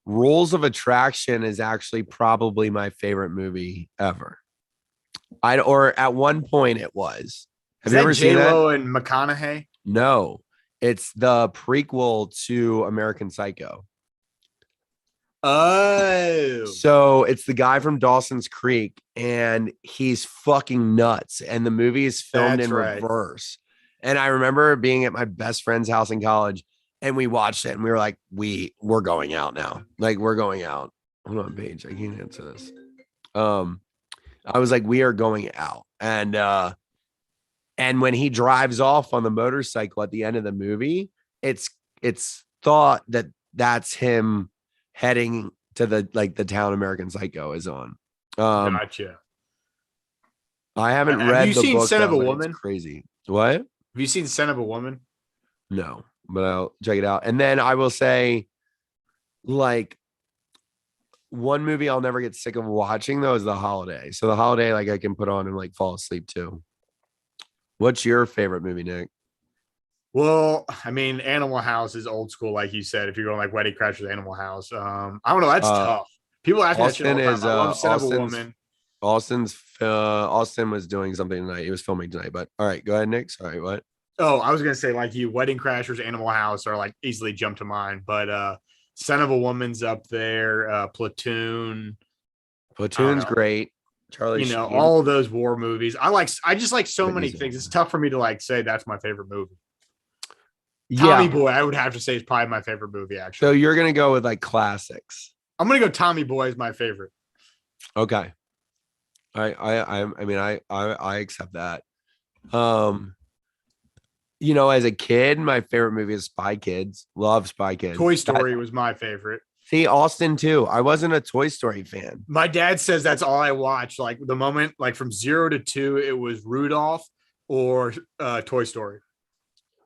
Rules of Attraction is actually probably my favorite movie ever. Or at one point it was. Have you ever seen that? J-Lo and McConaughey? No, it's the prequel to American Psycho. Oh, So it's the guy from Dawson's Creek, and he's fucking nuts. And the movie is filmed That's in right. reverse. And I remember being at my best friend's house in college, and we watched it, and we were like, we're going out now. Like, we're going out. Hold on, Paige. I can't answer this. I was like, we are going out. And when he drives off on the motorcycle at the end of the movie, it's thought that that's him heading to the town American Psycho is on. gotcha. I haven't Have read you the seen book. Son of though, a but it's Woman? crazy. What? Have you seen Son of a Woman? No, but I'll check it out. And then I will say, like, one movie I'll never get sick of watching though is The Holiday. So The Holiday, like, I can put on and like fall asleep too. What's your favorite movie, Nick? Well, I mean, Animal House is old school, like you said. If you're going like Wedding Crashers, Animal House. I don't know. That's tough. People ask me that shit all the time. I love Son of a Woman. Austin was doing something tonight. He was filming tonight, but all right, go ahead, Nick. Sorry, what? Oh, I was gonna say like you, Wedding Crashers, Animal House are like easily jump to mind, but Son of a Woman's up there. Platoon. Platoon's great. Charlie, You know, Sheen. all of those war movies. I just like so many Movies. things. It's tough for me to like say that's my favorite movie. Yeah. Tommy Boy, I would have to say is probably my favorite movie. Actually, So you're gonna go with like classics. I'm gonna go Tommy Boy is my favorite. Okay. I accept that. As a kid, my favorite movie is Spy Kids. Love Spy Kids. Toy Story was my favorite. See, Austin too. I wasn't a Toy Story fan. My dad says that's all I watched. Like the moment, like from 0 to 2, it was Rudolph or Toy Story.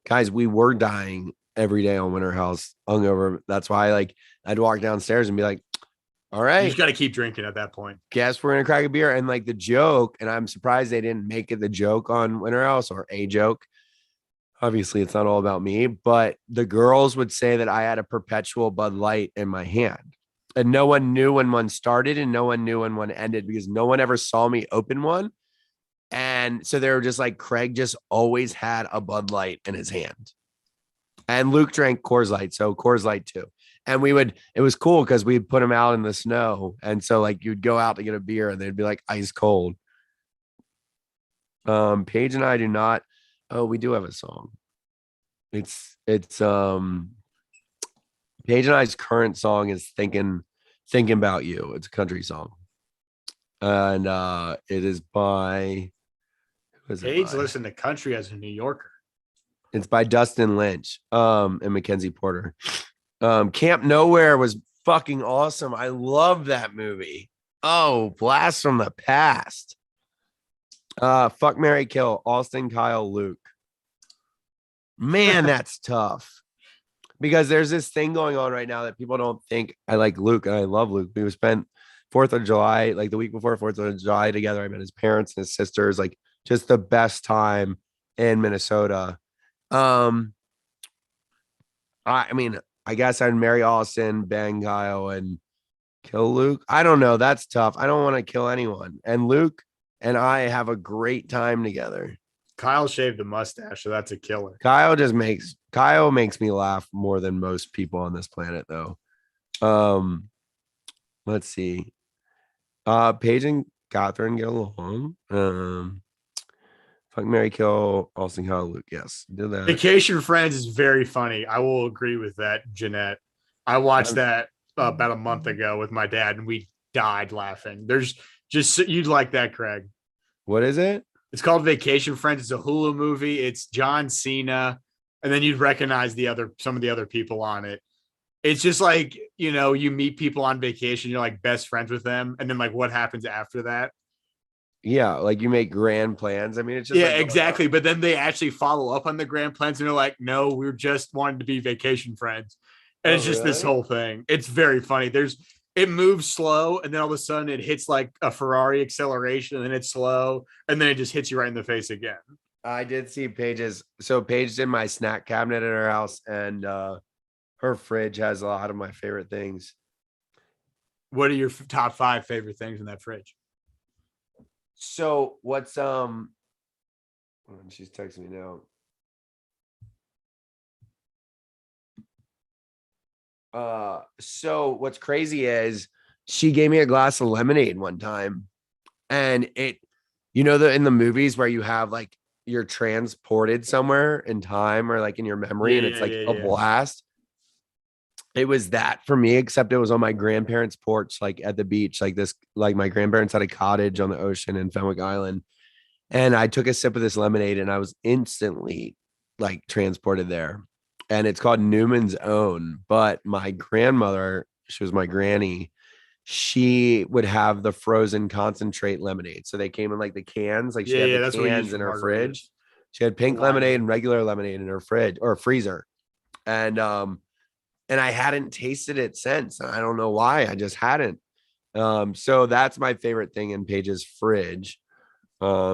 Guys, we were dying every day on Winter House hungover. That's why I'd walk downstairs and be like, all You right, just got to keep drinking at that point. guess we're gonna crack a beer. And like the joke, and I'm surprised they didn't make it the joke on Winter House or a joke. Obviously, it's not all about me, but the girls would say that I had a perpetual Bud Light in my hand. And no one knew when one started and no one knew when one ended because no one ever saw me open one. And so they were just like, Craig just always had a Bud Light in his hand. And Luke drank Coors Light, so Coors Light too. And it was cool because we'd put them out in the snow. And so like you'd go out to get a beer and they'd be like ice cold. Paige and I do not. Oh, we do have a song. It's Paige and I's current song is thinking About You. It's a country song. And it is by Paige listened to country as a New Yorker. It's by Dustin Lynch and Mackenzie Porter. Camp Nowhere was fucking awesome. I love that movie. Oh, blast from the past. Fuck, Marry, Kill, Austin, Kyle, Luke. Man, that's tough. Because there's this thing going on right now that people don't think I like Luke, and I love Luke. We spent 4th of July, like the week before 4th of July together. I met his parents and his sisters, like just the best time in Minnesota. I mean, I guess I'd marry Austin, bang Kyle, and kill Luke. I don't know. That's tough. I don't want to kill anyone. And Luke and I have a great time together. Kyle shaved a mustache, so that's a killer. Kyle makes me laugh more than most people on this planet, though. Let's see. Paige and Catherine get along. Fuck, Marry, Kill, Austin, Kyle, Luke. Yes, did that. Vacation Friends is very funny. I will agree with that, Jeanette. I watched that about a month ago with my dad, and we died laughing. There's Just you'd like that, Craig. What is it? It's called Vacation Friends. It's a Hulu movie. It's John Cena, and then you'd recognize some of the other people on it. It's just like, you meet people on vacation, you're like best friends with them, and then like what happens after that? Yeah, like you make grand plans. I mean, it's just Yeah, like going exactly. out. But then they actually follow up on the grand plans, and they're like, "No, we're just wanting to be vacation friends," and Oh, it's just this really? whole thing. It's very funny. It moves slow, and then all of a sudden it hits like a Ferrari acceleration, and then it's slow, and then it just hits you right in the face again. I did see Paige's. So Paige's in my snack cabinet at her house, and her fridge has a lot of my favorite things. What are your top 5 favorite things in that fridge? So what's she's texting me now. So what's crazy is she gave me a glass of lemonade one time, and in the movies where you have like you're transported somewhere in time or like in your memory, and it's like a blast. It was that for me, except it was on my grandparents' porch, like at the beach, like my grandparents had a cottage on the ocean in Fenwick Island. And I took a sip of this lemonade and I was instantly like transported there. And it's called Newman's Own. But my grandmother, she was my granny, she would have the frozen concentrate lemonade. So they came in like the cans, like she had the That's what we use cans for in her margaritas. fridge. She had pink lemonade and regular lemonade in her fridge or freezer. And I hadn't tasted it since. And I don't know why. I just hadn't. So that's my favorite thing in Paige's fridge.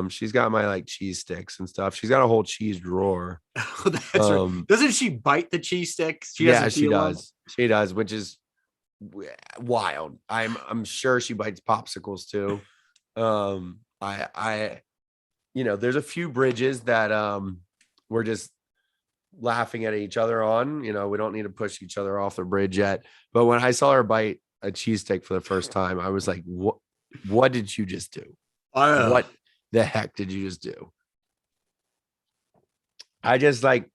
She's got my like cheese sticks and stuff. She's got a whole cheese drawer. That's right. Doesn't she bite the cheese sticks? She does. She does, which is wild. I'm sure she bites popsicles too. There's a few bridges that we're just laughing at each other on. We don't need to push each other off the bridge yet. But when I saw her bite a cheesesteak for the first time, I was like, what did you just do? What the heck did you just do? I just like,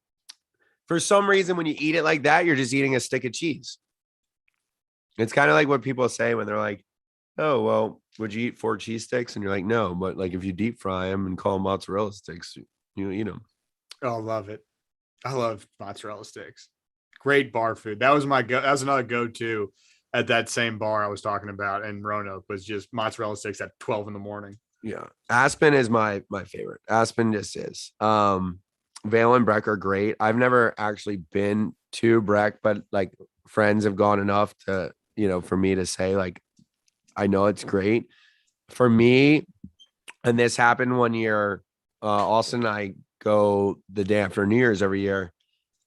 for some reason, when you eat it like that, you're just eating a stick of cheese. It's kind of like what people say when they're like, oh, well, would you eat 4 cheese sticks? And you're like, no, but like if you deep fry them and call them mozzarella sticks, you eat them. Oh, love it. I love mozzarella sticks. Great bar food. That was that was another go-to at that same bar I was talking about in Roanoke, was just mozzarella sticks at 12 in the morning. Yeah. Aspen is my favorite. Aspen just is. Vale and Breck are great. I've never actually been to Breck, but like friends have gone enough to, for me to say like, I know it's great. For me, and this happened one year, Austin and I go the day after New Year's every year,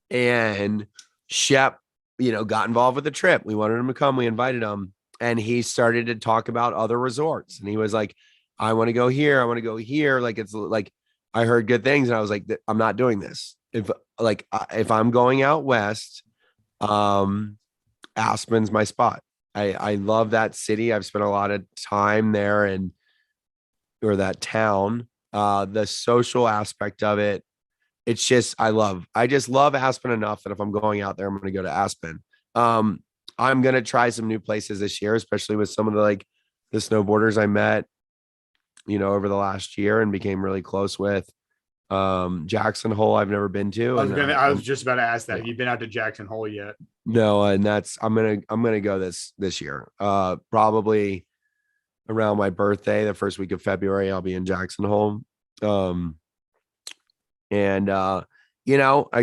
and Shep, got involved with the trip. We wanted him to come. We invited him, and he started to talk about other resorts, and he was like, I want to go here. I want to go here. Like, it's like, I heard good things, and I was like, I'm not doing this. If I'm going out west, Aspen's my spot. I love that city. I've spent a lot of time there or that town. The social aspect of it. It's just, I just love Aspen enough that if I'm going out there, I'm going to go to Aspen. I'm going to try some new places this year, especially with some of the snowboarders I met, over the last year and became really close with. Jackson Hole I've never been to. I was just about to ask that. Yeah. Have you been out to Jackson Hole yet? No, and I'm gonna go this year. Probably around my birthday, the first week of February, I'll be in Jackson Hole. I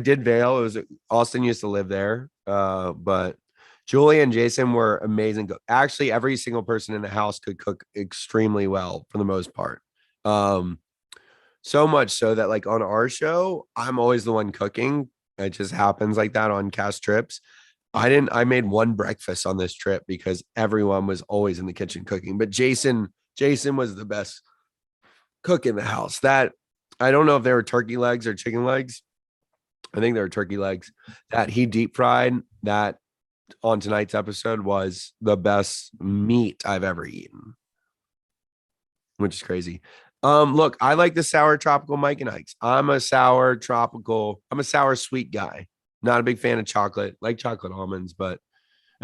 did Vail. Austin used to live there. But Julie and Jason were amazing. Actually, every single person in the house could cook extremely well for the most part. So much so that like on our show, I'm always the one cooking. It just happens like that on cast trips. I made one breakfast on this trip because everyone was always in the kitchen cooking. But Jason was the best cook in the house. That I don't know if they were turkey legs or chicken legs. I think they were turkey legs that he deep fried. That on tonight's episode was the best meat I've ever eaten, which is crazy. Look, I like the sour tropical Mike and Ike's. I'm a sour sweet guy. Not a big fan of chocolate, like chocolate almonds, but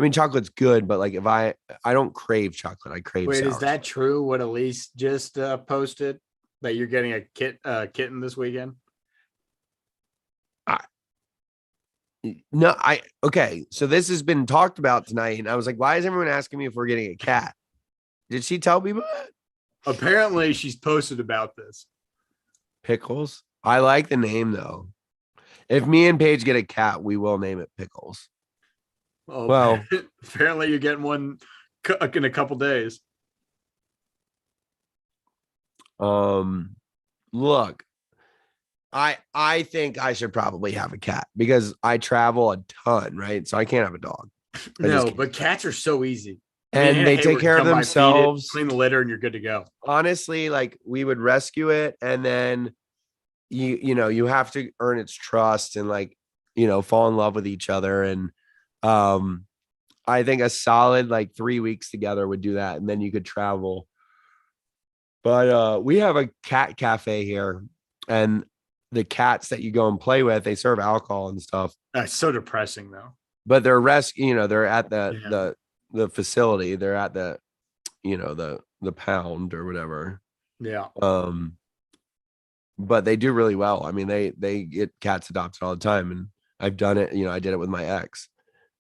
I mean, chocolate's good, but like if I don't crave chocolate, I crave Wait, sour is that true? What Elise just posted that you're getting a kitten this weekend? No, okay. So this has been talked about tonight, and I was like, why is everyone asking me if we're getting a cat? Did she tell people that? Apparently, she's posted about this. Pickles. I like the name though. If me and Paige get a cat, we will name it Pickles. Oh, Well, apparently you're getting one in a couple days. Look, I think I should probably have a cat because I travel a ton, right? So I can't have a dog. No, but cats are so easy. And they take care of themselves. Clean the litter, and you're good to go. Honestly, like we would rescue it, and then you have to earn its trust and like fall in love with each other. And I think a solid like 3 weeks together would do that, and then you could travel. But we have a cat cafe here, and the cats that you go and play with, they serve alcohol and stuff. That's so depressing, though. But they're they're at the facility. They're at the pound or whatever. Yeah. But they do really well. I mean, they get cats adopted all the time, and I've done it. I did it with my ex,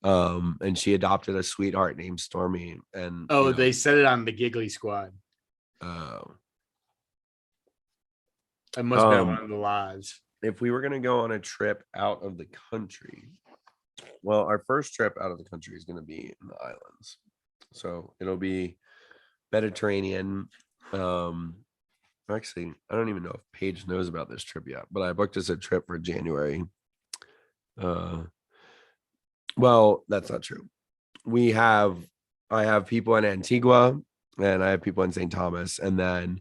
and she adopted a sweetheart named Stormy. And they said it on the Giggly Squad. It must be one of the lives. If we were gonna go on a trip out of the country, well, our first trip out of the country is gonna be in the islands, so it'll be Mediterranean. Actually, I don't even know if Paige knows about this trip yet, but I booked us a trip for January. Well, that's not true. I have people in Antigua and I have people in St. Thomas, and then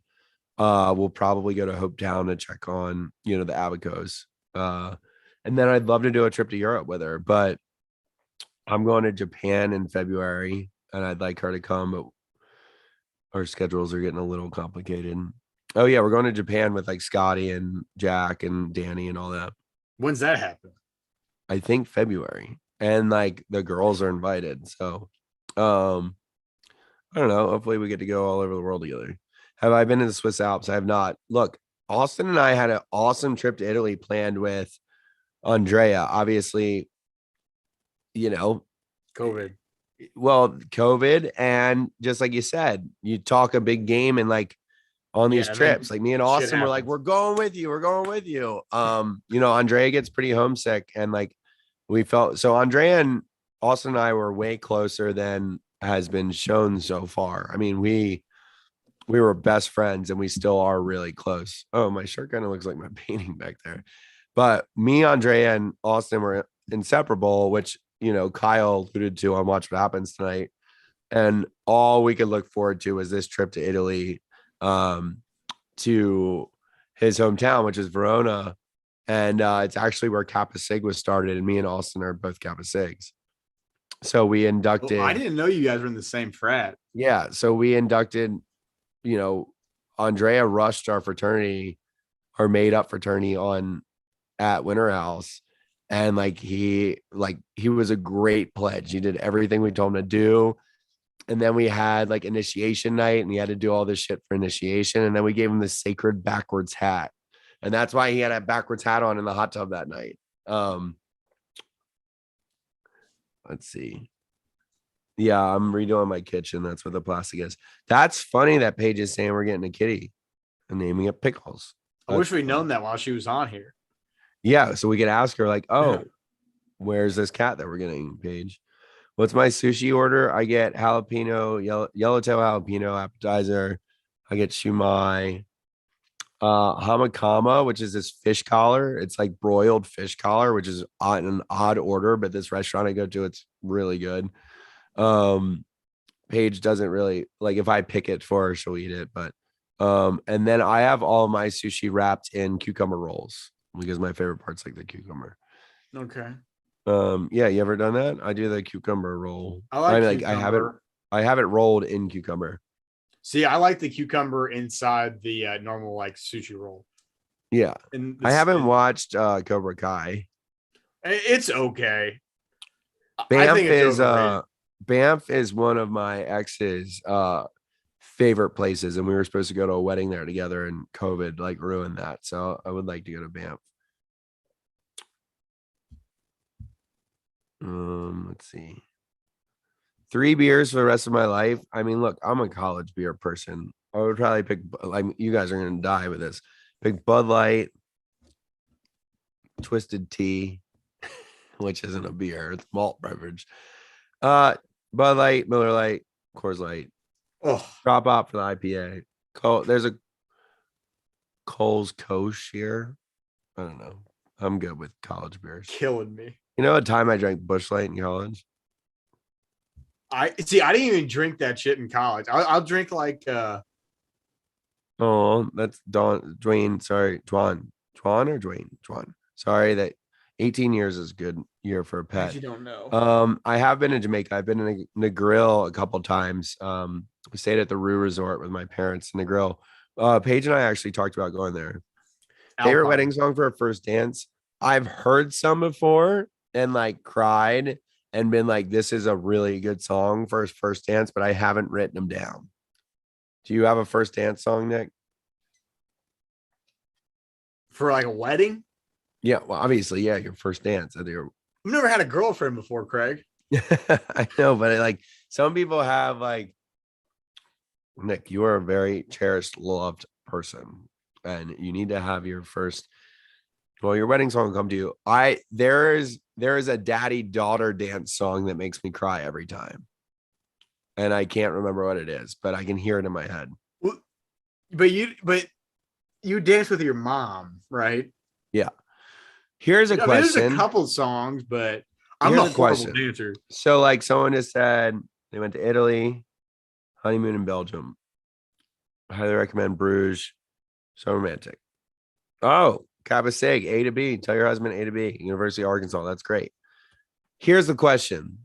we'll probably go to Hope Town to check on, the Abacos. And then I'd love to do a trip to Europe with her, but I'm going to Japan in February and I'd like her to come, but our schedules are getting a little complicated. Oh yeah, we're going to Japan with like Scotty and Jack and Danny and all that. When's that happen? I think February. And like the girls are invited. So I don't know. Hopefully we get to go all over the world together. Have I been to the Swiss Alps? I have not. Look, Austin and I had an awesome trip to Italy planned with Andrea. Obviously, COVID. Well, COVID, and just like you said, you talk a big game and like on these trips, like me and Austin were like, we're going with you. We're going with you. Andrea gets pretty homesick, and like we felt so Andrea and Austin and I were way closer than has been shown so far. I mean, we were best friends and we still are really close. Oh, my shirt kind of looks like my painting back there. But me, Andrea, and Austin were inseparable, which, Kyle alluded to on Watch What Happens Tonight. And all we could look forward to was this trip to Italy, to his hometown, which is Verona. And it's actually where Kappa Sig was started. And me and Austin are both Kappa Sigs. So we inducted. I didn't know you guys were in the same frat. Yeah. So we inducted, Andrea rushed our fraternity, our made up fraternity at Winter House. And he was a great pledge. He did everything we told him to do. And then we had like initiation night and he had to do all this shit for initiation. And then we gave him this sacred backwards hat. And that's why he had a backwards hat on in the hot tub that night. Let's see. Yeah, I'm redoing my kitchen. That's what the plastic is. That's funny that Paige is saying we're getting a kitty and naming it Pickles. I wish we'd known that while she was on here. Yeah, so we could ask her like, oh, where's this cat that we're getting, Paige? What's my sushi order? I get jalapeno, yellowtail jalapeno appetizer. I get shumai. Hamakama, which is this fish collar. It's like broiled fish collar, which is an odd order, but this restaurant I go to, it's really good. Paige doesn't really like if I pick it for her, she'll eat it. But and then I have all my sushi wrapped in cucumber rolls because my favorite part's like the cucumber. Okay. Yeah, you ever done that? I do the cucumber roll. I have it rolled in cucumber. See, I like the cucumber inside the normal like sushi roll. Yeah. I haven't watched Cobra Kai. It's okay. Banff is Banff is one of my ex's favorite places, and we were supposed to go to a wedding there together, and COVID like ruined that. So I would like to go to Banff. Let's see. 3 beers for the rest of my life. I mean, look, I'm a college beer person. I would probably pick, like, you guys are gonna die with this. Pick Bud Light, Twisted Tea, which isn't a beer, it's malt beverage. Bud Light, Miller Light, Coors Light. Oh, Drop out for the IPA. There's a Cole's Kosh here. I don't know. I'm good with college beers. killing me. You know, a time I drank Busch Light in college. I didn't even drink that shit in college. I'll drink like Oh, that's Dwayne. Sorry, Dwan or Dwayne. Dwan. Sorry, that 18 years is a good year for a pet. you don't know. I have been in Jamaica. I've been in Negril a couple times. We stayed at the Rue Resort with my parents in Negril. Paige and I actually talked about going there. Favorite Alpine. wedding song for a first dance? I've heard some before and like cried and been like, this is a really good song for his first dance, but I haven't written them down. Do you have a first dance song, Nick? For like a wedding? Yeah, well, obviously, yeah, your first dance. I've never had a girlfriend before, Craig. I know, but like some people have like Nick, you are a very cherished, loved person, and you need to have your first. Well, your wedding song will come to you. There is a daddy-daughter dance song that makes me cry every time. And I can't remember what it is, but I can hear it in my head. But you dance with your mom, right? Yeah. Here's a question. There's a couple songs, but I'm Here's a horrible dancer. So, like, someone just said they went to Italy, honeymoon in Belgium. Highly recommend Bruges. So romantic. Oh, Kappa Sig, A to B. Tell your husband A to B. University of Arkansas. That's great. Here's the question.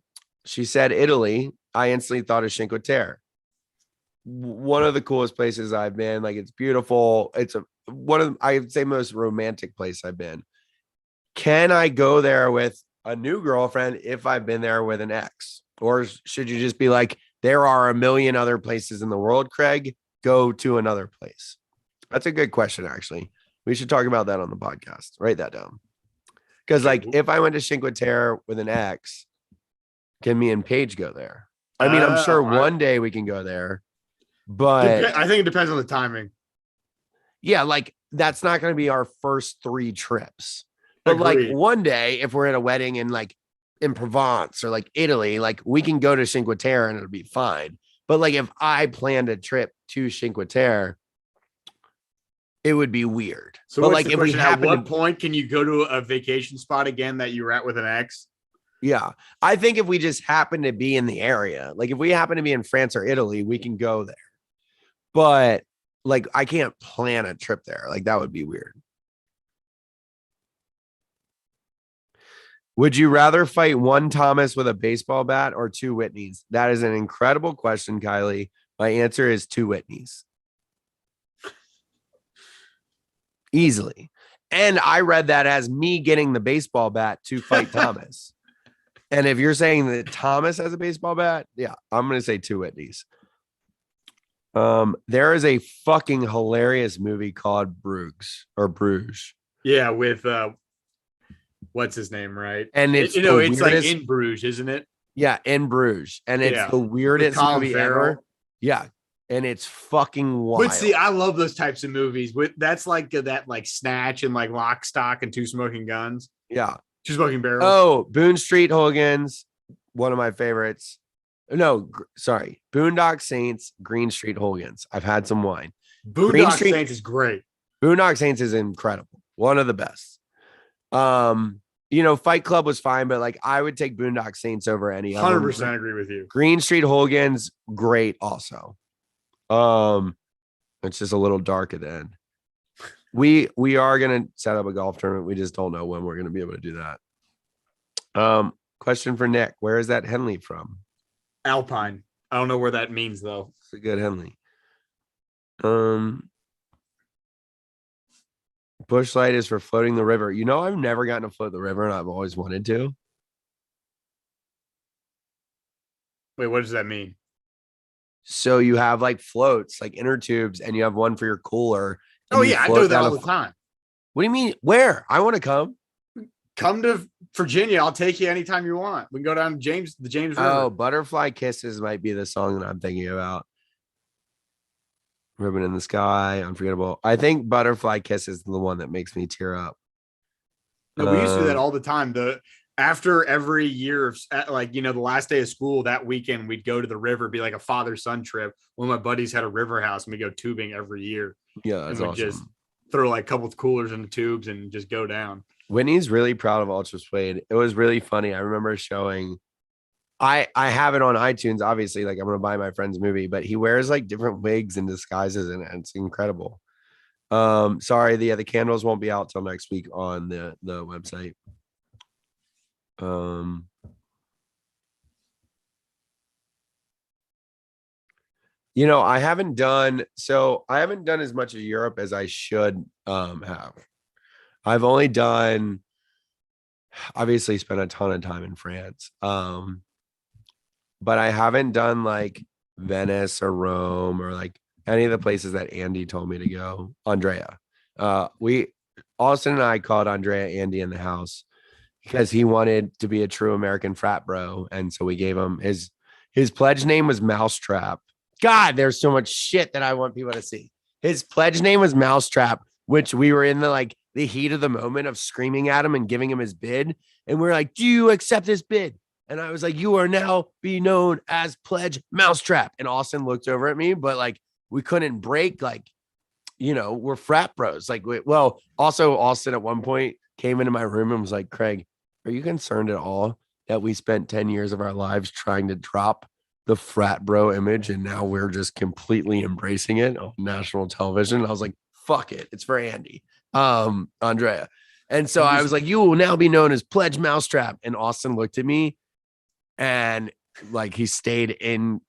She said Italy. I instantly thought of Cinque Terre. One of the coolest places I've been. Like, it's beautiful. It's one of I would say most romantic place I've been. Can I go there with a new girlfriend if I've been there with an ex? Or should you just be like, there are a million other places in the world, Craig? Go to another place. That's a good question, actually. We should talk about that on the podcast. Write that down. Because, like, if I went to Cinque Terre with an ex, can me and Paige go there? I mean, I'm sure one day we can go there, but I think it depends on the timing. Yeah, like that's not going to be our first 3 trips. But Agreed. like one day, if we're at a wedding in Provence or like Italy, like we can go to Cinque Terre and it'll be fine. But like if I planned a trip to Cinque Terre, it would be weird. So but what's like the if we question? At happen what to, point can you go to a vacation spot again that you were at with an ex? yeah, I think if we just happen to be in the area, like if we happen to be in France or Italy, we can go there. But like I can't plan a trip there. Like that would be weird. Would you rather fight one Thomas with a baseball bat or 2 Whitneys? That is an incredible question, Kylie. My answer is 2 Whitneys. Easily. And I read that as me getting the baseball bat to fight Thomas. And if you're saying that Thomas has a baseball bat, yeah, I'm going to say 2 Whitneys. There is a fucking hilarious movie called Bruges. Yeah, with what's his name, right? And it's it's weirdest, like in Bruges, isn't it? Yeah, in Bruges. And it's the weirdest movie ever. Yeah. And it's fucking wild. But see, I love those types of movies. That's like that like Snatch and like Lock, Stock, and Two Smoking Guns. Yeah. 2 Smoking Barrels. Oh, Boone Street Hooligans, one of my favorites. No, sorry. Boondock Saints, Green Street Hooligans. I've had some wine. Boondock Saints is great. Boondock Saints is incredible. One of the best. Fight Club was fine, but like I would take Boondock Saints over any other. 100% agree with you. Green Street Hooligans, great also. It's just a little dark at the end. We are gonna set up a golf tournament. We just don't know when we're gonna be able to do that. Question for Nick: where is that Henley from? Alpine. I don't know where that means though. It's a good Henley. Busch Light is for floating the river. I've never gotten to float the river, and I've always wanted to. Wait, what does that mean? So you have like floats, like inner tubes, and you have one for your cooler. And Oh you yeah, I float do that down all the time. What do you mean? Where? I want to come. Come to Virginia. I'll take you anytime you want. We can go down the James River. Oh, Butterfly Kisses might be the song that I'm thinking about. Ribbon in the Sky, Unforgettable. I think Butterfly Kisses is the one that makes me tear up. No, we used to do that all the time. After every year of like, the last day of school that weekend, we'd go to the river, be like a father-son trip. One of my buddies had a river house and we go tubing every year. Yeah, that's and we awesome. just throw like a couple of coolers in the tubes and just go down. Whitney's really proud of Ultra Suede. It was really funny. I remember showing. I have it on iTunes. Obviously, like I'm gonna buy my friend's movie, but he wears like different wigs and disguises in it. It's incredible. Sorry, the candles won't be out till next week on the website. I haven't done as much of Europe as I should have. I've only done, obviously spent a ton of time in France. But I haven't done like Venice or Rome or like any of the places that Andy told me to go. Andrea. Austin and I called Andrea Andy in the house because he wanted to be a true American frat bro. And so we gave him his pledge name was Mousetrap. God, there's so much shit that I want people to see. His pledge name was Mousetrap, which we were in the heat of the moment of screaming at him and giving him his bid. And we're like, do you accept this bid? And I was like, you are now be known as Pledge Mousetrap. And Austin looked over at me, but like we couldn't break, like, we're frat bros. Like, also Austin at one point came into my room and was like, Craig, are you concerned at all that we spent 10 years of our lives trying to drop the frat bro image and now we're just completely embracing it on national television? I was like, fuck it. It's for Andy, Andrea. And so I was like, you will now be known as Pledge Mousetrap. And Austin looked at me and like he stayed in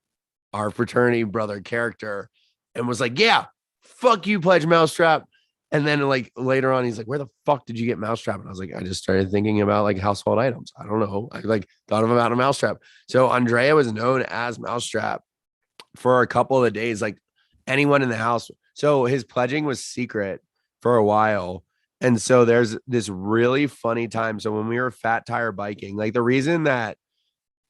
our fraternity brother character and was like, yeah, fuck you, Pledge Mousetrap. And then like later on, he's like, where the fuck did you get Mousetrap? And I was like, I just started thinking about like household items. I don't know. I like thought about a Mousetrap. So Andrea was known as Mousetrap for a couple of days, like anyone in the house. So his pledging was secret for a while. And so there's this really funny time. So when we were fat tire biking, like the reason that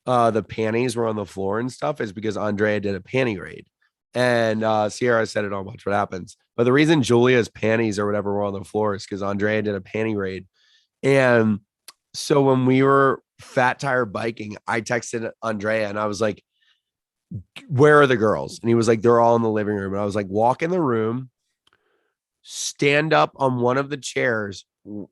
the panties were on the floor and stuff is because Andrea did a panty raid. And Sierra said it on Watch What Happens. But the reason Julia's panties or whatever were on the floor is because Andrea did a panty raid. And so when we were fat tire biking, I texted Andrea and I was like, where are the girls? And he was like, they're all in the living room. And I was like, walk in the room, stand up on one of the chairs,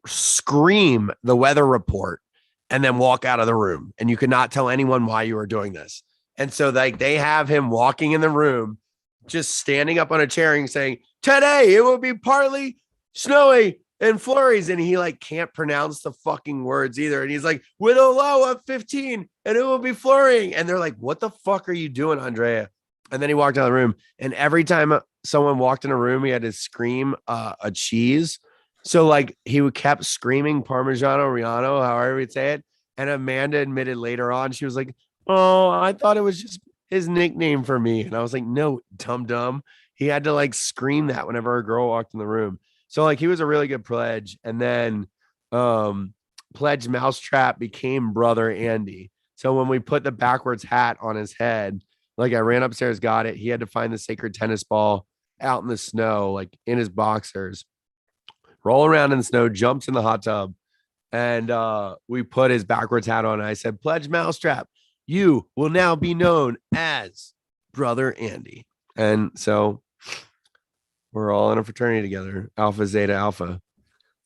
scream the weather report, and then walk out of the room. And you could not tell anyone why you were doing this. And so like they have him walking in the room, just standing up on a chair and saying, today it will be partly snowy and flurries. And he like can't pronounce the fucking words either. And he's like, with a low of 15 and it will be flurrying. And they're like, what the fuck are you doing, Andrea? And then he walked out of the room. And every time someone walked in a room, he had to scream a cheese. So like he kept screaming Parmigiano Reggiano, however you'd say it. And Amanda admitted later on, she was like, oh, I thought it was just his nickname for me. And I was like, no, dumb. He had to like scream that whenever a girl walked in the room. So like he was a really good pledge. And then Pledge Mousetrap became Brother Andy. So when we put the backwards hat on his head, like I ran upstairs, got it. He had to find the sacred tennis ball out in the snow, like in his boxers, roll around in the snow, jumps in the hot tub. And we put his backwards hat on. And I said, Pledge Mousetrap, you will now be known as Brother Andy. And so we're all in a fraternity together, Alpha Zeta Alpha.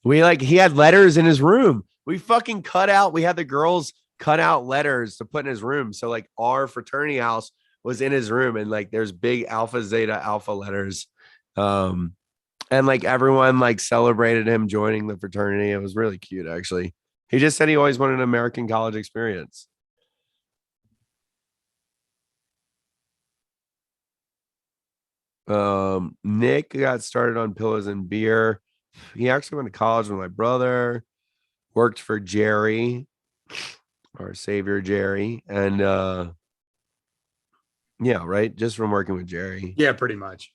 He had letters in his room. We had the girls cut out letters to put in his room. So like our fraternity house was in his room and like there's big Alpha Zeta Alpha letters. And like everyone like celebrated him joining the fraternity. It was really cute, actually. He just said he always wanted an American college experience. Nick got started on pillows and beer. He actually went to college with my brother, worked for Jerry, our savior Jerry, and Yeah, right. Just from working with Jerry. Yeah, pretty much.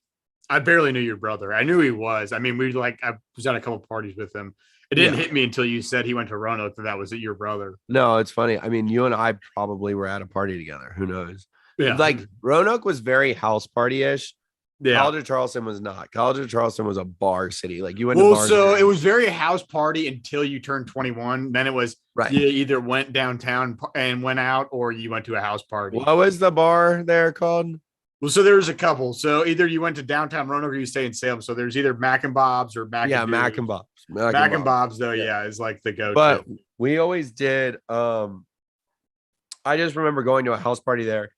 I barely knew your brother. I knew he was. I mean, I was at a couple parties with him. It didn't hit me until you said he went to Roanoke that was your brother. No, it's funny. I mean, you and I probably were at a party together. Who knows? Yeah. Like Roanoke was very house party-ish. Yeah. College of Charleston was not. College of Charleston was a bar city. Like you went Well, to bars. so it was very house party until you turned 21. Then it was right. You either went downtown and went out, or you went to a house party. What was the bar there called? Well, so there was a couple. So either you went to downtown Roanoke or you stay in Salem. So there's either Mac and Bob's or Mac. Yeah, Mac and Bob's. Mac and Bob's, though, yeah, is like the go-to. But we always did. I just remember going to a house party there,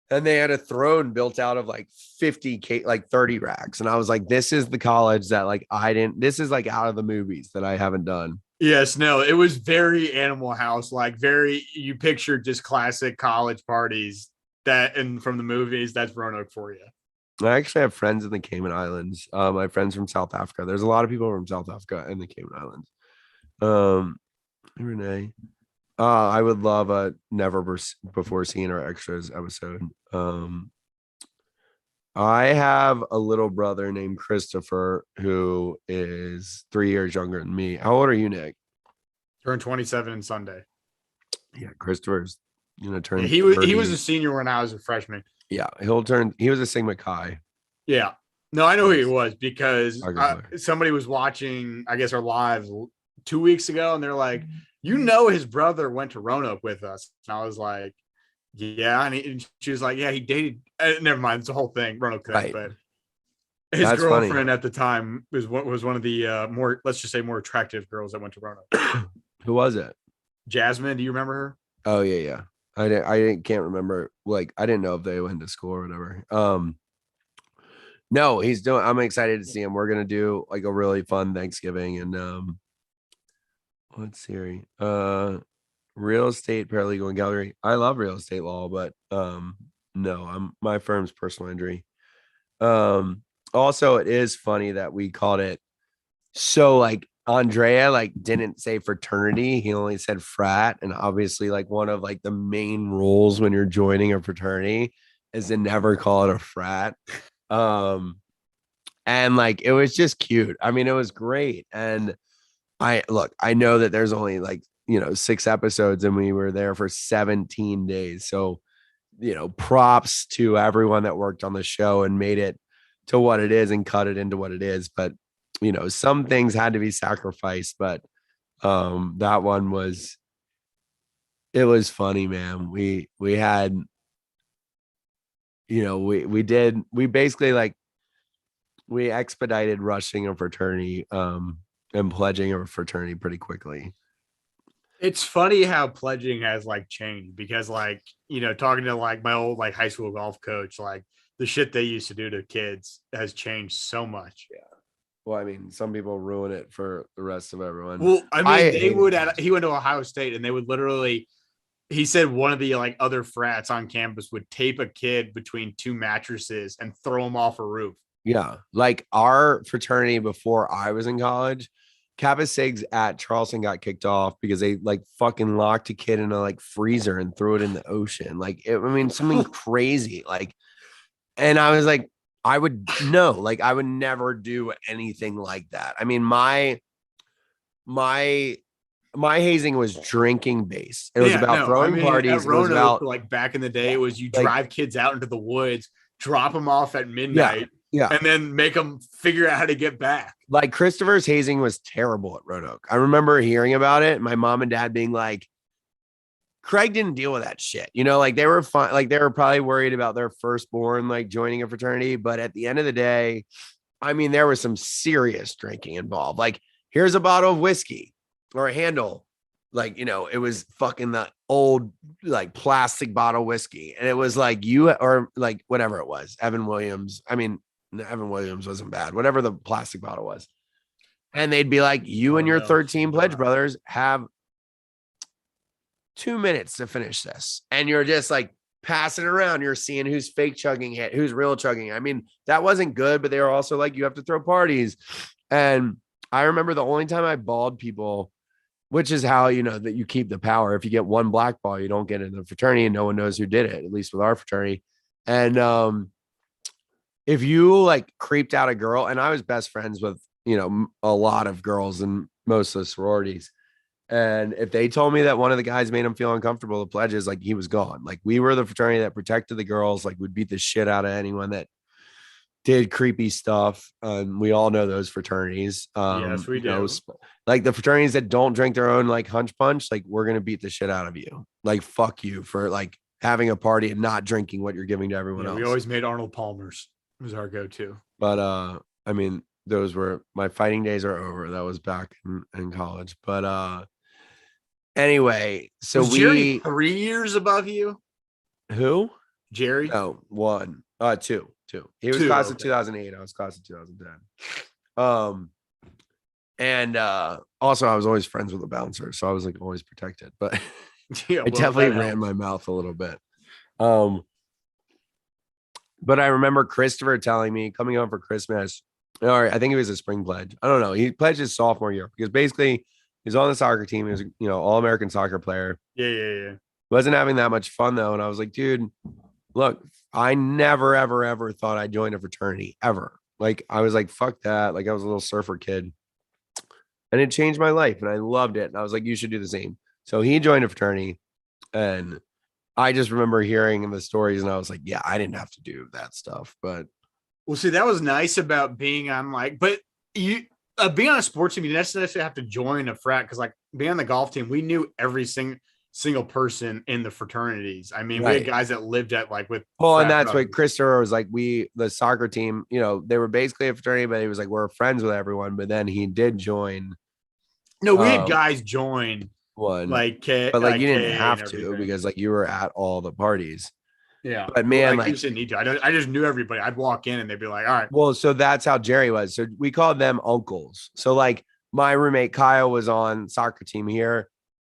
and they had a throne built out of like 30 racks, and I was like, "This is the college that like I didn't. This is like out of the movies that I haven't done." Yes, no, it was very Animal House, like very. You picture just classic college parties. That and from the movies, that's Roanoke for you. I actually have friends in the Cayman Islands. My friends from South Africa. There's a lot of people from South Africa and the Cayman Islands. Renee. I would love a never before seen our extras episode. I have a little brother named Christopher who is 3 years younger than me. How old are you, Nick? Turned 27 on Sunday. Yeah, Christopher's turn. Yeah, he was a senior when I was a freshman. Yeah, he was a Sigma Chi. Yeah. No, I know who he was because somebody was watching, I guess, our lives 2 weeks ago, and they're like, his brother went to Roanoke with us. And I was like, yeah. And she was like, yeah, he dated. Never mind. It's a whole thing. Roanoke, right. But his girlfriend at the time was one of the more, let's just say, more attractive girls that went to Roanoke. Who was it? Jasmine. Do you remember her? Oh, yeah. I can't remember. Like, I didn't know if they went to school or whatever. No, I'm excited to see him. We're going to do like a really fun Thanksgiving and, let's see. Real estate paralegal and gallery. I love real estate law, but, no, my firm's personal injury. Also it is funny that we called it. So like, Andrea like didn't say fraternity, he only said frat, and obviously like one of like the main rules when you're joining a fraternity is to never call it a frat. And like it was just cute. I mean, it was great. And I know that there's only like 6 episodes and we were there for 17 days, so props to everyone that worked on the show and made it to what it is and cut it into what it is. But some things had to be sacrificed, but that one was funny, man. We had, we basically like, we expedited rushing a fraternity and pledging a fraternity pretty quickly. It's funny how pledging has like changed because like, talking to like my old like high school golf coach, like the shit they used to do to kids has changed so much. Yeah. Well, I mean, some people ruin it for the rest of everyone. Well, I mean, he went to Ohio State and they would literally, he said one of the like other frats on campus would tape a kid between 2 mattresses and throw him off a roof. Yeah. Like our fraternity before I was in college, Kappa Sigs at Charleston got kicked off because they like fucking locked a kid in a like freezer and threw it in the ocean. Like, something crazy. Like, and I was like, I would never do anything like that. I mean, my hazing was drinking based. It was about throwing parties. Roanoke, it was about like back in the day, it was you drive kids out into the woods, drop them off at midnight, and then make them figure out how to get back. Like Christopher's hazing was terrible at Roanoke. I remember hearing about it. My mom and dad being like, Craig didn't deal with that shit. Like they were fine. Like they were probably worried about their firstborn, like joining a fraternity. But at the end of the day, I mean, there was some serious drinking involved. Like here's a bottle of whiskey or a handle. Like, it was fucking the old like plastic bottle whiskey. And it was like or like whatever it was, Evan Williams. I mean, Evan Williams wasn't bad, whatever the plastic bottle was. And they'd be like, you and your 13 pledge brothers have 2 minutes to finish this. And you're just like passing around. You're seeing who's fake chugging it, who's real chugging. I mean, that wasn't good, but they were also like, you have to throw parties. And I remember the only time I balled people, which is how, that you keep the power. If you get one black ball, you don't get in the fraternity and no one knows who did it, at least with our fraternity. And if you like creeped out a girl, and I was best friends with, a lot of girls in most of the sororities. And if they told me that one of the guys made them feel uncomfortable, the pledges, like he was gone. Like we were the fraternity that protected the girls, like would beat the shit out of anyone that did creepy stuff. We all know those fraternities. Yes, we do. Like the fraternities that don't drink their own like hunch punch, like we're gonna beat the shit out of you. Like fuck you for like having a party and not drinking what you're giving to everyone else. We always made Arnold Palmer's. It was our go-to. But I mean, those were my fighting days are over. That was back in college. But anyway, so was Jerry 3 years above you? Who? Jerry? No, one. Two. He was 2, class of okay. 2008. I was class of 2010. And also I was always friends with the bouncer, so I was like always protected. But Yeah, I definitely ran my mouth a little bit. But I remember Christopher telling me coming home for Christmas, or I think it was a spring pledge. I don't know. He pledged his sophomore year because basically he's on the soccer team. He was, all-American soccer player. Yeah. Wasn't having that much fun though. And I was like, dude, look, I never, ever, ever thought I'd join a fraternity ever. Like I was like, fuck that. Like I was a little surfer kid. And it changed my life and I loved it. And I was like, you should do the same. So he joined a fraternity and I just remember hearing the stories and I was like, yeah, I didn't have to do that stuff. But well, see, that was nice about being on but you being on a sports team, you didn't necessarily have to join a frat because like being on the golf team, we knew every single person in the fraternities. I mean, we had guys that lived at like with. Well, and that's what Christopher was like. The soccer team, they were basically a fraternity, but he was like, we're friends with everyone. But then he did join. No, we had guys join one, but you didn't have to because like you were at all the parties. Yeah, but man, you didn't need to. I just knew everybody. I'd walk in and they'd be like, all right. Well, so that's how Jerry was. So we called them uncles. So like my roommate Kyle was on soccer team here.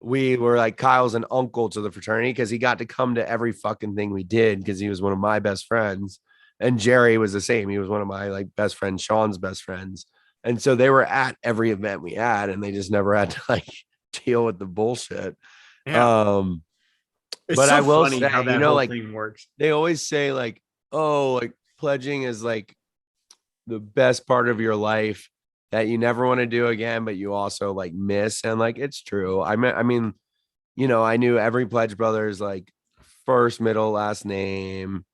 We were like, Kyle's an uncle to the fraternity because he got to come to every fucking thing we did because he was one of my best friends. And Jerry was the same. He was one of my like best friends, Sean's best friends. And so they were at every event we had and they just never had to like deal with the bullshit. Yeah. But I will say, how that whole thing works. They always say like, oh, like pledging is like the best part of your life that you never want to do again, but you also like miss. And like, it's true. I mean, I knew every Pledge Brothers, like first, middle, last name,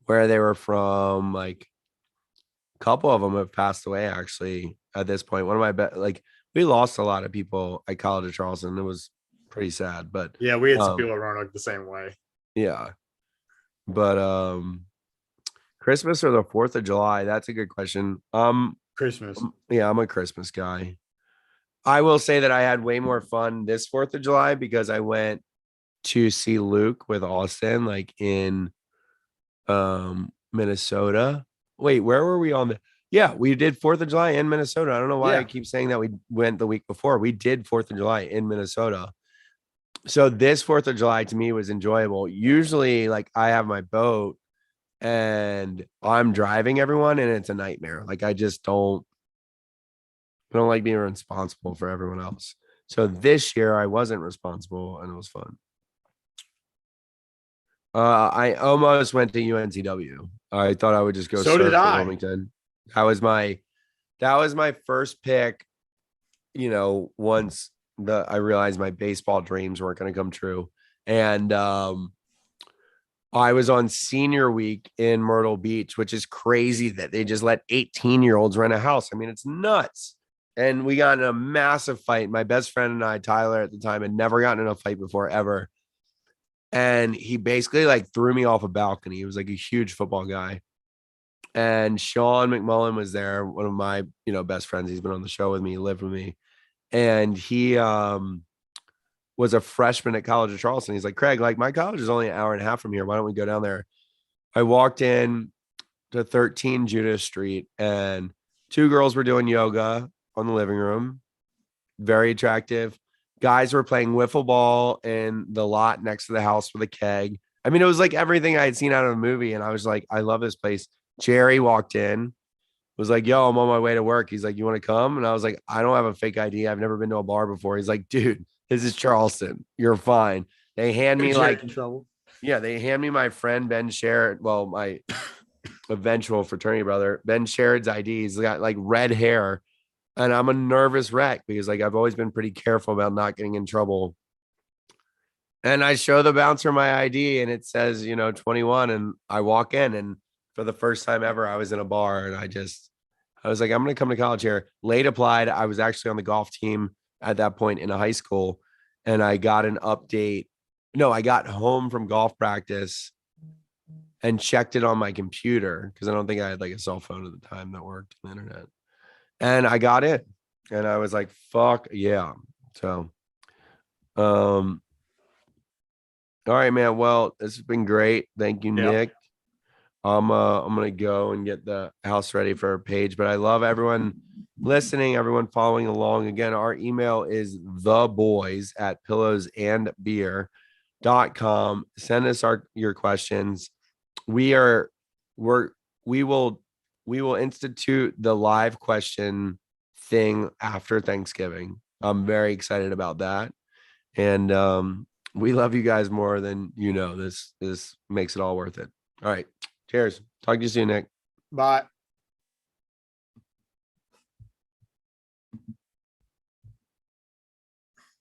where they were from. Like a couple of them have passed away actually at this point. One of my we lost a lot of people at College of Charleston. It was pretty sad, but yeah, we had some people around like the same way. Yeah. But Christmas or the 4th of July? That's a good question. Christmas. Yeah, I'm a Christmas guy. I will say that I had way more fun this 4th of July because I went to see Luke with Austin, like in Minnesota. Wait, where were we on the? Yeah, we did 4th of July in Minnesota. I don't know why I keep saying that we went the week before. We did 4th of July in Minnesota. So this 4th of July to me was enjoyable. Usually, like I have my boat and I'm driving everyone and it's a nightmare. Like I don't like being responsible for everyone else. So this year I wasn't responsible and it was fun. I almost went to UNCW. I thought I would just go surf in Wilmington. That was my first pick. Once I realized my baseball dreams weren't going to come true. And I was on senior week in Myrtle Beach, which is crazy that they just let 18-year-olds rent a house. I mean, it's nuts. And we got in a massive fight. My best friend and I, Tyler at the time, had never gotten in a fight before ever. And he basically like threw me off a balcony. He was like a huge football guy. And Sean McMullen was there, one of my, best friends. He's been on the show with me, he lived with me. And he was a freshman at College of Charleston. He's like, Craig, like my college is only an hour and a half from here. Why don't we go down there? I walked in to 13 Judas Street and 2 girls were doing yoga on the living room. Very attractive. Guys were playing wiffle ball in the lot next to the house with a keg. I mean, it was like everything I had seen out of a movie. And I was like, I love this place. Jerry walked in, was like, yo, I'm on my way to work. He's like, you want to come? And I was like, I don't have a fake ID. I've never been to a bar before. He's like, dude, this is Charleston. You're fine. They hand me like, in trouble. Yeah, they hand me my friend Ben Sherrod. Well, my eventual fraternity brother, Ben Sherrod's ID. He's got like red hair. And I'm a nervous wreck because like I've always been pretty careful about not getting in trouble. And I show the bouncer my ID and it says, 21. And I walk in and for the first time ever, I was in a bar and I was like, I'm gonna come to college here. Late applied. I was actually on the golf team at that point in a high school. And I got an update. No, I got home from golf practice and checked it on my computer because I don't think I had like a cell phone at the time that worked on the internet. And I got it. And I was like, fuck yeah. So all right, man. Well, this has been great. Thank you, Yeah. Nick. I'm gonna go and get the house ready for our page, but I love everyone listening, everyone following along. Again, our email is theboys@pillowsandbeer.com. Send us your questions. We will institute the live question thing after Thanksgiving. I'm very excited about that. And we love you guys more than this makes it all worth it. All right. Cheers. Talk to you soon, Nick. Bye.